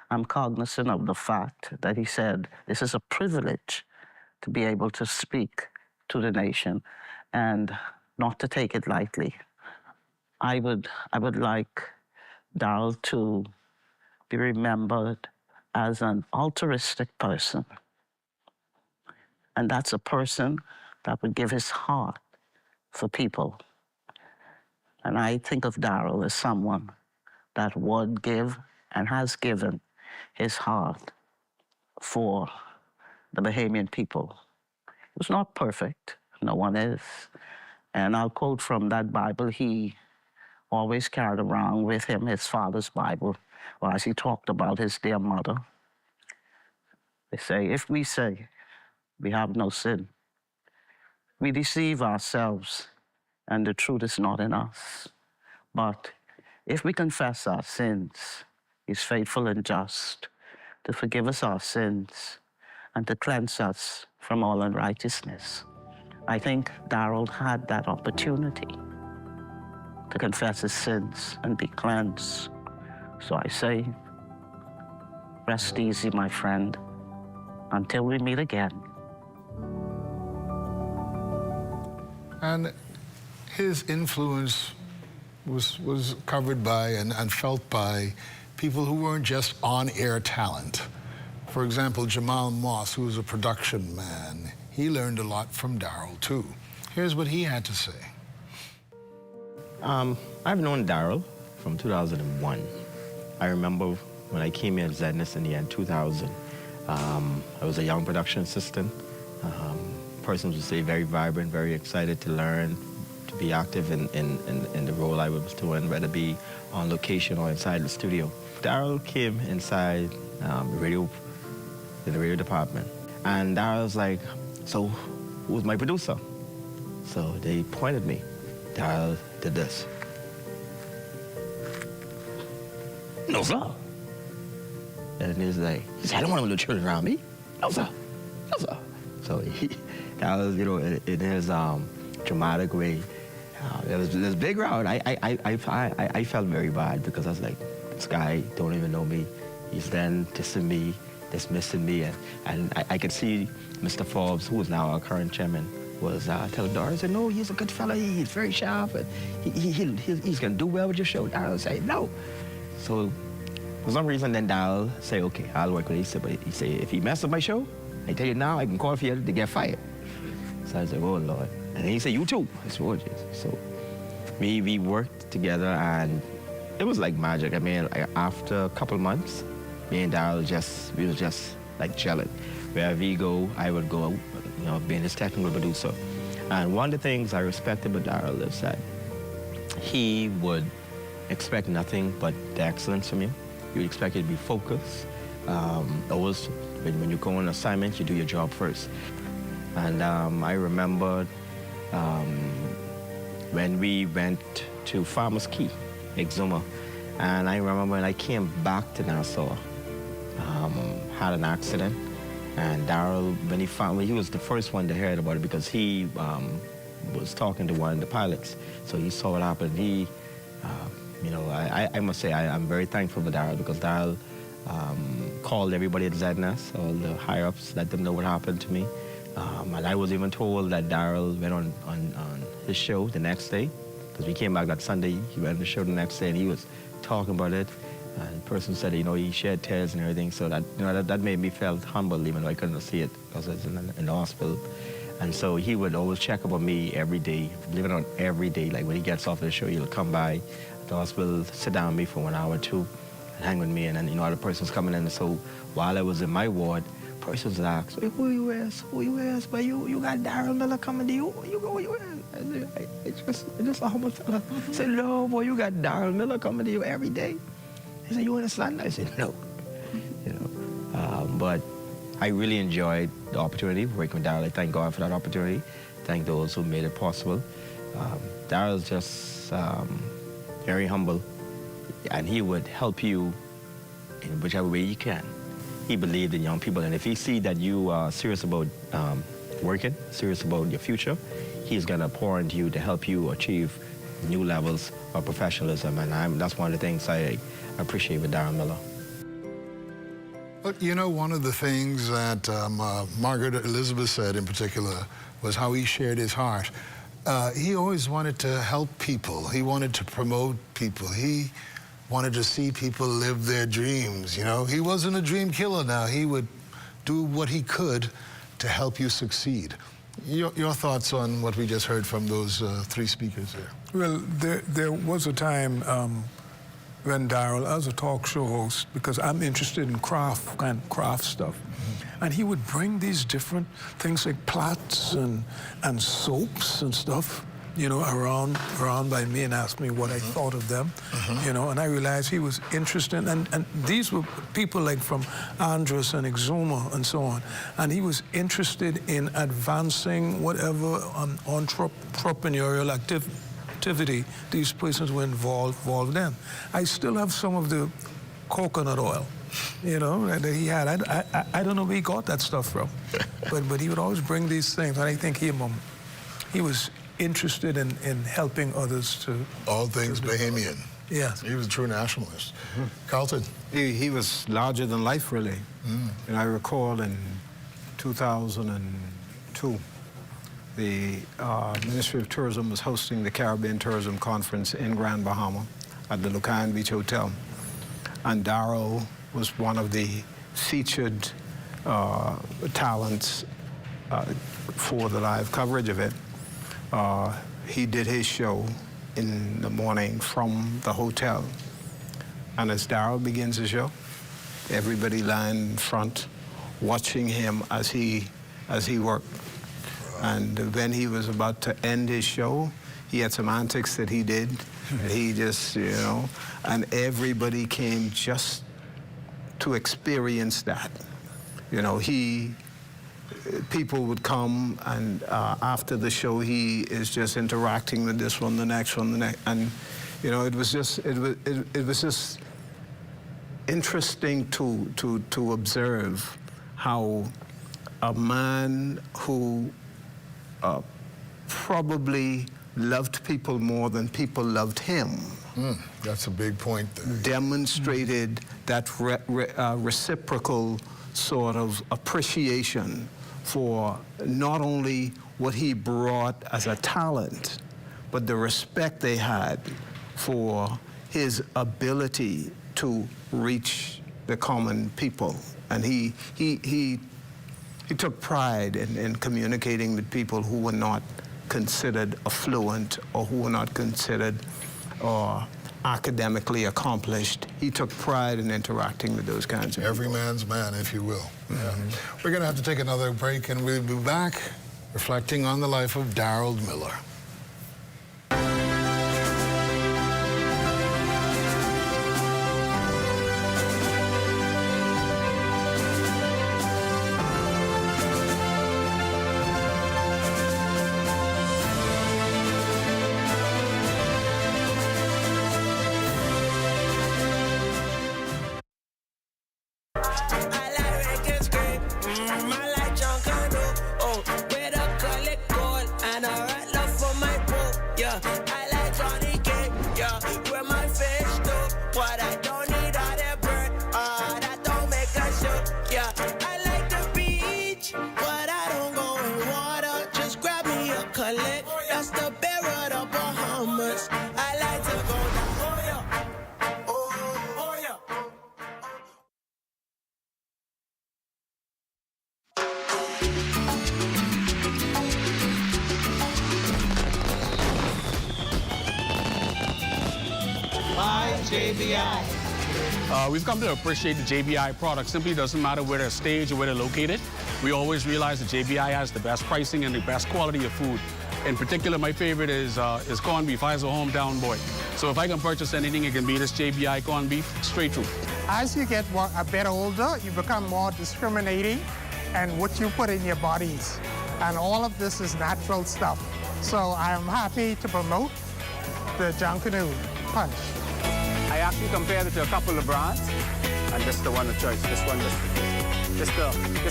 I'm cognizant of the fact that he said, this is a privilege to be able to speak to the nation and not to take it lightly. I would like Darold to be remembered as an altruistic person. And that's a person that would give his heart for people. And I think of Darold as someone that would give and has given his heart for the Bahamian people. He was not perfect, no one is. And I'll quote from that Bible he always carried around with him, his father's Bible, or as he talked about his dear mother. They say, if we say we have no sin, we deceive ourselves and the truth is not in us. But if we confess our sins, he's faithful and just to forgive us our sins and to cleanse us from all unrighteousness. I think Darold had that opportunity to confess his sins and be cleansed. So I say, rest easy, my friend, until we meet again. And his influence was covered by and felt by people who weren't just on-air talent. For example, Jamal Moss, who was a production man, he learned a lot from Darold, too. Here's what he had to say. I've known Darold from 2001. I remember when I came here at ZNS in the end 2000. I was a young production assistant. Persons would say very vibrant, very excited to learn, to be active in the role I was doing, whether it be on location or inside the studio. Darold came inside the radio department, and Darold was like, so who's my producer? So they pointed me. Darold did this. No, sir. And he was like, he said, I don't want little children around me. No, sir. No, sir. So that was, you know, in his dramatic way. It was this big round. I felt very bad because I was like, this guy don't even know me. He's then dissing me, dismissing me, and I could see Mr. Forbes, who is now our current chairman, was telling Doris, said, no, he's a good fella, he's very sharp, and he's gonna do well with your show. Darold said, no. So for some reason, then Darold say, okay, I'll work with him. He said, but he said, if he messes up my show, I tell you now, I can call for you to get fired. So I said, oh, Lord. And he said, you too. I said, oh, Jesus. So we worked together, and it was like magic. I mean, after a couple months, me and Darold we was just like gelling. Wherever he go, I would go, you know, being his technical producer. And one of the things I respected about Darold is that he would expect nothing but the excellence from you. You would expect you to be focused. Always, when you go on assignment, you do your job first. And I remember when we went to Farmers Key, Exuma, and I remember when I came back to Nassau, had an accident, and Darold, when he was the first one to hear about it because he was talking to one of the pilots, so he saw what happened. He, you know, I must say I'm very thankful for Darold because Darold called everybody at ZNS, all the higher-ups, let them know what happened to me. And I was even told that Darold went on his show the next day, because we came back that Sunday, he went on the show the next day, and he was talking about it. And the person said, you know, he shed tears and everything, so that, you know, that made me feel humble, even though I couldn't see it, because I was in the hospital. And so he would always check up on me every day, believe it or not, every day. Like when he gets off the show, he'll come by the hospital, sit down with me for 1 hour or two, and hang with me, and then, you know, other persons coming in. And so while I was in my ward, persons would ask, hey, who you is? Who you is? But you got Darold Miller coming to you? Who you is? I just a humble fella. I said, no, boy, you got Darold Miller coming to you every day. He said, you understand? I said, no. You know, but I really enjoyed the opportunity working with Darold. I thank God for that opportunity. Thank those who made it possible. Darold's just very humble, and he would help you in whichever way you can. he believed in young people. And if he see that you are serious about working, serious about your future, he's going to pour into you to help you achieve new levels of professionalism. And that's one of the things I appreciate with Darold Miller. But you know, one of the things that Margaret Elizabeth said in particular was how he shared his heart. He always wanted to help people. He wanted to promote people. He wanted to see people live their dreams, you know. He wasn't a dream killer now. He would do what he could to help you succeed. Your thoughts on what we just heard from those three speakers there? Well, there was a time when Darold, as a talk show host, because I'm interested in craft stuff, and he would bring these different things like plats and soaps and stuff, you know, around by me and ask me what I thought of them, you know, and I realized he was interested, and these were people like from Andros and Exuma and so on, and he was interested in advancing whatever entrepreneurial activity these persons were involved in. I still have some of the coconut oil, you know, that he had. I don't know where he got that stuff from, but he would always bring these things, and I think he was interested in helping others to... All things Bahamian. Yes. He was a true nationalist. Carlton? He was larger than life, really. And I recall in 2002, the Ministry of Tourism was hosting the Caribbean Tourism Conference in Grand Bahama at the Lucan Beach Hotel. And Darold was one of the featured talents for the live coverage of it. He did his show in the morning from the hotel. And as Darold begins the show, everybody lined in front watching him as he worked. And when he was about to end his show, he had some antics that he did. He just, you know, and everybody came just to experience that. You know, people would come, and after the show, he is just interacting with this one, the next one, the next, and you know, it was just interesting to observe how a man who probably loved people more than people loved him. That's a big point there. Demonstrated that reciprocal sort of appreciation for not only what he brought as a talent, but the respect they had for his ability to reach the common people. And he took pride in communicating with people who were not considered affluent or who were not considered academically accomplished. He took pride in interacting with those kinds of Every man's man, if you will. We're going to have to take another break, and we'll be back reflecting on the life of Darold Miller. That's the bearer of the Bahamas. I like to go down. Oh yeah. Buy JBI. We've come to appreciate the JBI product. Simply doesn't matter where they're staged or where they're located. We always realize that JBI has the best pricing and the best quality of food. In particular, my favorite is corned beef. I was a hometown boy. So if I can purchase anything, it can be this JBI corned beef, straight through. As you get a bit older, you become more discriminating and what you put in your bodies. And all of this is natural stuff. So I am happy to promote the Junkanoo Punch. I actually compared it to a couple of brands, And this is the one of choice. This one, this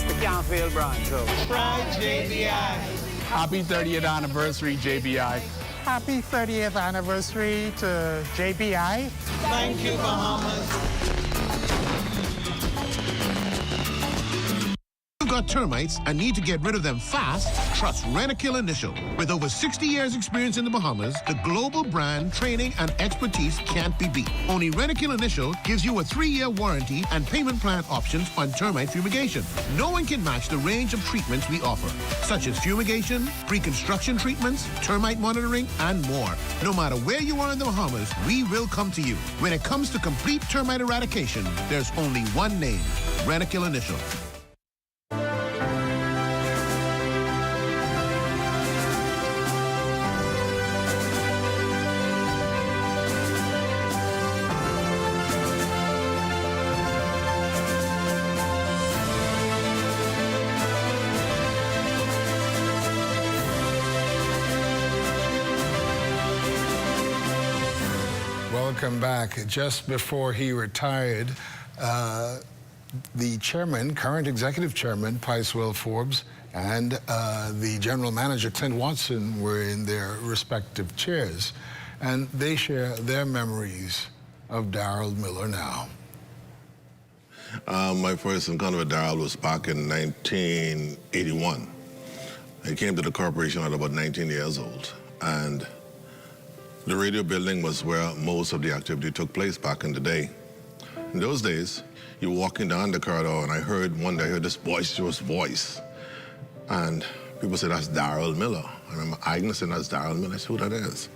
the can't fail brand. So. Pride JBI. Happy 30th anniversary, JBI. Happy 30th anniversary to JBI. Thank you, Bahamas. Got termites and need to get rid of them fast? Trust Rent-A-Kill Initial. With over 60 years experience in the Bahamas, the global brand, training, and expertise can't be beat. Only Rent-A-Kill Initial gives you a 3-year warranty and payment plan options on termite fumigation. No one can match the range of treatments we offer, such as fumigation, pre-construction treatments, termite monitoring, and more. No matter where you are in the Bahamas, we will come to you. When it comes to complete termite eradication, there's only one name, Rent-A-Kill Initial. Welcome back. Just before he retired, the chairman, current executive chairman, Pice Will Forbes, and the general manager, Clint Watson, were in their respective chairs. And they share their memories of Darold Miller now. My first encounter with Darold was back in 1981. I came to the corporation at about 19 years old. And the radio building was where most of the activity took place back in the day. In those days, you were walking down the corridor, and I heard this boisterous voice. And people said, that's Darold Miller. I remember Agnes said, that's Darold Miller. I said, who that is?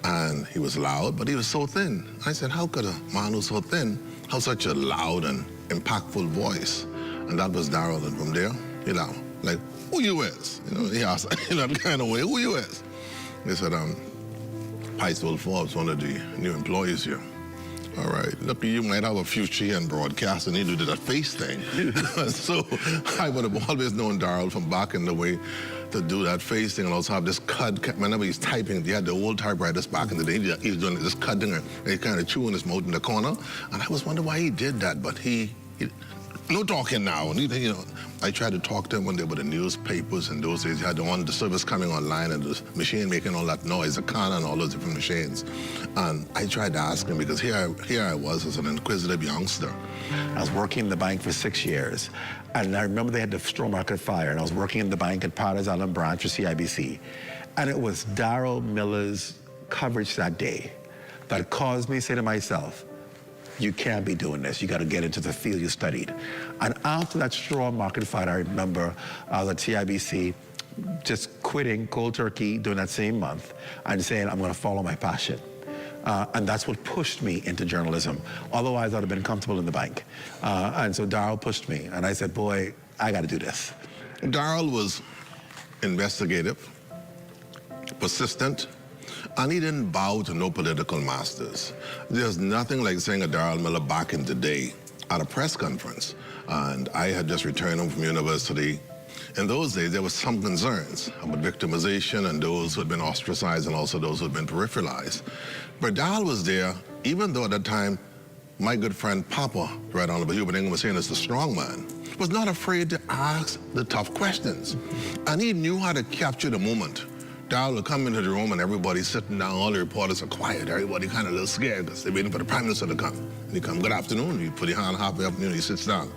And he was loud, but he was so thin. I said, how could a man who's so thin have such a loud and impactful voice? And that was Darold. And from there, you know, like, who you is? You know, he asked in that kind of way, who you is? They said, Pice Will Forbes, one of the new employees here. All right, look, you might have a future in broadcasting. He did that face thing. So I would have always known Darold from back in the way to do that face thing and also have this cut. Whenever he's typing, he had the old typewriters back in the day. He was doing this cutting and he kind of chewing his mouth in the corner. And I was wondering why he did that, but he no talking now. And you know, I tried to talk to him when they were the newspapers in those days. You had the service coming online and the machine making all that noise, the can and all those different machines. And I tried to ask him because here I was as an inquisitive youngster. I was working in the bank for 6 years. And I remember they had the straw market fire, and I was working in the bank at Paradise Island branch for CIBC. And it was Darold Miller's coverage that day that caused me to say to myself, you can't be doing this. You got to get into the field you studied. And after that straw market fight, I remember I was at CIBC just quitting cold turkey during that same month and saying, I'm going to follow my passion. And that's what pushed me into journalism. Otherwise, I'd have been comfortable in the bank. And so Darold pushed me. And I said, boy, I got to do this. Darold was investigative, persistent, and he didn't bow to no political masters. There's nothing like saying a Darold Miller back in the day at a press conference. And I had just returned home from university. In those days, there were some concerns about victimization and those who had been ostracized and also those who had been peripheralized. But Darold was there, even though at that time, my good friend Papa, Right Honorable Hubert Ingham, was saying as the strong man, was not afraid to ask the tough questions. And he knew how to capture the moment. Darold would come into the room and everybody's sitting down, all the reporters are quiet, everybody kind of a little scared because they're waiting for the Prime Minister to come. And he come, good afternoon, you put your hand halfway up and he sits down.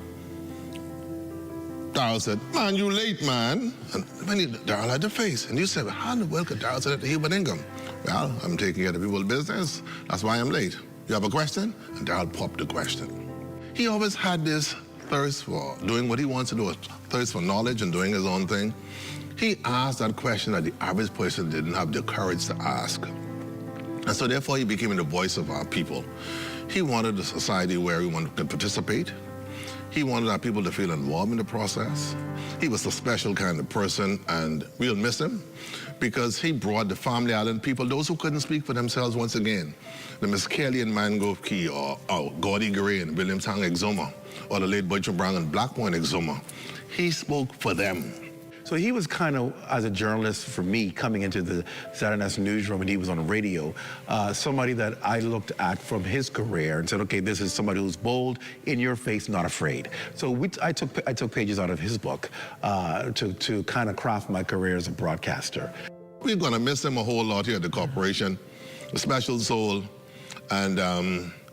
Darold said, man, you late, man. And Darold had the face. And you said, well, how in the world could Darold say that to Hubert Ingham? Well, I'm taking care of people's business. That's why I'm late. You have a question? And Darold popped the question. He always had this thirst for doing what he wants to do, a thirst for knowledge and doing his own thing. He asked that question that the average person didn't have the courage to ask. And so therefore he became the voice of our people. He wanted a society where everyone could participate. He wanted our people to feel involved in the process. He was a special kind of person, and we'll miss him because he brought the Family Island people, those who couldn't speak for themselves once again, the Miss Kelly and Mangrove Key, or Gordy Gray and Williamstown Exuma, or the late Bertram Brown and Black Point Exuma. He spoke for them. So he was kind of, as a journalist for me, coming into the ZNS newsroom, and he was on radio, somebody that I looked at from his career and said, okay, this is somebody who's bold, in your face, not afraid. So I took pages out of his book to kind of craft my career as a broadcaster. We're gonna miss him a whole lot here at the corporation. A special soul, and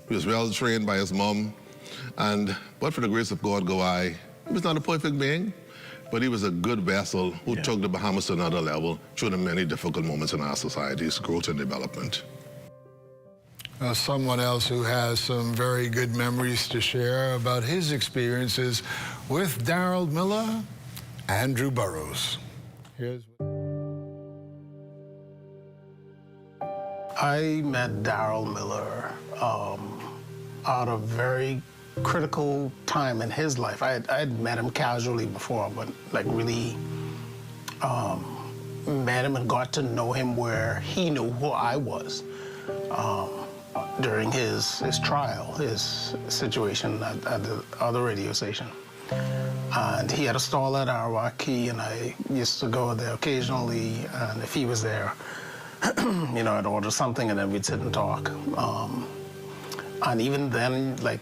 he was well trained by his mom, but for the grace of God go I. He was not a perfect being, but he was a good vessel who took the Bahamas to another level through the many difficult moments in our society's growth and development. Someone else who has some very good memories to share about his experiences with Darold Miller, Andrew Burrows. Here's I met Darold Miller at a very critical time in his life. I had met him casually before, but like really met him and got to know him where he knew who I was during his trial, his situation at the other radio station. And he had a stall at Arawaki, and I used to go there occasionally, and if he was there, you know, I'd order something and then we'd sit and talk. And even then, like,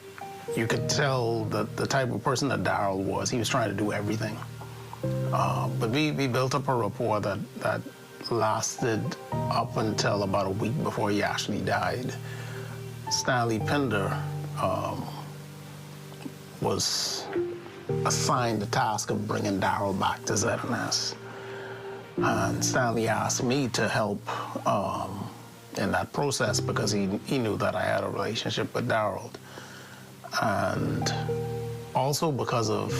you could tell that the type of person that Darold was. He was trying to do everything. But we built up a rapport that lasted up until about a week before he actually died. Stanley Pinder was assigned the task of bringing Darold back to ZNS. And Stanley asked me to help in that process because he knew that I had a relationship with Darold. And also because of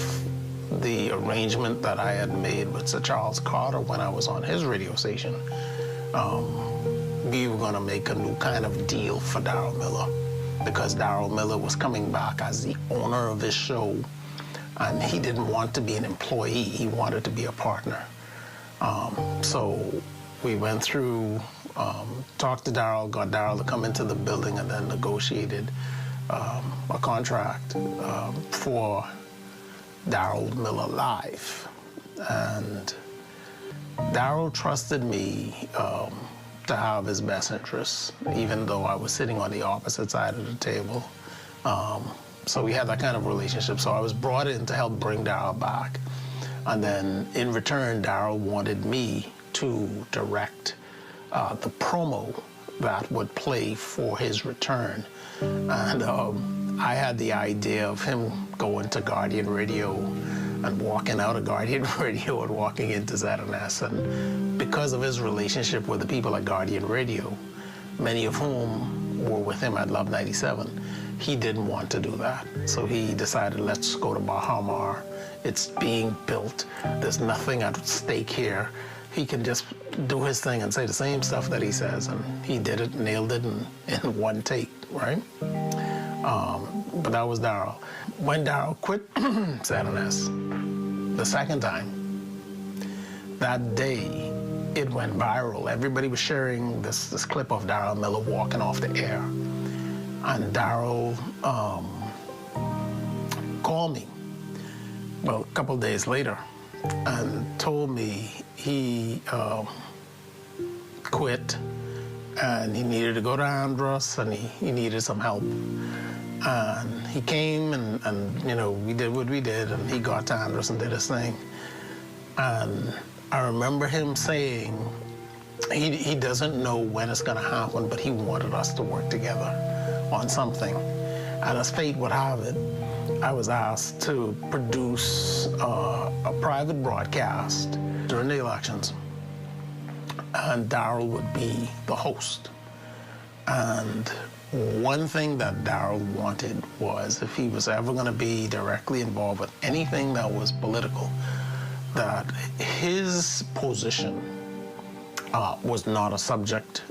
the arrangement that I had made with Sir Charles Carter when I was on his radio station, we were going to make a new kind of deal for Darold Miller because Darold Miller was coming back as the owner of his show, and he didn't want to be an employee. He wanted to be a partner. So we went through, talked to Darold, got Darold to come into the building, and then negotiated a contract for Darold Miller Live. And Darold trusted me to have his best interests, even though I was sitting on the opposite side of the table. So we had that kind of relationship. So I was brought in to help bring Darold back. And then in return, Darold wanted me to direct the promo that would play for his return. And I had the idea of him going to Guardian Radio and walking out of Guardian Radio and walking into ZNS. And because of his relationship with the people at Guardian Radio, many of whom were with him at Love 97, he didn't want to do that. So he decided, let's go to Baha Mar. It's being built. There's nothing at stake here. He can just do his thing and say the same stuff that he says. And he did it, nailed it in one take, right? But that was Darold. When Darold quit ZNS the second time, that day, it went viral. Everybody was sharing this clip of Darold Miller walking off the air. And Darold called me, well, a couple of days later, and told me he quit and he needed to go to Andros and he needed some help. And he came and you know, we did what we did, and he got to Andros and did his thing. And I remember him saying he doesn't know when it's gonna happen, but he wanted us to work together on something. And as fate would have it, I was asked to produce a private broadcast during the elections, and Darold would be the host. And one thing that Darold wanted was, if he was ever going to be directly involved with anything that was political, that his position was not a subject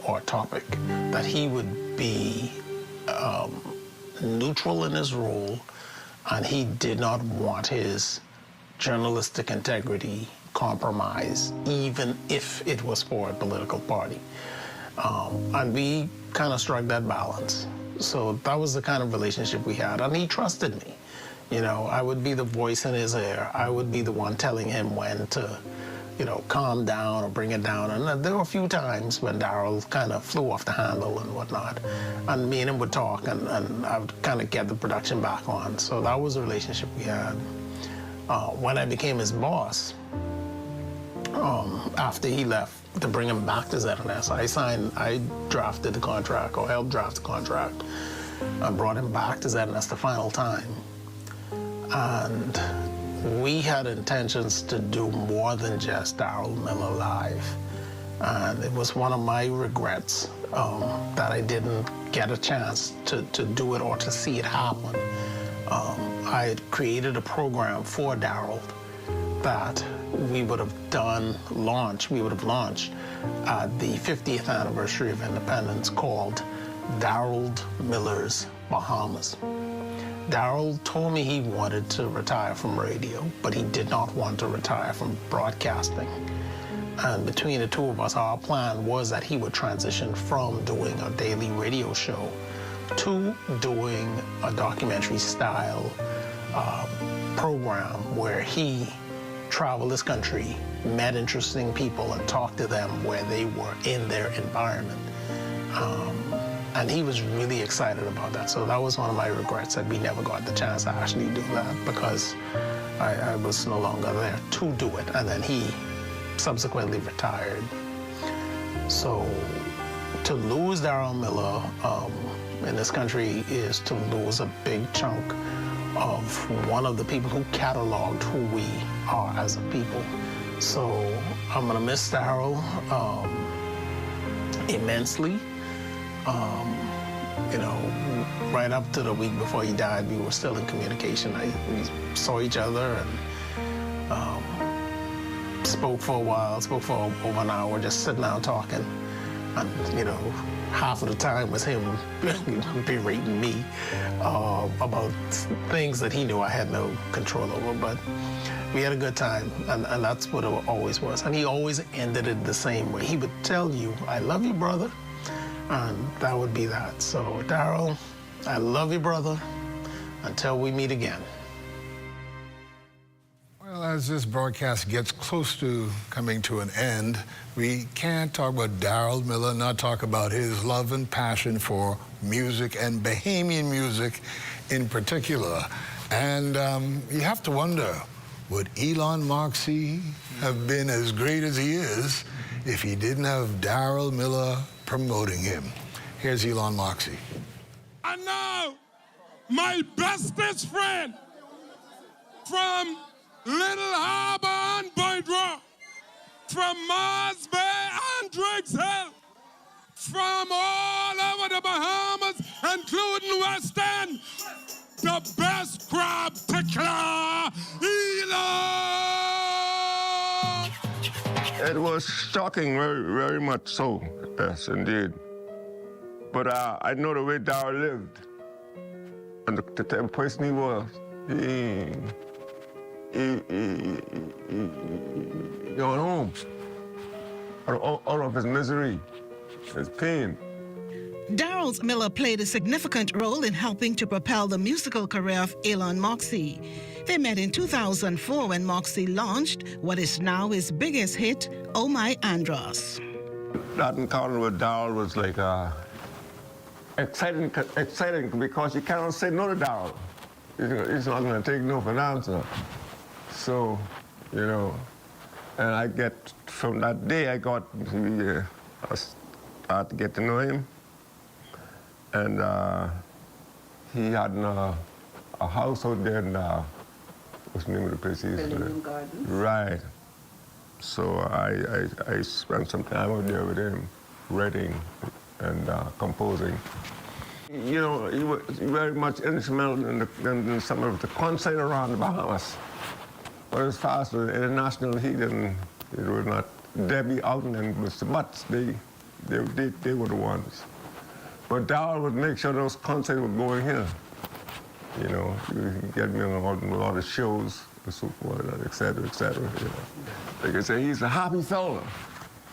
or a topic, that he would be neutral in his role, and he did not want his journalistic integrity compromised, even if it was for a political party. And we kind of struck that balance. So that was the kind of relationship we had, and he trusted me. You know, I would be the voice in his ear. I would be the one telling him when to, you know, calm down or bring it down. And there were a few times when Darold kind of flew off the handle and whatnot. And me and him would talk, and I would kind of get the production back on. So that was the relationship we had. When I became his boss, after he left, to bring him back to ZNS, I drafted the contract, or helped draft the contract. I brought him back to ZNS the final time. And we had intentions to do more than just Darold Miller live. And it was one of my regrets that I didn't get a chance to do it or to see it happen. I had created a program for Darold that we would have launched at the 50th anniversary of independence, called Darold Miller's Bahamas. Darold told me he wanted to retire from radio, but he did not want to retire from broadcasting. And between the two of us, our plan was that he would transition from doing a daily radio show to doing a documentary-style program where he traveled this country, met interesting people, and talked to them where they were in their environment. And he was really excited about that. So that was one of my regrets, that we never got the chance to actually do that, because I was no longer there to do it. And then he subsequently retired. So to lose Darold Miller in this country is to lose a big chunk of one of the people who cataloged who we are as a people. So I'm gonna miss Darold immensely. You know, right up to the week before he died, we were still in communication. We saw each other and spoke for a while, spoke for over an hour, just sitting down talking. And, you know, half of the time was him berating me about things that he knew I had no control over. But we had a good time, and that's what it always was. And he always ended it the same way. He would tell you, "I love you, brother," and that would be that. So, Darold, I love you, brother, until we meet again. Well, as this broadcast gets close to coming to an end, we can't talk about Darold Miller, not talk about his love and passion for music and Bahamian music in particular. And you have to wonder, would Elon Moxie have been as great as he is if he didn't have Darold Miller promoting him? Here's Elon Moxie. And now, my bestest friend from Little Harbor and Boyd Rock, from Mars Bay and Driggs Hill, from all over the Bahamas, including West End, the best crab tickler, Elon! It was shocking, very, very much so, yes, indeed. But I know the way Darold lived, and the type of person he was. He got home out of his misery, his pain. Darold Miller played a significant role in helping to propel the musical career of Elon Moxie. They met in 2004 when Moxie launched what is now his biggest hit, Oh My Andros. That encounter with Darold was like exciting because you cannot say no to Darold. He's not going to take no for an answer. So, you know, and from that day I started to get to know him. And he had a house out there in, what's the name of the place? Gardens. Right. So I spent some time out there with him, writing and composing. You know, he was very much instrumental in some of the concert around the Bahamas. But as far as the international, he was not Debbie Outen and Mr. Butts. They were the ones. But Darold would make sure those concerts were going here. You know, he would get me on a lot of shows and so forth, et cetera, et cetera. You know. Like I say, he's a happy fella.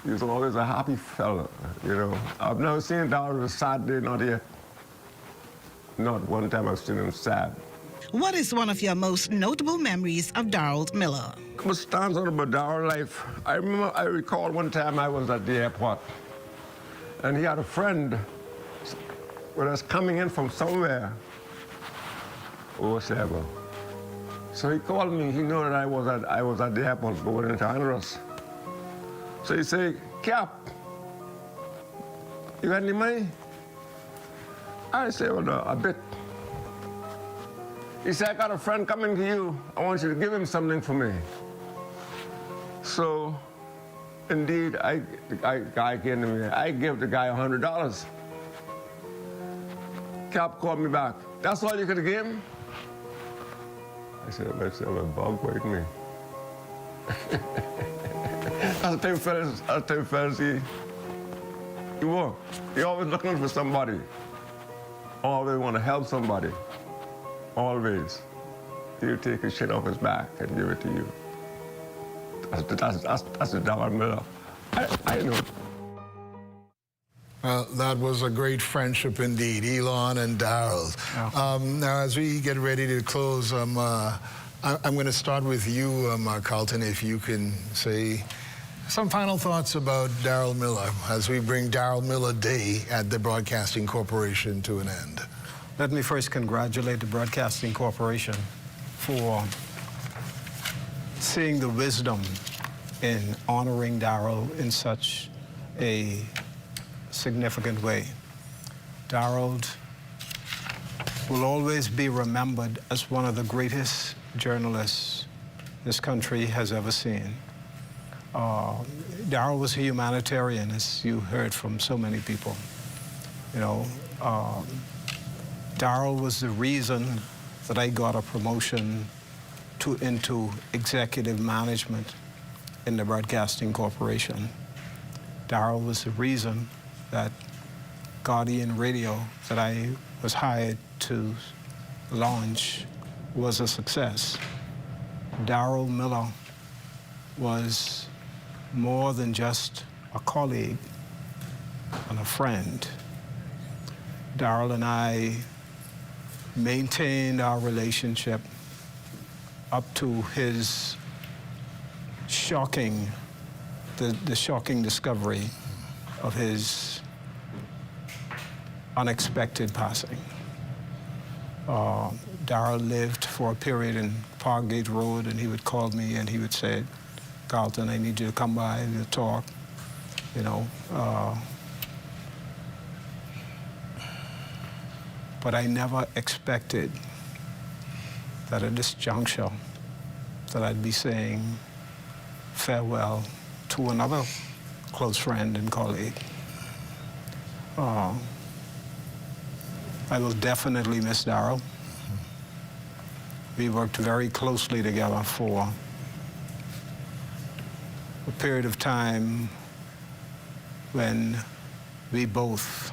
He was always a happy fella, you know. I've never seen Darold on a sad day, not yet. Not one time I've seen him sad. What is one of your most notable memories of Darold Miller? What stands out about Darol's life, I recall one time I was at the airport, and he had a friend with us coming in from somewhere, or whatever. So he called me. He knew that I was at the airport going into Honduras. So he said, "Cap, you got any money?" I said, "Well, a bit." He said, "I got a friend coming to you. I want you to give him something for me." So, indeed, the guy came to me. I gave the guy $100. Cap called me back. "That's all you could give him?" I said, "Let's have a bug waiting me." I'll tell you fellas, you're always looking for somebody. Always want to help somebody. Always. He'll take his shit off his back and give it to you. That's the Darold Miller. I know. Well, that was a great friendship indeed, Elon and Darold. Now, as we get ready to close, I'm going to start with you, Carlton, if you can say some final thoughts about Darold Miller as we bring Darold Miller Day at the Broadcasting Corporation to an end. Let me first congratulate the Broadcasting Corporation for seeing the wisdom in honoring Darold in such a significant way. Darold will always be remembered as one of the greatest journalists this country has ever seen. Darold was a humanitarian, as you heard from so many people. You know, Darold was the reason that I got a promotion into executive management in the Broadcasting Corporation. Darold was the reason that Guardian Radio, that I was hired to launch, was a success. Darold Miller was more than just a colleague and a friend. Darold and I maintained our relationship up to his shocking, the shocking discovery of his unexpected passing. Darold lived for a period in Parkgate Road, and he would call me and he would say, "Carlton, I need you to come by and talk," you know. But I never expected that at this juncture that I'd be saying farewell to another close friend and colleague. I will definitely miss Darold. We worked very closely together for a period of time when we both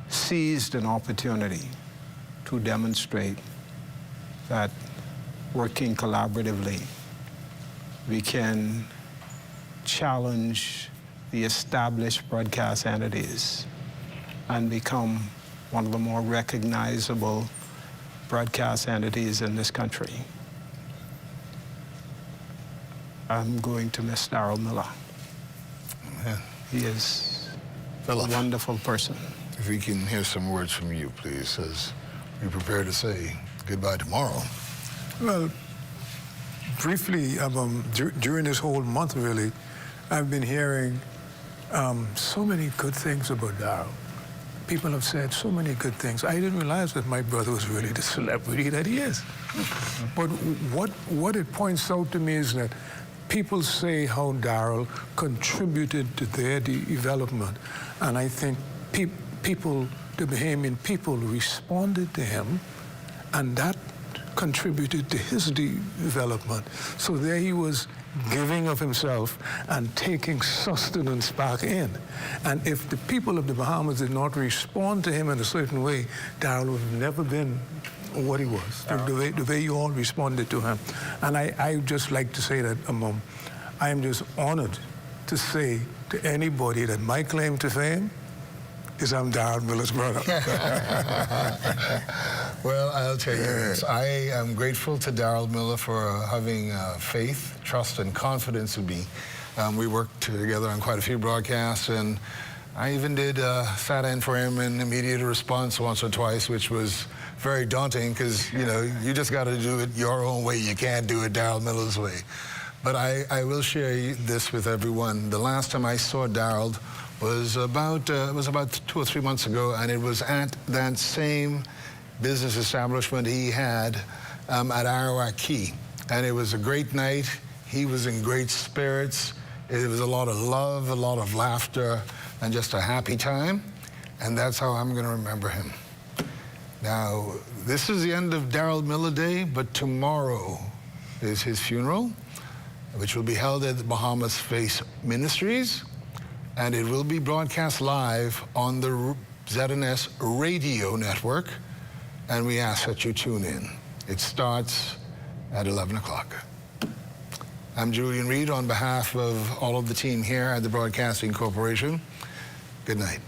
seized an opportunity to demonstrate that working collaboratively, we can challenge the established broadcast entities and become one of the more recognizable broadcast entities in this country. I'm going to miss Darold Miller. Yeah. He is Philip, a wonderful person. If we can hear some words from you, please, as we prepare to say goodbye tomorrow. Well, briefly, during this whole month, really, I've been hearing so many good things about Darold. People have said so many good things. I didn't realize that my brother was really the celebrity that he is. But what it points out to me is that people say how Darold contributed to their development, and I think people, the Bahamian people, responded to him, and that contributed to his development. So there he was, giving of himself and taking sustenance back in. And if the people of the Bahamas did not respond to him in a certain way, Darold would have never been what he was, the way you all responded to him. And I just like to say that I am just honored to say to anybody that my claim to fame is I'm Darold Miller's brother. Well, I'll tell you this. I am grateful to Darold Miller for having faith, trust, and confidence in me. We worked together on quite a few broadcasts, and I even did sat in for him in immediate response once or twice, which was very daunting because, you know, you just got to do it your own way. You can't do it Darold Miller's way. But I will share this with everyone. The last time I saw Darold was about 2 or 3 months ago, and it was at that same business establishment he had at Arawak Key. And it was a great night. He was in great spirits. It was a lot of love, a lot of laughter, and just a happy time. And that's how I'm going to remember him. Now, this is the end of Darold Miller Day, but tomorrow is his funeral, which will be held at the Bahamas Face Ministries, and it will be broadcast live on the ZNS radio network, and we ask that you tune in. It starts at 11 o'clock. I'm Julian Reed on behalf of all of the team here at the Broadcasting Corporation. Good night.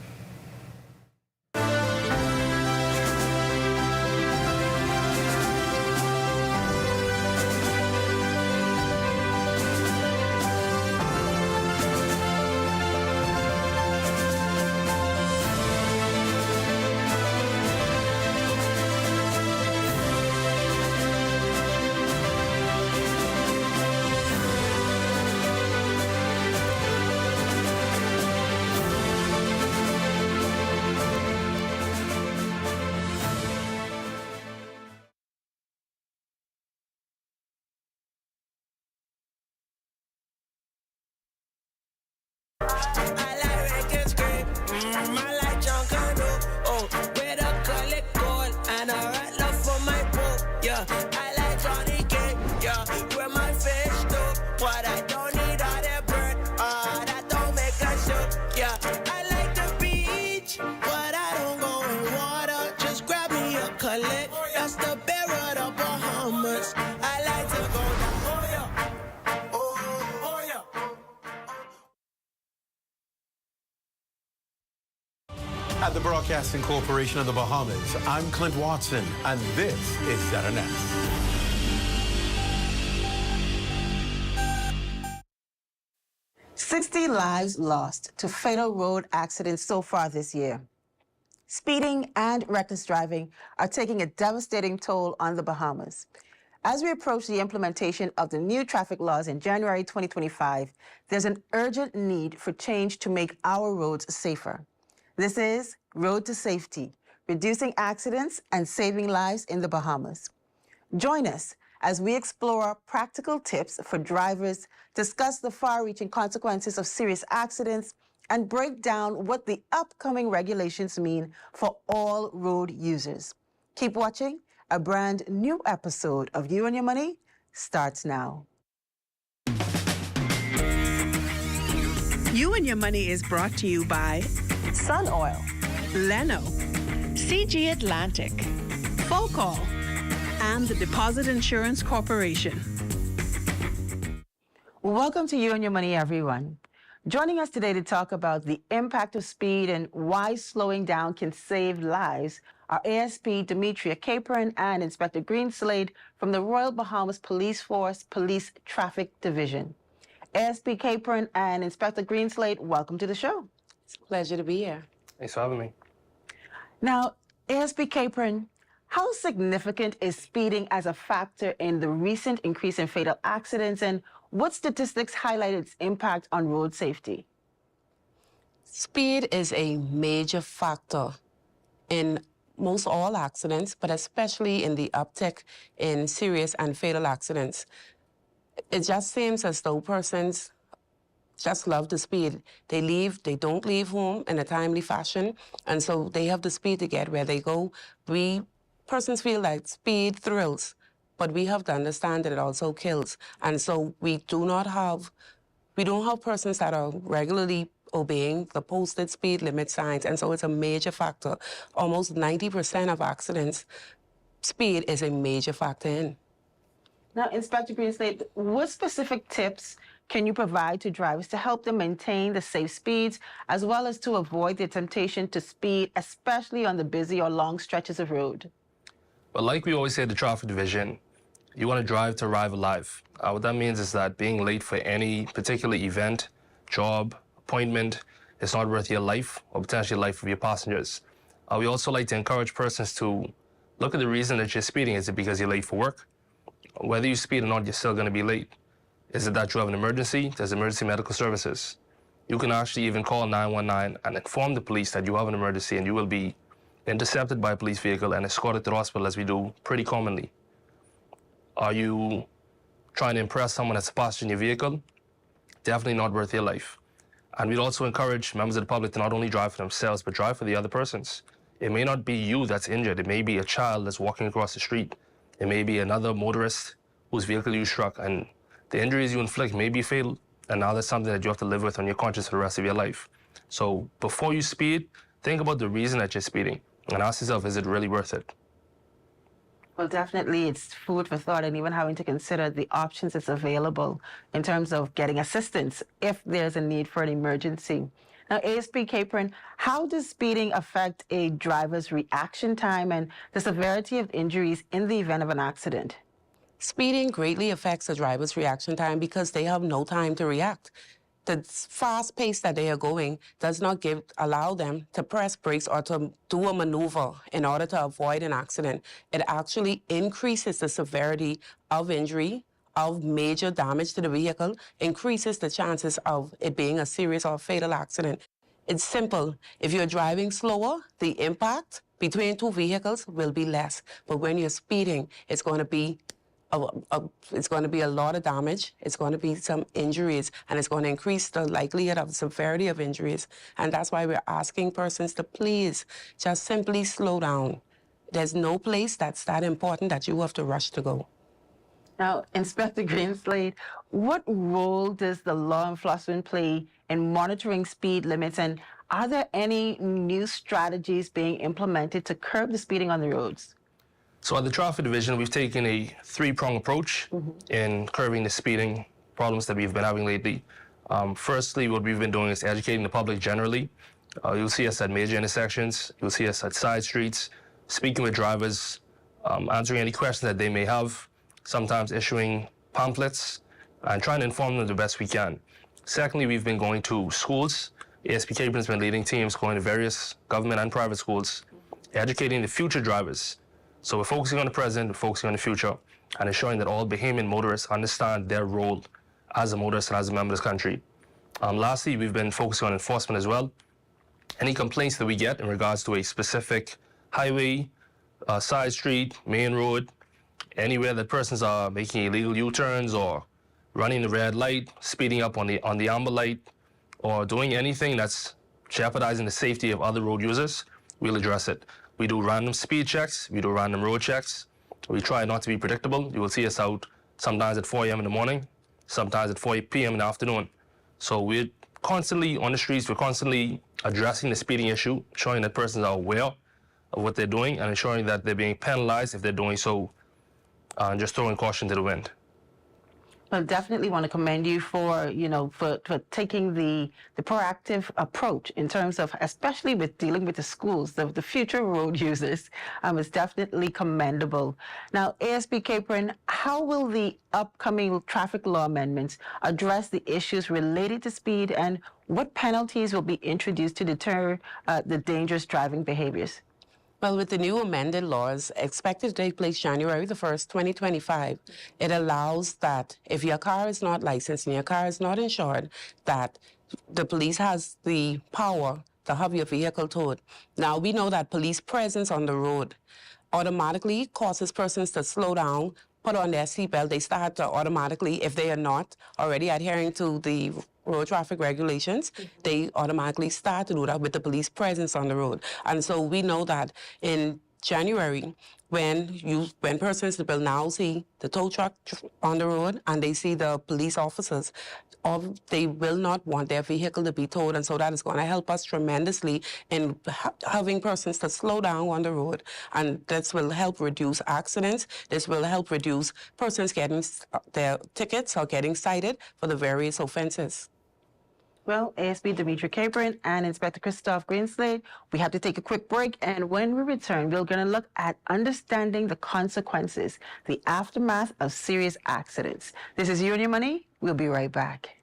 That's the bear of the Bahamas. I like to go down. Oh yeah. Oh yeah. At the Broadcasting Corporation of the Bahamas, I'm Clint Watson, and this is ZNS. "60 lives lost to fatal road accidents so far this year. Speeding and reckless driving are taking a devastating toll on the Bahamas. As we approach the implementation of the new traffic laws in January 2025, there's an urgent need for change to make our roads safer. This is Road to Safety, reducing accidents and saving lives in the Bahamas. Join us as we explore practical tips for drivers, discuss the far-reaching consequences of serious accidents, and break down what the upcoming regulations mean for all road users. Keep watching. A brand new episode of You and Your Money starts now. You and Your Money is brought to you by Sun Oil, Leno, CG Atlantic, Focall, and the Deposit Insurance Corporation. Welcome to You and Your Money, everyone. Joining us today to talk about the impact of speed and why slowing down can save lives are ASP Demetria Capron and Inspector Greenslade from the Royal Bahamas Police Force Police Traffic Division. ASP Capron and Inspector Greenslade, welcome to the show. It's a pleasure to be here. Thanks for having me. Now, ASP Capron, how significant is speeding as a factor in the recent increase in fatal accidents, and what statistics highlight its impact on road safety? Speed is a major factor in most all accidents, but especially in the uptick in serious and fatal accidents. It just seems as though persons just love the speed. They don't leave home in a timely fashion, and so they have the speed to get where they go. Persons feel like speed thrills, but we have to understand that it also kills. And so we don't have persons that are regularly obeying the posted speed limit signs, and so it's a major factor. Almost 90% of accidents, speed is a major factor in. Now, Inspector Greenslade, what specific tips can you provide to drivers to help them maintain the safe speeds, as well as to avoid the temptation to speed, especially on the busy or long stretches of road? But like we always say at the traffic division, you want to drive to arrive alive. What that means is that being late for any particular event, job, appointment, is not worth your life or potentially the life of your passengers. We also like to encourage persons to look at the reason that you're speeding. Is it because you're late for work? Whether you speed or not, you're still going to be late. Is it that you have an emergency? There's emergency medical services. You can actually even call 919 and inform the police that you have an emergency, and you will be intercepted by a police vehicle and escorted to the hospital, as we do pretty commonly. Are you trying to impress someone that's a passenger in your vehicle? Definitely not worth your life. And we'd also encourage members of the public to not only drive for themselves, but drive for the other persons. It may not be you that's injured. It may be a child that's walking across the street. It may be another motorist whose vehicle you struck, and the injuries you inflict may be fatal, and now that's something that you have to live with on your conscience for the rest of your life. So before you speed, think about the reason that you're speeding, and ask yourself, is it really worth it? Well, definitely it's food for thought, and even having to consider the options that's available in terms of getting assistance if there's a need for an emergency. Now, ASP Capron, how does speeding affect a driver's reaction time and the severity of injuries in the event of an accident? Speeding greatly affects a driver's reaction time because they have no time to react. The fast pace that they are going does not allow them to press brakes or to do a maneuver in order to avoid an accident. It actually increases the severity of injury, of major damage to the vehicle, increases the chances of it being a serious or fatal accident. It's simple. If you're driving slower, the impact between two vehicles will be less. But when you're speeding, it's going to be a lot of damage, it's going to be some injuries, and it's going to increase the likelihood of severity of injuries. And that's why we're asking persons to please just simply slow down. There's no place that's that important that you have to rush to go. Now, Inspector Greenslade, what role does the law enforcement play in monitoring speed limits, and are there any new strategies being implemented to curb the speeding on the roads? So at the traffic division, we've taken a three-pronged approach in curbing the speeding problems that we've been having lately. Firstly, what we've been doing is educating the public generally. You'll see us at major intersections. You'll see us at side streets, speaking with drivers, answering any questions that they may have, sometimes issuing pamphlets, and trying to inform them the best we can. Secondly, we've been going to schools. ASP Capron has been leading teams going to various government and private schools, educating the future drivers. So we're focusing on the present, we're focusing on the future, and ensuring that all Bahamian motorists understand their role as a motorist and as a member of this country. Lastly, we've been focusing on enforcement as well. Any complaints that we get in regards to a specific highway, side street, main road, anywhere that persons are making illegal U-turns or running the red light, speeding up on the amber light, or doing anything that's jeopardizing the safety of other road users, we'll address it. We do random speed checks, we do random road checks. We try not to be predictable. You will see us out sometimes at 4 a.m. in the morning, sometimes at 4 p.m. in the afternoon. So we're constantly on the streets, we're constantly addressing the speeding issue, showing that persons are aware of what they're doing and ensuring that they're being penalized if they're doing so, and just throwing caution to the wind. I definitely want to commend you for, for taking the proactive approach in terms of, especially with dealing with the schools, the future road users. It's definitely commendable. Now, ASP Capron, how will the upcoming traffic law amendments address the issues related to speed, and what penalties will be introduced to deter the dangerous driving behaviors? Well, with the new amended laws expected to take place January the 1st, 2025, it allows that if your car is not licensed and your car is not insured, that the police has the power to have your vehicle towed. Now, we know that police presence on the road automatically causes persons to slow down, put on their seatbelt. They start to automatically, if they are not already adhering to the road traffic regulations, they automatically start to do that with the police presence on the road. And so we know that in January, when persons will now see the tow truck on the road and they see the police officers, they will not want their vehicle to be towed, and so that is going to help us tremendously in having persons to slow down on the road, and this will help reduce accidents. This will help reduce persons getting their tickets or getting cited for the various offenses. Well, ASB Dimitri Capron and Inspector Christoph Greenslade, we have to take a quick break, and when we return, we're going to look at understanding the consequences, the aftermath of serious accidents. This is You and Your Money. We'll be right back.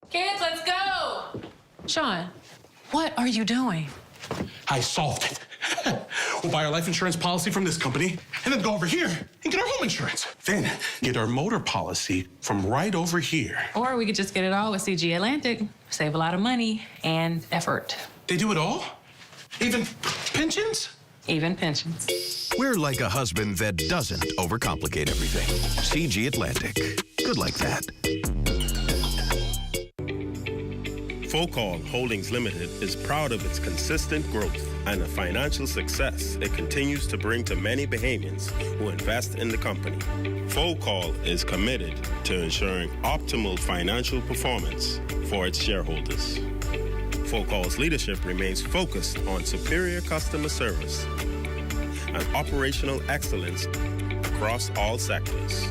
Kids, let's go! Sean, what are you doing? I solved it. We'll buy our life insurance policy from this company and then go over here and get our home insurance. Then get our motor policy from right over here. Or we could just get it all with CG Atlantic. Save a lot of money and effort. They do it all? Even pensions? Even pensions. We're like a husband that doesn't overcomplicate everything. CG Atlantic. Good like that. Focall Holdings Limited is proud of its consistent growth and the financial success it continues to bring to many Bahamians who invest in the company. Focall is committed to ensuring optimal financial performance for its shareholders. Focall's leadership remains focused on superior customer service and operational excellence across all sectors.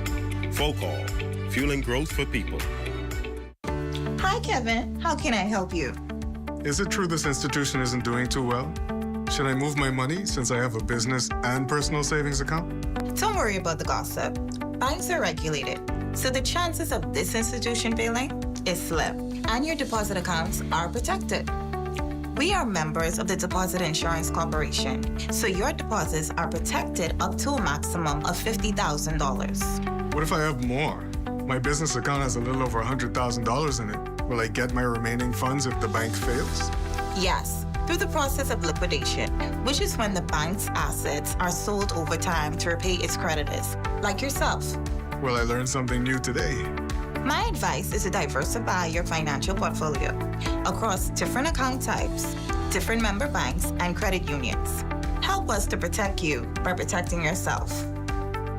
Focall, fueling growth for people. Hi, Kevin. How can I help you? Is it true this institution isn't doing too well? Should I move my money since I have a business and personal savings account? Don't worry about the gossip. Banks are regulated, so the chances of this institution failing is slim, and your deposit accounts are protected. We are members of the Deposit Insurance Corporation, so your deposits are protected up to a maximum of $50,000. What if I have more? My business account has a little over $100,000 in it. Will I get my remaining funds if the bank fails? Yes, through the process of liquidation, which is when the bank's assets are sold over time to repay its creditors, like yourself. Well, I learned something new today. My advice is to diversify your financial portfolio across different account types, different member banks, and credit unions. Help us to protect you by protecting yourself.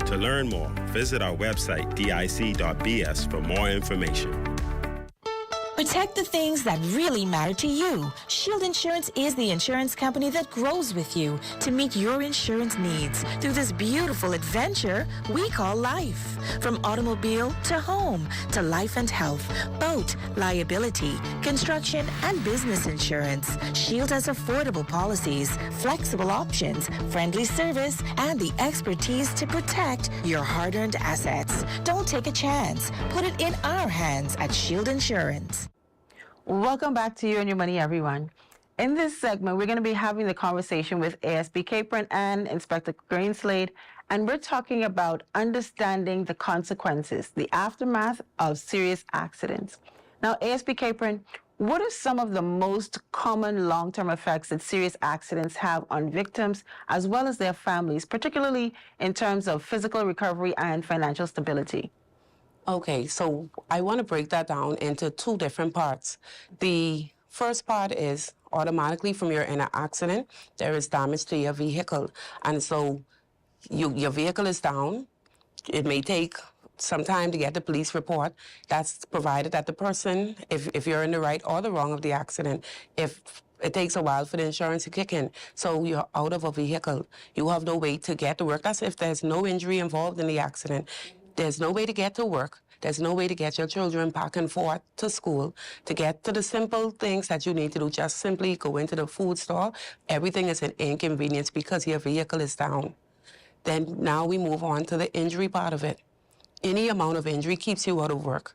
To learn more, visit our website, dic.bs, for more information. Protect the things that really matter to you. Shield Insurance is the insurance company that grows with you to meet your insurance needs through this beautiful adventure we call life. From automobile to home to life and health, boat, liability, construction, and business insurance. Shield has affordable policies, flexible options, friendly service, and the expertise to protect your hard-earned assets. Don't take a chance. Put it in our hands at Shield Insurance. Welcome back to You and Your Money, everyone. In this segment, we're going to be having the conversation with ASB Capron and Inspector Greenslade, and we're talking about understanding the consequences, the aftermath of serious accidents. Now, ASB Capron, what are some of the most common long-term effects that serious accidents have on victims as well as their families, particularly in terms of physical recovery and financial stability? Okay, so I want to break that down into two different parts. The first part is automatically from your inner accident, there is damage to your vehicle. And so your vehicle is down. It may take some time to get the police report. That's provided that the person, if you're in the right or the wrong of the accident, if it takes a while for the insurance to kick in. So you're out of a vehicle. You have no way to get to work. That's if there's no injury involved in the accident. There's no way to get to work. There's no way to get your children back and forth to school, to get to the simple things that you need to do. Just simply go into the food store. Everything is an inconvenience because your vehicle is down. Then now we move on to the injury part of it. Any amount of injury keeps you out of work.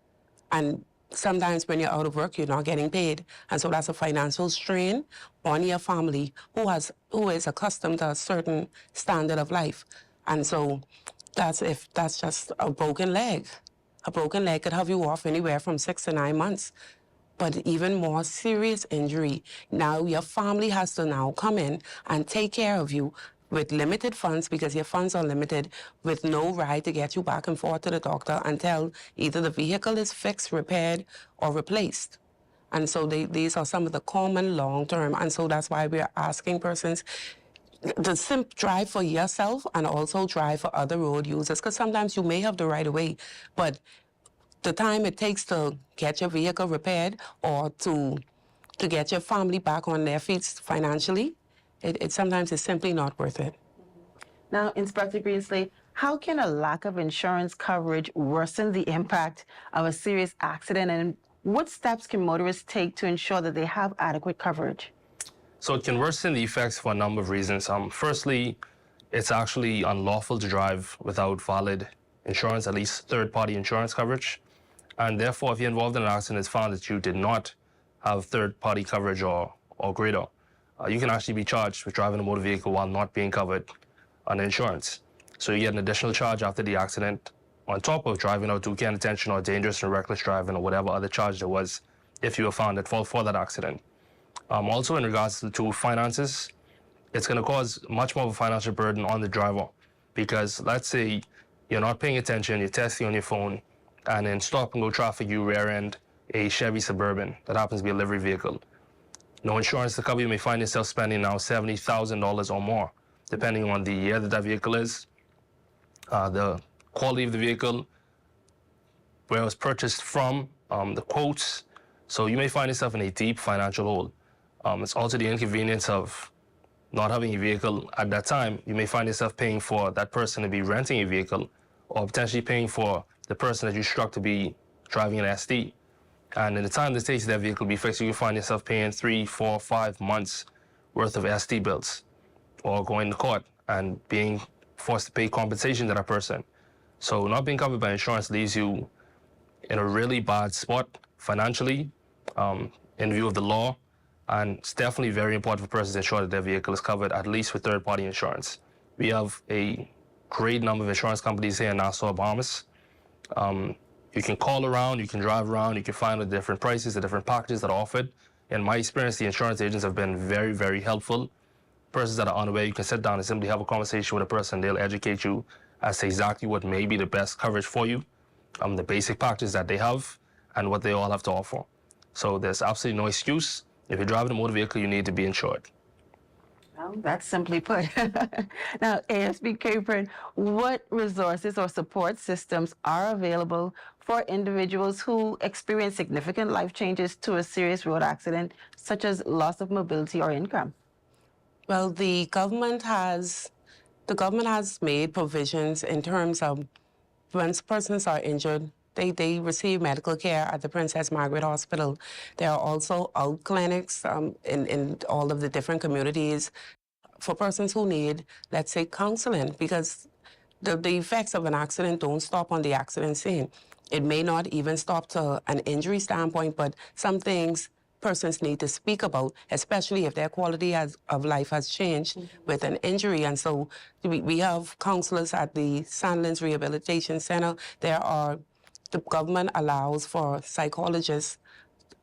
And sometimes when you're out of work, you're not getting paid. And so that's a financial strain on your family who is accustomed to a certain standard of life. And so that's just a broken leg. A broken leg could have you off anywhere from 6 to 9 months. But even more serious injury, now your family has to now come in and take care of you with limited funds, because your funds are limited, with no ride to get you back and forth to the doctor until either the vehicle is fixed, repaired, or replaced. And so these are some of the common long-term. And so that's why we're asking persons to drive for yourself and also drive for other road users, because sometimes you may have the right of way, but the time it takes to get your vehicle repaired or to get your family back on their feet financially, it sometimes is simply not worth it. Now, Inspector Greenslade, how can a lack of insurance coverage worsen the impact of a serious accident? And What steps can motorists take to ensure that they have adequate coverage? So it can worsen the effects for a number of reasons. Firstly, it's actually unlawful to drive without valid insurance, at least third-party insurance coverage. And therefore, if you're involved in an accident, it's found that you did not have third-party coverage or greater, you can actually be charged with driving a motor vehicle while not being covered on insurance. So you get an additional charge after the accident on top of driving out due care and attention or dangerous and reckless driving or whatever other charge there was if you were found at fault for that accident. Also in regards to finances, it's going to cause much more of a financial burden on the driver because let's say you're not paying attention, you're texting on your phone, and in stop-and-go traffic you rear-end a Chevy Suburban that happens to be a livery vehicle. No insurance to cover, you may find yourself spending now $70,000 or more, depending on the year that vehicle is, the quality of the vehicle, where it was purchased from, the quotes. So you may find yourself in a deep financial hole. It's also the inconvenience of not having a vehicle at that time. You may find yourself paying for that person to be renting a vehicle or potentially paying for the person that you struck to be driving an SD. And in the time that it takes that vehicle to be fixed, you can find yourself paying 3, 4, 5 months worth of SD bills or going to court and being forced to pay compensation to that person. So not being covered by insurance leaves you in a really bad spot financially, in view of the law, and it's definitely very important for persons to ensure that their vehicle is covered at least with third-party insurance. We have a great number of insurance companies here in Nassau, Bahamas. You can call around, you can drive around, you can find the different prices, the different packages that are offered. In my experience, the insurance agents have been very, very helpful. Persons that are unaware, you can sit down and simply have a conversation with a person. They'll educate you as to exactly what may be the best coverage for you, the basic packages that they have, and what they all have to offer. So there's absolutely no excuse. If you're driving a motor vehicle, you need to be insured. Well, that's simply put. Now, ASB Capron, what resources or support systems are available for individuals who experience significant life changes to a serious road accident, such as loss of mobility or income? Well, the government has made provisions in terms of when persons are injured, they receive medical care at the Princess Margaret Hospital. There are also out clinics in all of the different communities for persons who need, let's say, counseling, because the effects of an accident don't stop on the accident scene. It may not even stop to an injury standpoint, but some things persons need to speak about, especially if their quality of life has changed with an injury. And so we have counselors at the Sandlands Rehabilitation Center. The government allows for psychologists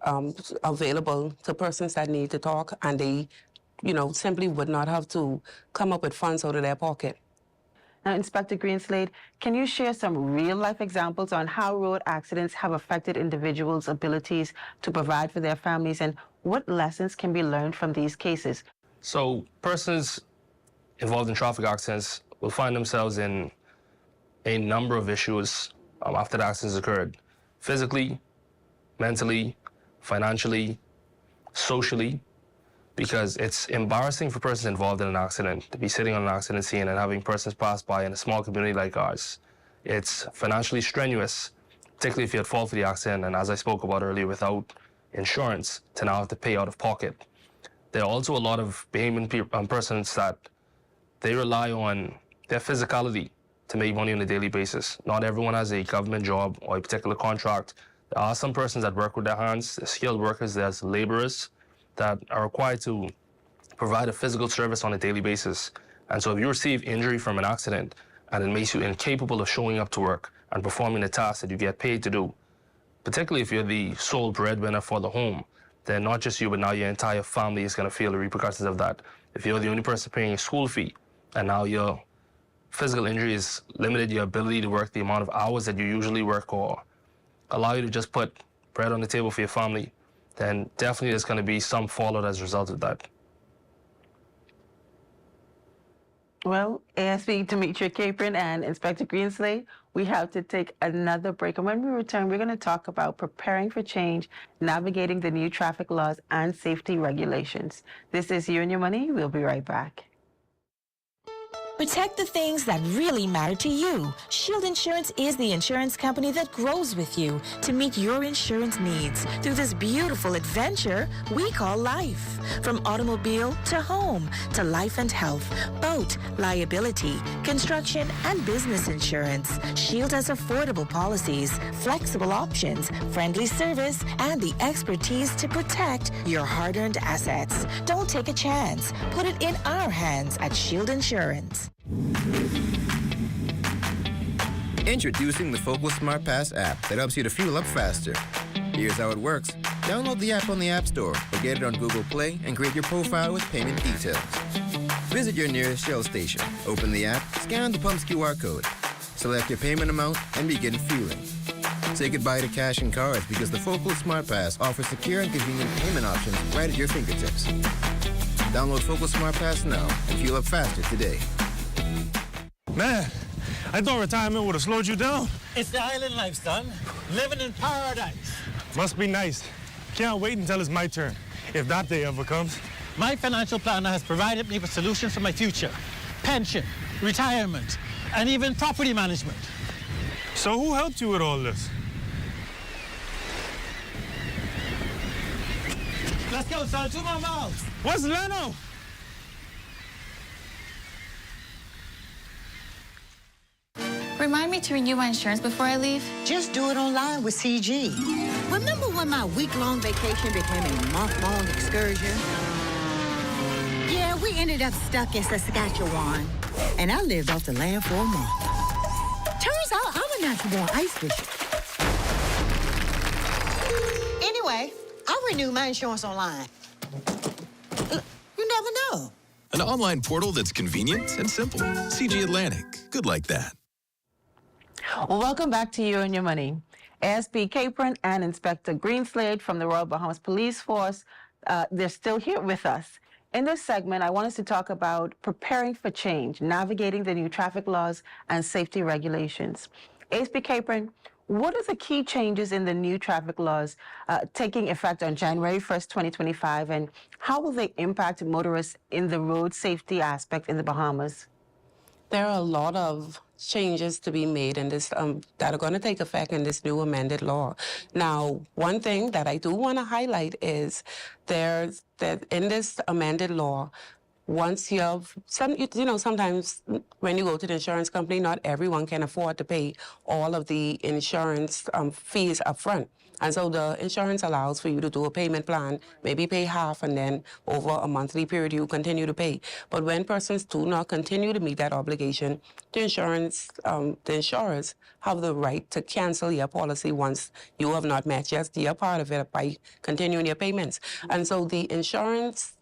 available to persons that need to talk, and they, simply would not have to come up with funds out of their pocket. Now, Inspector Greenslade, can you share some real-life examples on how road accidents have affected individuals' abilities to provide for their families, and what lessons can be learned from these cases? So persons involved in traffic accidents will find themselves in a number of issues after the accidents occurred. Physically, mentally, financially, socially, because it's embarrassing for persons involved in an accident to be sitting on an accident scene and having persons pass by in a small community like ours. It's financially strenuous, particularly if you're at fault for the accident, and as I spoke about earlier, without insurance, to now have to pay out of pocket. There are also a lot of Bahamian persons that they rely on their physicality to make money on a daily basis. Not everyone has a government job or a particular contract. There are some persons that work with their hands, skilled workers, there's laborers that are required to provide a physical service on a daily basis. And so if you receive injury from an accident and it makes you incapable of showing up to work and performing the tasks that you get paid to do, particularly if you're the sole breadwinner for the home, then not just you, but now your entire family is going to feel the repercussions of that. If you're the only person paying a school fee and now your physical injury has limited your ability to work the amount of hours that you usually work or allow you to just put bread on the table for your family, then definitely there's going to be some fallout as a result of that. Well, ASB Demetria Capron and Inspector Greenslade, we have to take another break. And when we return, we're going to talk about preparing for change, navigating the new traffic laws and safety regulations. This is You and Your Money. We'll be right back. Protect the things that really matter to you. Shield Insurance is the insurance company that grows with you to meet your insurance needs through this beautiful adventure we call life. From automobile to home to life and health, boat, liability, construction, and business insurance. Shield has affordable policies, flexible options, friendly service, and the expertise to protect your hard-earned assets. Don't take a chance. Put it in our hands at Shield Insurance. Introducing the Focal Smart Pass app that helps you to fuel up faster. Here's how it works. Download the app on the App Store or get it on Google Play and create your profile with payment details. Visit your nearest Shell station. Open the app, scan the pump's QR code, select your payment amount, and begin fueling. Say goodbye to cash and cards because the Focal Smart Pass offers secure and convenient payment options right at your fingertips. Download Focal Smart Pass now and fuel up faster today. Man, I thought retirement would have slowed you down. It's the island life, son. Living in paradise. Must be nice. Can't wait until it's my turn, if that day ever comes. My financial planner has provided me with solutions for my future. Pension, retirement, and even property management. So who helped you with all this? Let's go, son. 2 more miles. What's Leno? Remind me to renew my insurance before I leave. Just do it online with CG. Remember when my week-long vacation became a month-long excursion? Yeah, we ended up stuck in Saskatchewan, and I lived off the land for a month. Turns out I'm a natural-born ice fisher. Anyway, I renewed my insurance online. You never know. An online portal that's convenient and simple. CG Atlantic. Good like that. Well, welcome back to You and Your Money. ASP Capron and Inspector Greenslade from the Royal Bahamas Police Force, they're still here with us. In this segment, I want us to talk about preparing for change, navigating the new traffic laws and safety regulations. ASP Capron, what are the key changes in the new traffic laws taking effect on January 1st, 2025, and how will they impact motorists in the road safety aspect in the Bahamas? There are a lot of changes to be made in this that are going to take effect in this new amended law. Now, one thing that I do want to highlight is that in this amended law, once you have sometimes when you go to the insurance company, not everyone can afford to pay all of the insurance fees up front. And so the insurance allows for you to do a payment plan, maybe pay half, and then over a monthly period, you continue to pay. But when persons do not continue to meet that obligation, the insurers have the right to cancel your policy once you have not met just your part of it by continuing your payments. And so the insurance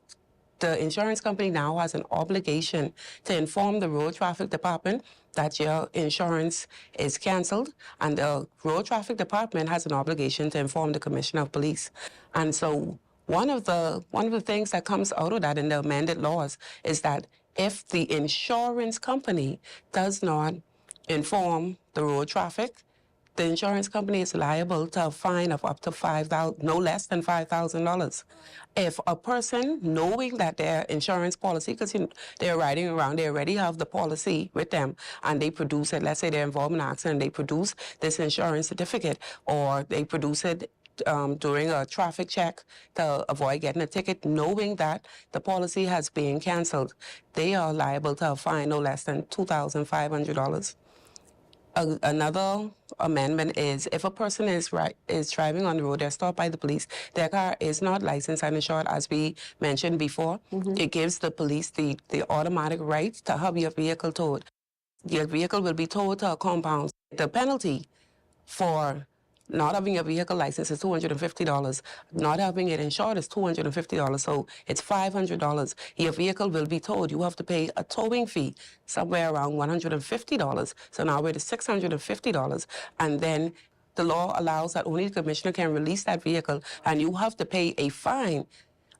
company now has an obligation to inform the road traffic department that your insurance is canceled, and the road traffic department has an obligation to inform the commissioner of police. And so one of the things that comes out of that in the amended laws is that if the insurance company does not inform the road traffic, the insurance company is liable to a fine of up to no less than $5,000. If a person, knowing that their insurance policy, because they're riding around, they already have the policy with them, and they produce it, let's say they're involved in an accident, they produce this insurance certificate, or they produce it during a traffic check to avoid getting a ticket, knowing that the policy has been canceled, they are liable to a fine no less than $2,500. Another amendment is if a person is driving on the road, they're stopped by the police, their car is not licensed and insured, as we mentioned before, it gives the police the automatic right to have your vehicle towed. Your vehicle will be towed to a compound. The penalty for not having your vehicle license is $250. Not having it insured is $250. So it's $500. Your vehicle will be towed. You have to pay a towing fee somewhere around $150. So now we're to $650. And then the law allows that only the commissioner can release that vehicle, and you have to pay a fine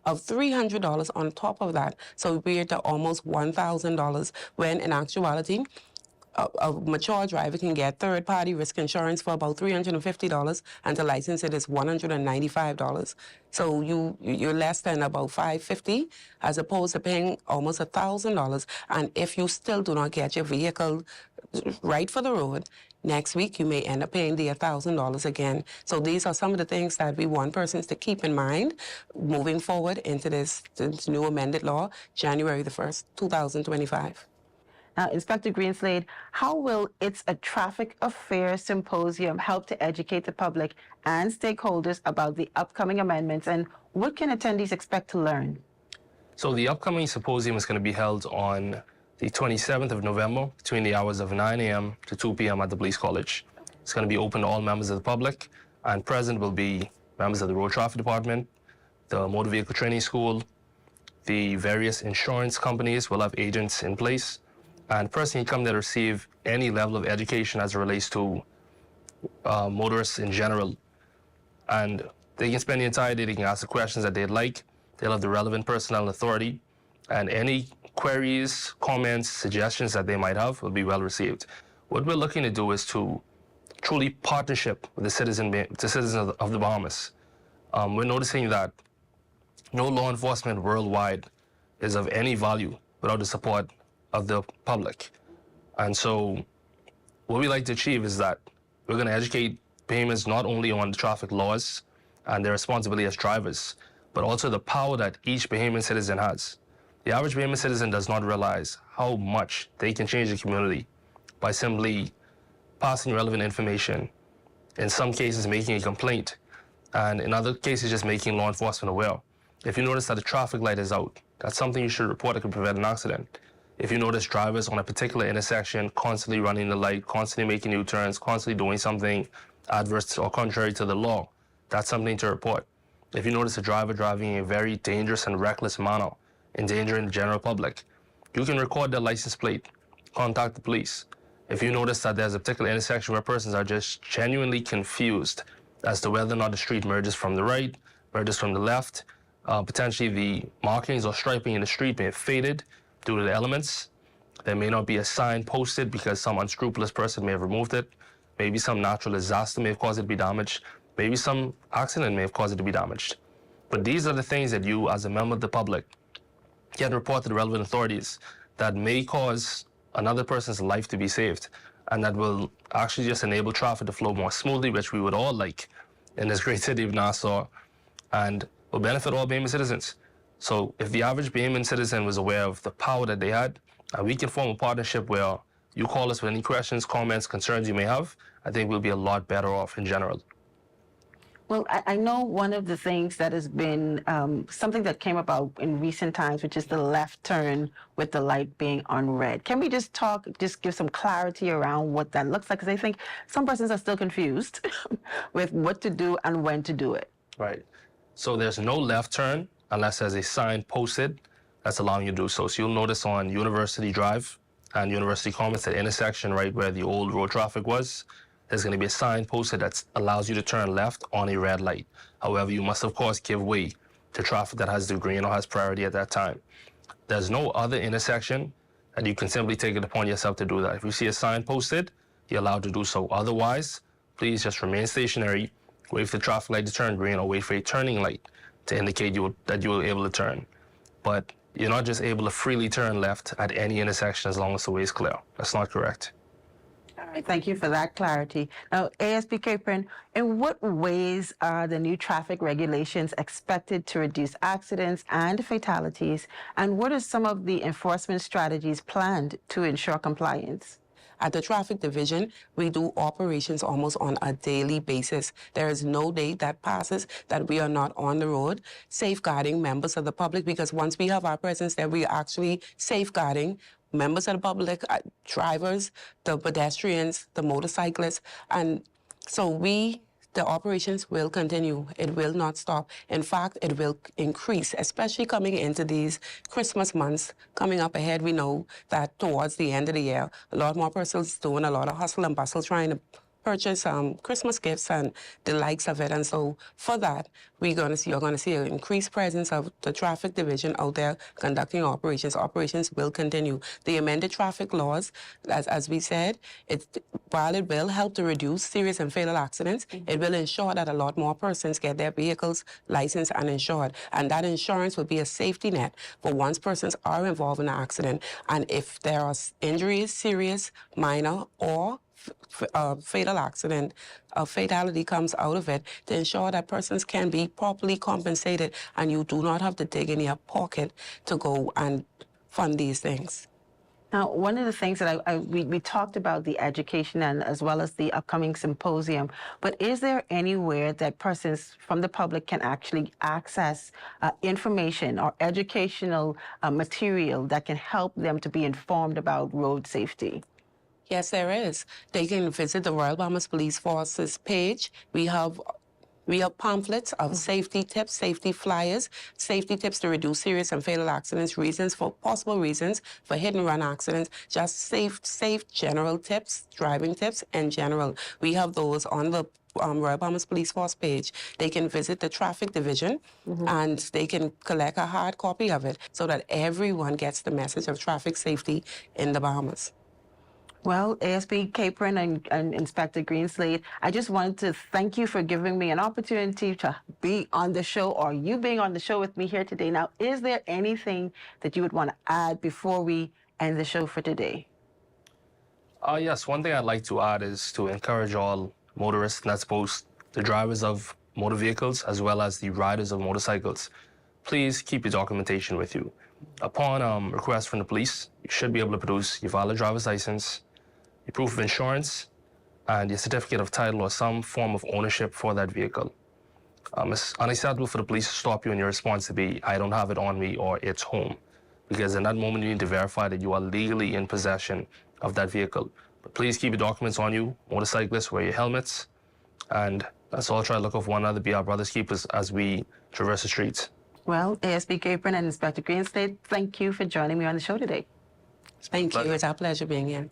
of $300 on top of that. So we're to almost $1,000, when in actuality, a mature driver can get third-party risk insurance for about $350, and to license it is $195. So you're less than about $550, as opposed to paying almost $1,000. And if you still do not get your vehicle right for the road, next week you may end up paying the $1,000 again. So these are some of the things that we want persons to keep in mind moving forward into this new amended law, January the 1st, 2025. Now, Inspector Greenslade, how will It's a Traffic Affairs Symposium help to educate the public and stakeholders about the upcoming amendments, and what can attendees expect to learn? So the upcoming symposium is going to be held on the 27th of November between the hours of 9 a.m. to 2 p.m. at the Police College. It's going to be open to all members of the public, and present will be members of the Road Traffic Department, the Motor Vehicle Training School, the various insurance companies will have agents in place, and person can come there to receive any level of education as it relates to motorists in general. And they can spend the entire day, they can ask the questions that they'd like. They'll have the relevant personnel and authority, and any queries, comments, suggestions that they might have will be well received. What we're looking to do is to truly partnership with the citizens of the Bahamas. We're noticing that no law enforcement worldwide is of any value without the support of the public. And so what we like to achieve is that we're going to educate Bahamians not only on the traffic laws and their responsibility as drivers, but also the power that each Bahamian citizen has. The average Bahamian citizen does not realize how much they can change the community by simply passing relevant information, in some cases making a complaint, and in other cases just making law enforcement aware. If you notice that the traffic light is out, that's something you should report that could prevent an accident. If you notice drivers on a particular intersection constantly running the light, constantly making U-turns, constantly doing something adverse or contrary to the law, that's something to report. If you notice a driver driving in a very dangerous and reckless manner, endangering the general public, you can record their license plate, contact the police. If you notice that there's a particular intersection where persons are just genuinely confused as to whether or not the street merges from the right, merges from the left, potentially the markings or striping in the street may have faded due to the elements. There may not be a sign posted because some unscrupulous person may have removed it. Maybe some natural disaster may have caused it to be damaged. Maybe some accident may have caused it to be damaged. But these are the things that you, as a member of the public, can report to the relevant authorities that may cause another person's life to be saved, and that will actually just enable traffic to flow more smoothly, which we would all like in this great city of Nassau, and will benefit all Bahamian citizens. So if the average Bahamian citizen was aware of the power that they had, and we can form a partnership where you call us with any questions, comments, concerns you may have, I think we'll be a lot better off in general. Well, I know one of the things that has been something that came about in recent times, which is the left turn with the light being on red. Can we just give some clarity around what that looks like? Because I think some persons are still confused with what to do and when to do it. Right. So there's no left turn unless there's a sign posted that's allowing you to do so. So you'll notice on University Drive and University Commons, that intersection right where the old road traffic was, there's going to be a sign posted that allows you to turn left on a red light. However, you must, of course, give way to traffic that has the green or has priority at that time. There's no other intersection that you can simply take it upon yourself to do that. If you see a sign posted, you're allowed to do so. Otherwise, please just remain stationary, wait for the traffic light to turn green, or wait for a turning light to indicate that you were able to turn. But you're not just able to freely turn left at any intersection as long as the way is clear. That's not correct. All right, thank you for that clarity. Now, ASP Capron, in what ways are the new traffic regulations expected to reduce accidents and fatalities? And what are some of the enforcement strategies planned to ensure compliance? At the traffic division, we do operations almost on a daily basis. There is no day that passes that we are not on the road safeguarding members of the public, because once we have our presence there, we are actually safeguarding members of the public, drivers, the pedestrians, the motorcyclists. And so the operations will continue. It will not stop. In fact, it will increase, especially coming into these Christmas months coming up ahead. We know that towards the end of the year, a lot more persons doing a lot of hustle and bustle trying to purchase Christmas gifts and the likes of it. And so for that, you're going to see an increased presence of the traffic division out there conducting operations. Operations will continue. The amended traffic laws, as we said, while it will help to reduce serious and fatal accidents, it will ensure that a lot more persons get their vehicles licensed and insured. And that insurance will be a safety net for once persons are involved in an accident. And if there are injuries, serious, minor, or fatal accident, a fatality comes out of it, to ensure that persons can be properly compensated and you do not have to dig in your pocket to go and fund these things. Now, one of the things that we talked about the education and as well as the upcoming symposium, but is there anywhere that persons from the public can actually access information or educational material that can help them to be informed about road safety? Yes, there is. They can visit the Royal Bahamas Police Force's page. We have pamphlets of safety tips, safety flyers, safety tips to reduce serious and fatal accidents, possible reasons for hit and run accidents, just safe general tips, driving tips in general. We have those on the Royal Bahamas Police Force page. They can visit the traffic division and they can collect a hard copy of it so that everyone gets the message of traffic safety in the Bahamas. Well, ASP Capron and Inspector Greenslade, I just wanted to thank you for giving me an opportunity to be on the show, or you being on the show with me here today. Now, is there anything that you would want to add before we end the show for today? Yes, one thing I'd like to add is to encourage all motorists, and that's both the drivers of motor vehicles as well as the riders of motorcycles. Please keep your documentation with you. Upon request from the police, you should be able to produce your valid driver's license, your proof of insurance, and your certificate of title or some form of ownership for that vehicle. It's unacceptable for the police to stop you and your response to be, I don't have it on me, or it's home. Because in that moment, you need to verify that you are legally in possession of that vehicle. But please keep your documents on you. Motorcyclists, wear your helmets. And let's all try to look out for one another, be our brother's keepers as we traverse the streets. Well, ASP Capron and Inspector Greenslade, thank you for joining me on the show today. Thank you. It's our pleasure being here.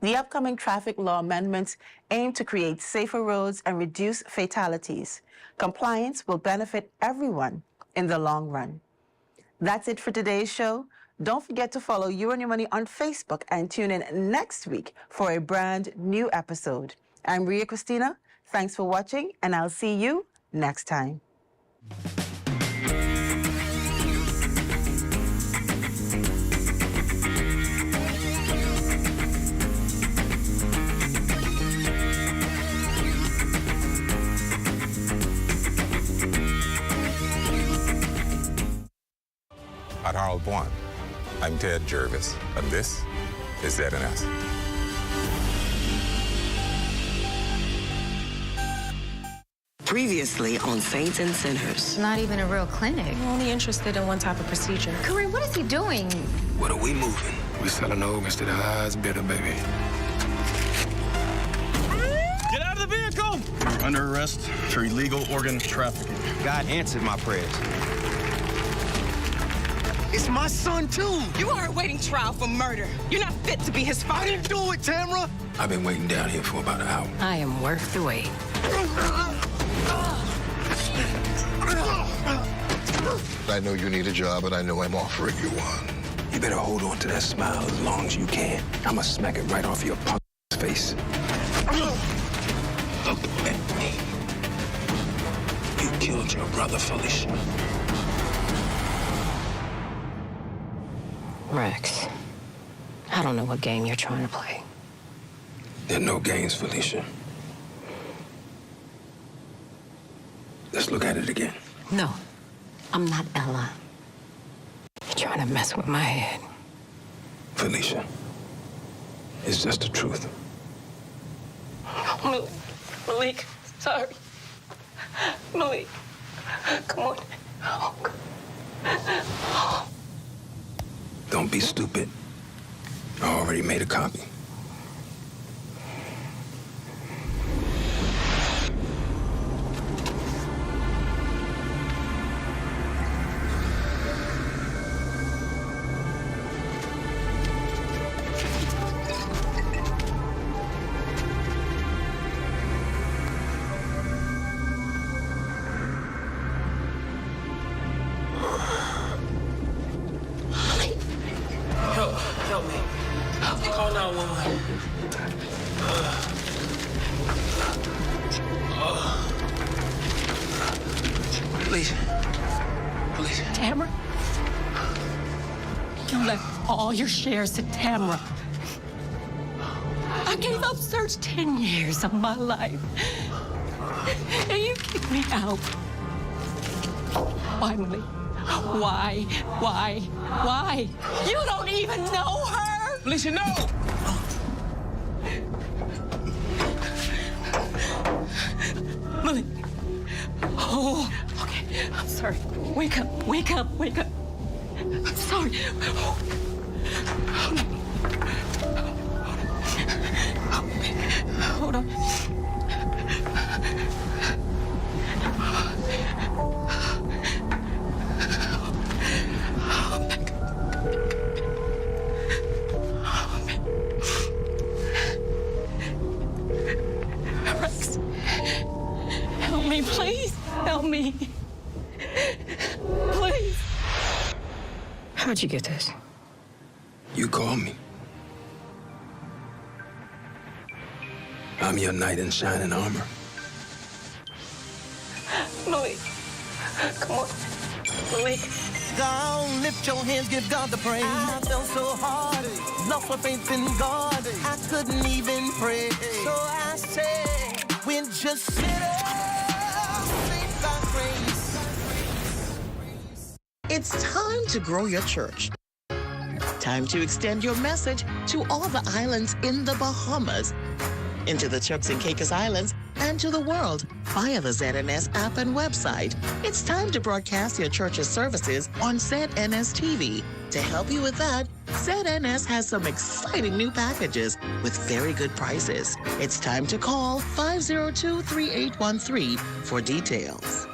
The upcoming traffic law amendments aim to create safer roads and reduce fatalities. Compliance will benefit everyone in the long run. That's it for today's show. Don't forget to follow You and Your Money on Facebook and tune in next week for a brand new episode. I'm Ria Christina. Thanks for watching, and I'll see you next time. At Darold 1, I'm Ted Jervis, and this is ZNS. Previously on Saints and Sinners. Not even a real clinic. I'm only interested in one type of procedure. Kareem, what is he doing? What are we moving? We selling organs to the highest bidder, baby. Get out of the vehicle! Under arrest for illegal organ trafficking. God answered my prayers. It's my son, too. You are awaiting trial for murder. You're not fit to be his father. I didn't do it, Tamra. I've been waiting down here for about an hour. I am worth the wait. I know you need a job, and I know I'm offering you one. You better hold on to that smile as long as you can. I'ma smack it right off your punk face. Look at me. You killed your brother, Felicia. Rex, I don't know what game you're trying to play. There are no games, Felicia. Let's look at it again. No, I'm not Ella. You're trying to mess with my head. Felicia, it's just the truth. Malik, sorry. Malik, come on. Don't be stupid. I already made a copy. all your shares to Tamra. I gave up Search 10 years of my life. And you kicked me out. Why, Malik? Why? Why? You don't even know her! Felicia, no! Malik. Oh, okay. I'm sorry. Wake up. I'm sorry. Hold on. Rex, help me, please. Help me. Please. How'd you get this? You called me. I'm your knight in shining armor. Malik, come on. Malik. Down, lift your hands, give God the praise. I felt so hard, lost my faith in God. I couldn't even pray. So I said, we're just sinners, saved by grace. It's time to grow your church. Time to extend your message to all the islands in the Bahamas, into the Turks and Caicos Islands, and to the world via the ZNS app and website. It's time to broadcast your church's services on ZNS TV. To help you with that, ZNS has some exciting new packages with very good prices. It's time to call 502-3813 for details.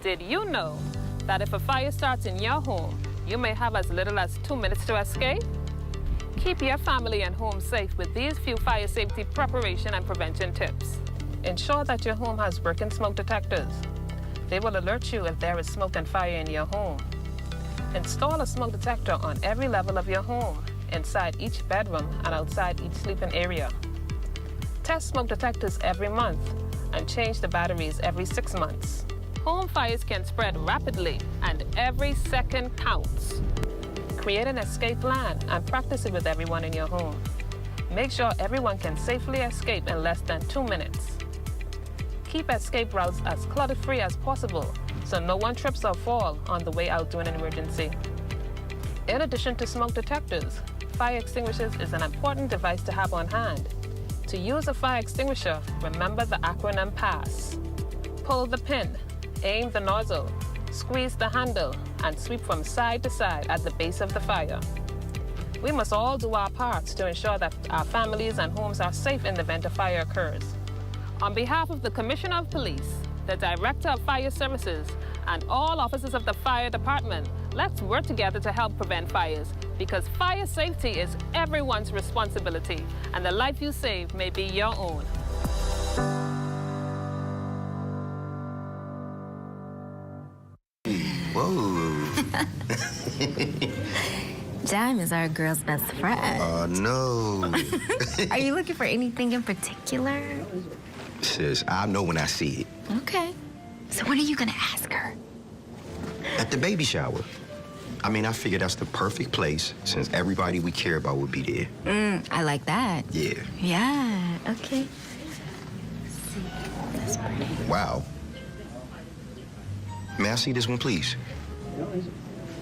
Did you know that if a fire starts in your home, you may have as little as 2 minutes to escape? Keep your family and home safe with these few fire safety preparation and prevention tips. Ensure that your home has working smoke detectors. They will alert you if there is smoke and fire in your home. Install a smoke detector on every level of your home, inside each bedroom and outside each sleeping area. Test smoke detectors every month and change the batteries every 6 months. Home fires can spread rapidly and every second counts. Create an escape plan and practice it with everyone in your home. Make sure everyone can safely escape in less than 2 minutes. Keep escape routes as clutter-free as possible so no one trips or falls on the way out during an emergency. In addition to smoke detectors, fire extinguishers is an important device to have on hand. To use a fire extinguisher, remember the acronym PASS. Pull the pin, aim the nozzle, squeeze the handle, and sweep from side to side at the base of the fire. We must all do our parts to ensure that our families and homes are safe in the event a fire occurs. On behalf of the Commissioner of Police, the Director of Fire Services, and all officers of the Fire Department, let's work together to help prevent fires, because fire safety is everyone's responsibility, and the life you save may be your own. Whoa. Diamond's our girl's best friend. Oh, no. Are you looking for anything in particular? Sis, I'll know when I see it. Okay. So when are you gonna ask her? At the baby shower. I mean, I figured that's the perfect place since everybody we care about would be there. I like that. Yeah. Yeah, okay. Let's see. That's pretty. Wow. May I see this one, please?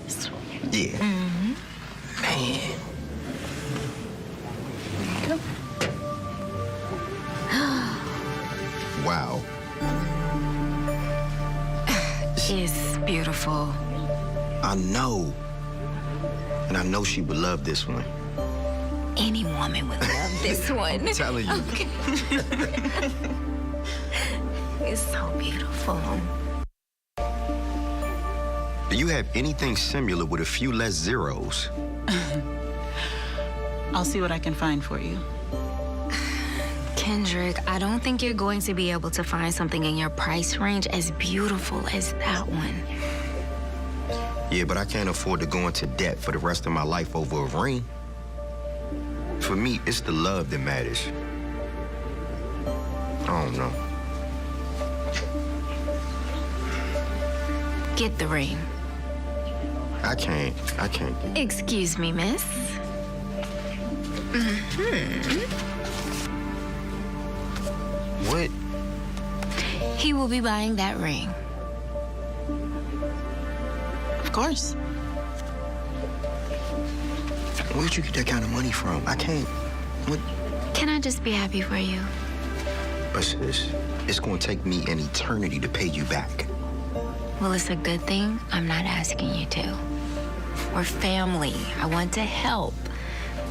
This one. Yeah. Man. There you go. Wow. It's beautiful. I know. And I know she would love this one. Any woman would love this one. I'm telling you. Okay. It's so beautiful. Do you have anything similar with a few less zeros? I'll see what I can find for you. Kendrick, I don't think you're going to be able to find something in your price range as beautiful as that one. Yeah, but I can't afford to go into debt for the rest of my life over a ring. For me, it's the love that matters. I don't know. Get the ring. I can't. Excuse me, miss. What? He will be buying that ring. Of course. Where'd you get that kind of money from? I can't. What? Can I just be happy for you? But sis, it's gonna take me an eternity to pay you back. Well, it's a good thing I'm not asking you to. We're family. I want to help.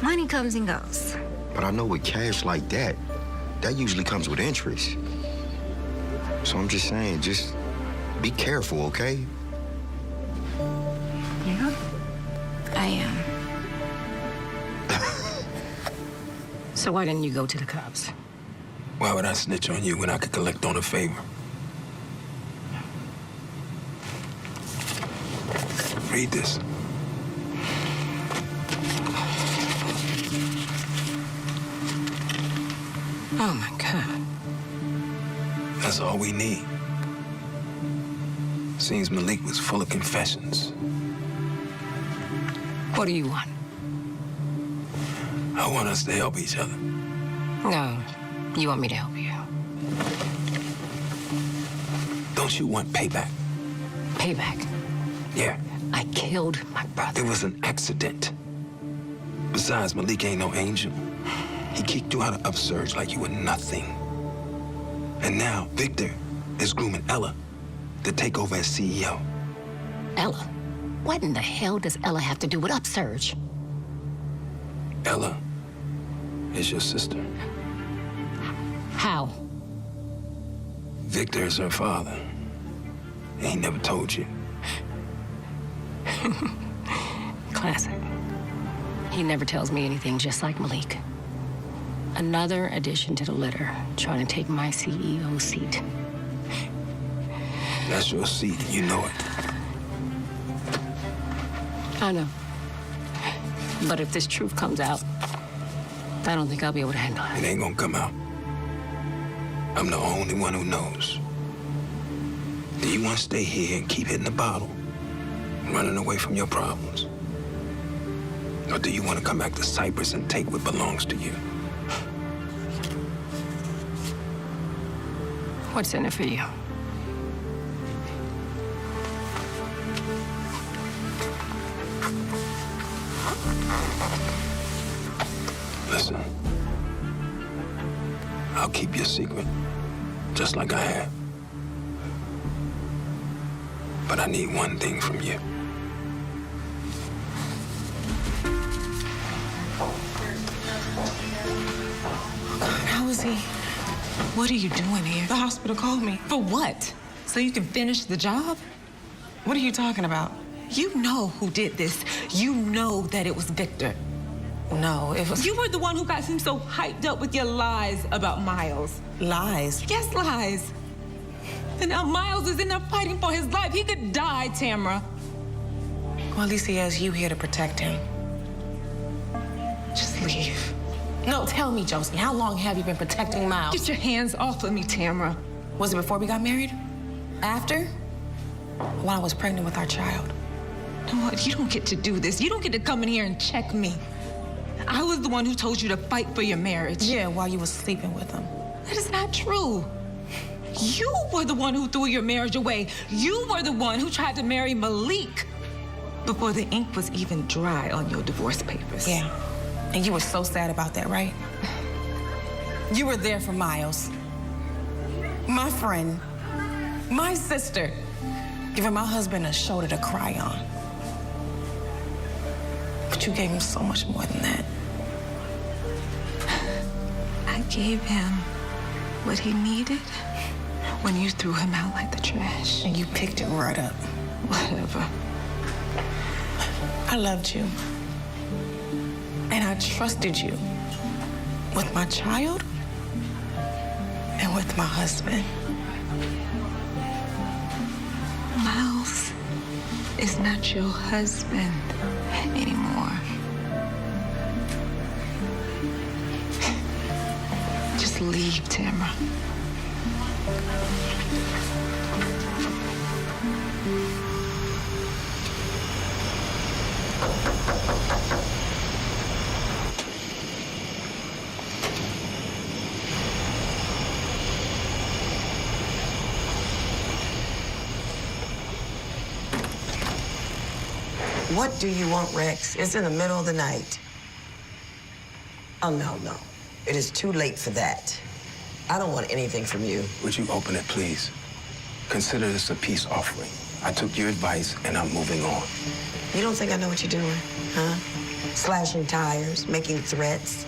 Money comes and goes. But I know with cash like that usually comes with interest. So I'm just saying, just be careful, okay? Yeah, I am. So why didn't you go to the cops? Why would I snitch on you when I could collect on a favor? Read this. Oh, my God. That's all we need. Seems Malik was full of confessions. What do you want? I want us to help each other. No, you want me to help you. Don't you want payback? Payback? Yeah. I killed my brother. It was an accident. Besides, Malik ain't no angel. He kicked you out of Upsurge like you were nothing. And now, Victor is grooming Ella to take over as CEO. Ella? What in the hell does Ella have to do with Upsurge? Ella is your sister. How? Victor is her father. He ain't never told you. Classic. He never tells me anything, just like Malik. Another addition to the litter, trying to take my CEO seat. That's your seat, you know it. I know. But if this truth comes out, I don't think I'll be able to handle it. It ain't gonna come out. I'm the only one who knows. Do you want to stay here and keep hitting the bottle, running away from your problems? Or do you want to come back to Cyprus and take what belongs to you? What's in it for you? Listen, I'll keep your secret, just like I have. But I need one thing from you. How is he? What are you doing here? The hospital called me. For what? So you can finish the job? What are you talking about? You know who did this. You know that it was Victor. No, it was... You were the one who got him so hyped up with your lies about Miles. Lies? Yes, lies. And now Miles is in there fighting for his life. He could die, Tamara. Well, at least he has you here to protect him. Just leave. No, tell me, Josie, how long have you been protecting Miles? Get your hands off of me, Tamara. Was it before we got married? After? While I was pregnant with our child. You know what? You don't get to do this. You don't get to come in here and check me. I was the one who told you to fight for your marriage. Yeah, while you were sleeping with him. That is not true. You were the one who threw your marriage away. You were the one who tried to marry Malik before the ink was even dry on your divorce papers. Yeah. And you were so sad about that, right? You were there for Miles. My friend. My sister. Giving my husband a shoulder to cry on. But you gave him so much more than that. I gave him what he needed when you threw him out like the trash. And you picked it right up. Whatever. I loved you. And I trusted you with my child and with my husband. Miles is not your husband anymore. Just leave, Tamara. What do you want, Rex? It's in the middle of the night. Oh, no. It is too late for that. I don't want anything from you. Would you open it, please? Consider this a peace offering. I took your advice, and I'm moving on. You don't think I know what you're doing, huh? Slashing tires, making threats.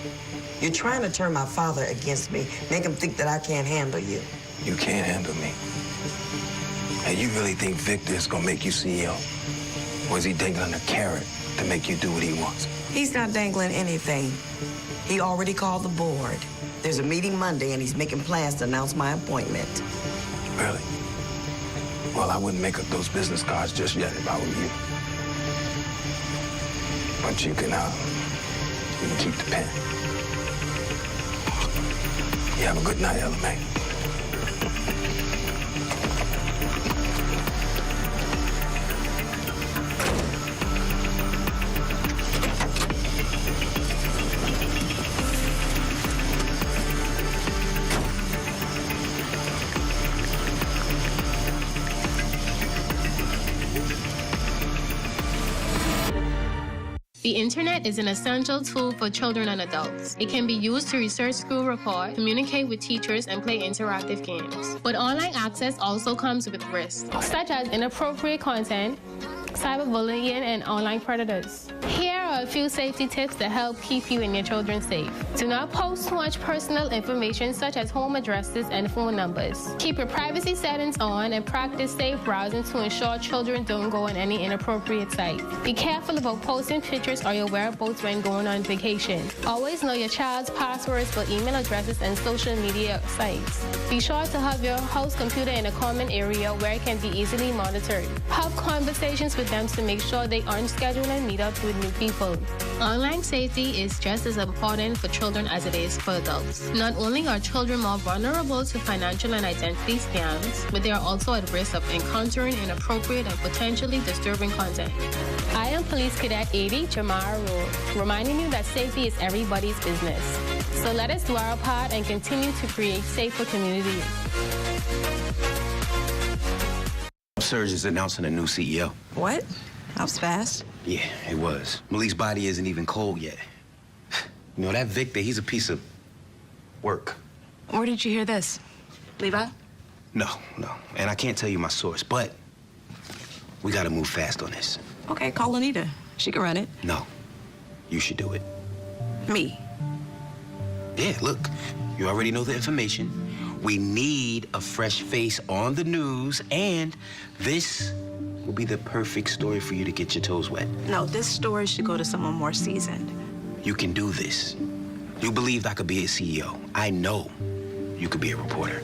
You're trying to turn my father against me, make him think that I can't handle you. You can't handle me. And you really think Victor is gonna make you CEO? Or is he dangling a carrot to make you do what he wants? He's not dangling anything. He already called the board. There's a meeting Monday, and he's making plans to announce my appointment. Really? Well, I wouldn't make up those business cards just yet if I were you. But you can keep the pen. You have a good night, Ella Mae. The internet is an essential tool for children and adults. It can be used to research school reports, communicate with teachers, and play interactive games. But online access also comes with risks, such as inappropriate content, cyberbullying, and online predators. Here are a few safety tips to help keep you and your children safe. Do not post too much personal information such as home addresses and phone numbers. Keep your privacy settings on and practice safe browsing to ensure children don't go on any inappropriate sites. Be careful about posting pictures or your whereabouts when going on vacation. Always know your child's passwords for email addresses and social media sites. Be sure to have your house computer in a common area where it can be easily monitored. Have conversations with them to make sure they aren't scheduling meetups with new people. Online safety is just as important for children as it is for adults. Not only are children more vulnerable to financial and identity scams, but they are also at risk of encountering inappropriate and potentially disturbing content. I am Police Cadet 80 Jamara Rule, reminding you that safety is everybody's business. So let us do our part and continue to create safer communities. Surge is announcing a new CEO. What? That was fast. Yeah, it was. Malik's body isn't even cold yet. You know, that Victor, he's a piece of work. Where did you hear this? Levi? No. And I can't tell you my source, but we gotta move fast on this. Okay, call Anita. She can run it. No, you should do it. Me? Yeah, look, you already know the information. We need a fresh face on the news, and this will be the perfect story for you to get your toes wet. No, this story should go to someone more seasoned. You can do this. You believed I could be a CEO. I know you could be a reporter.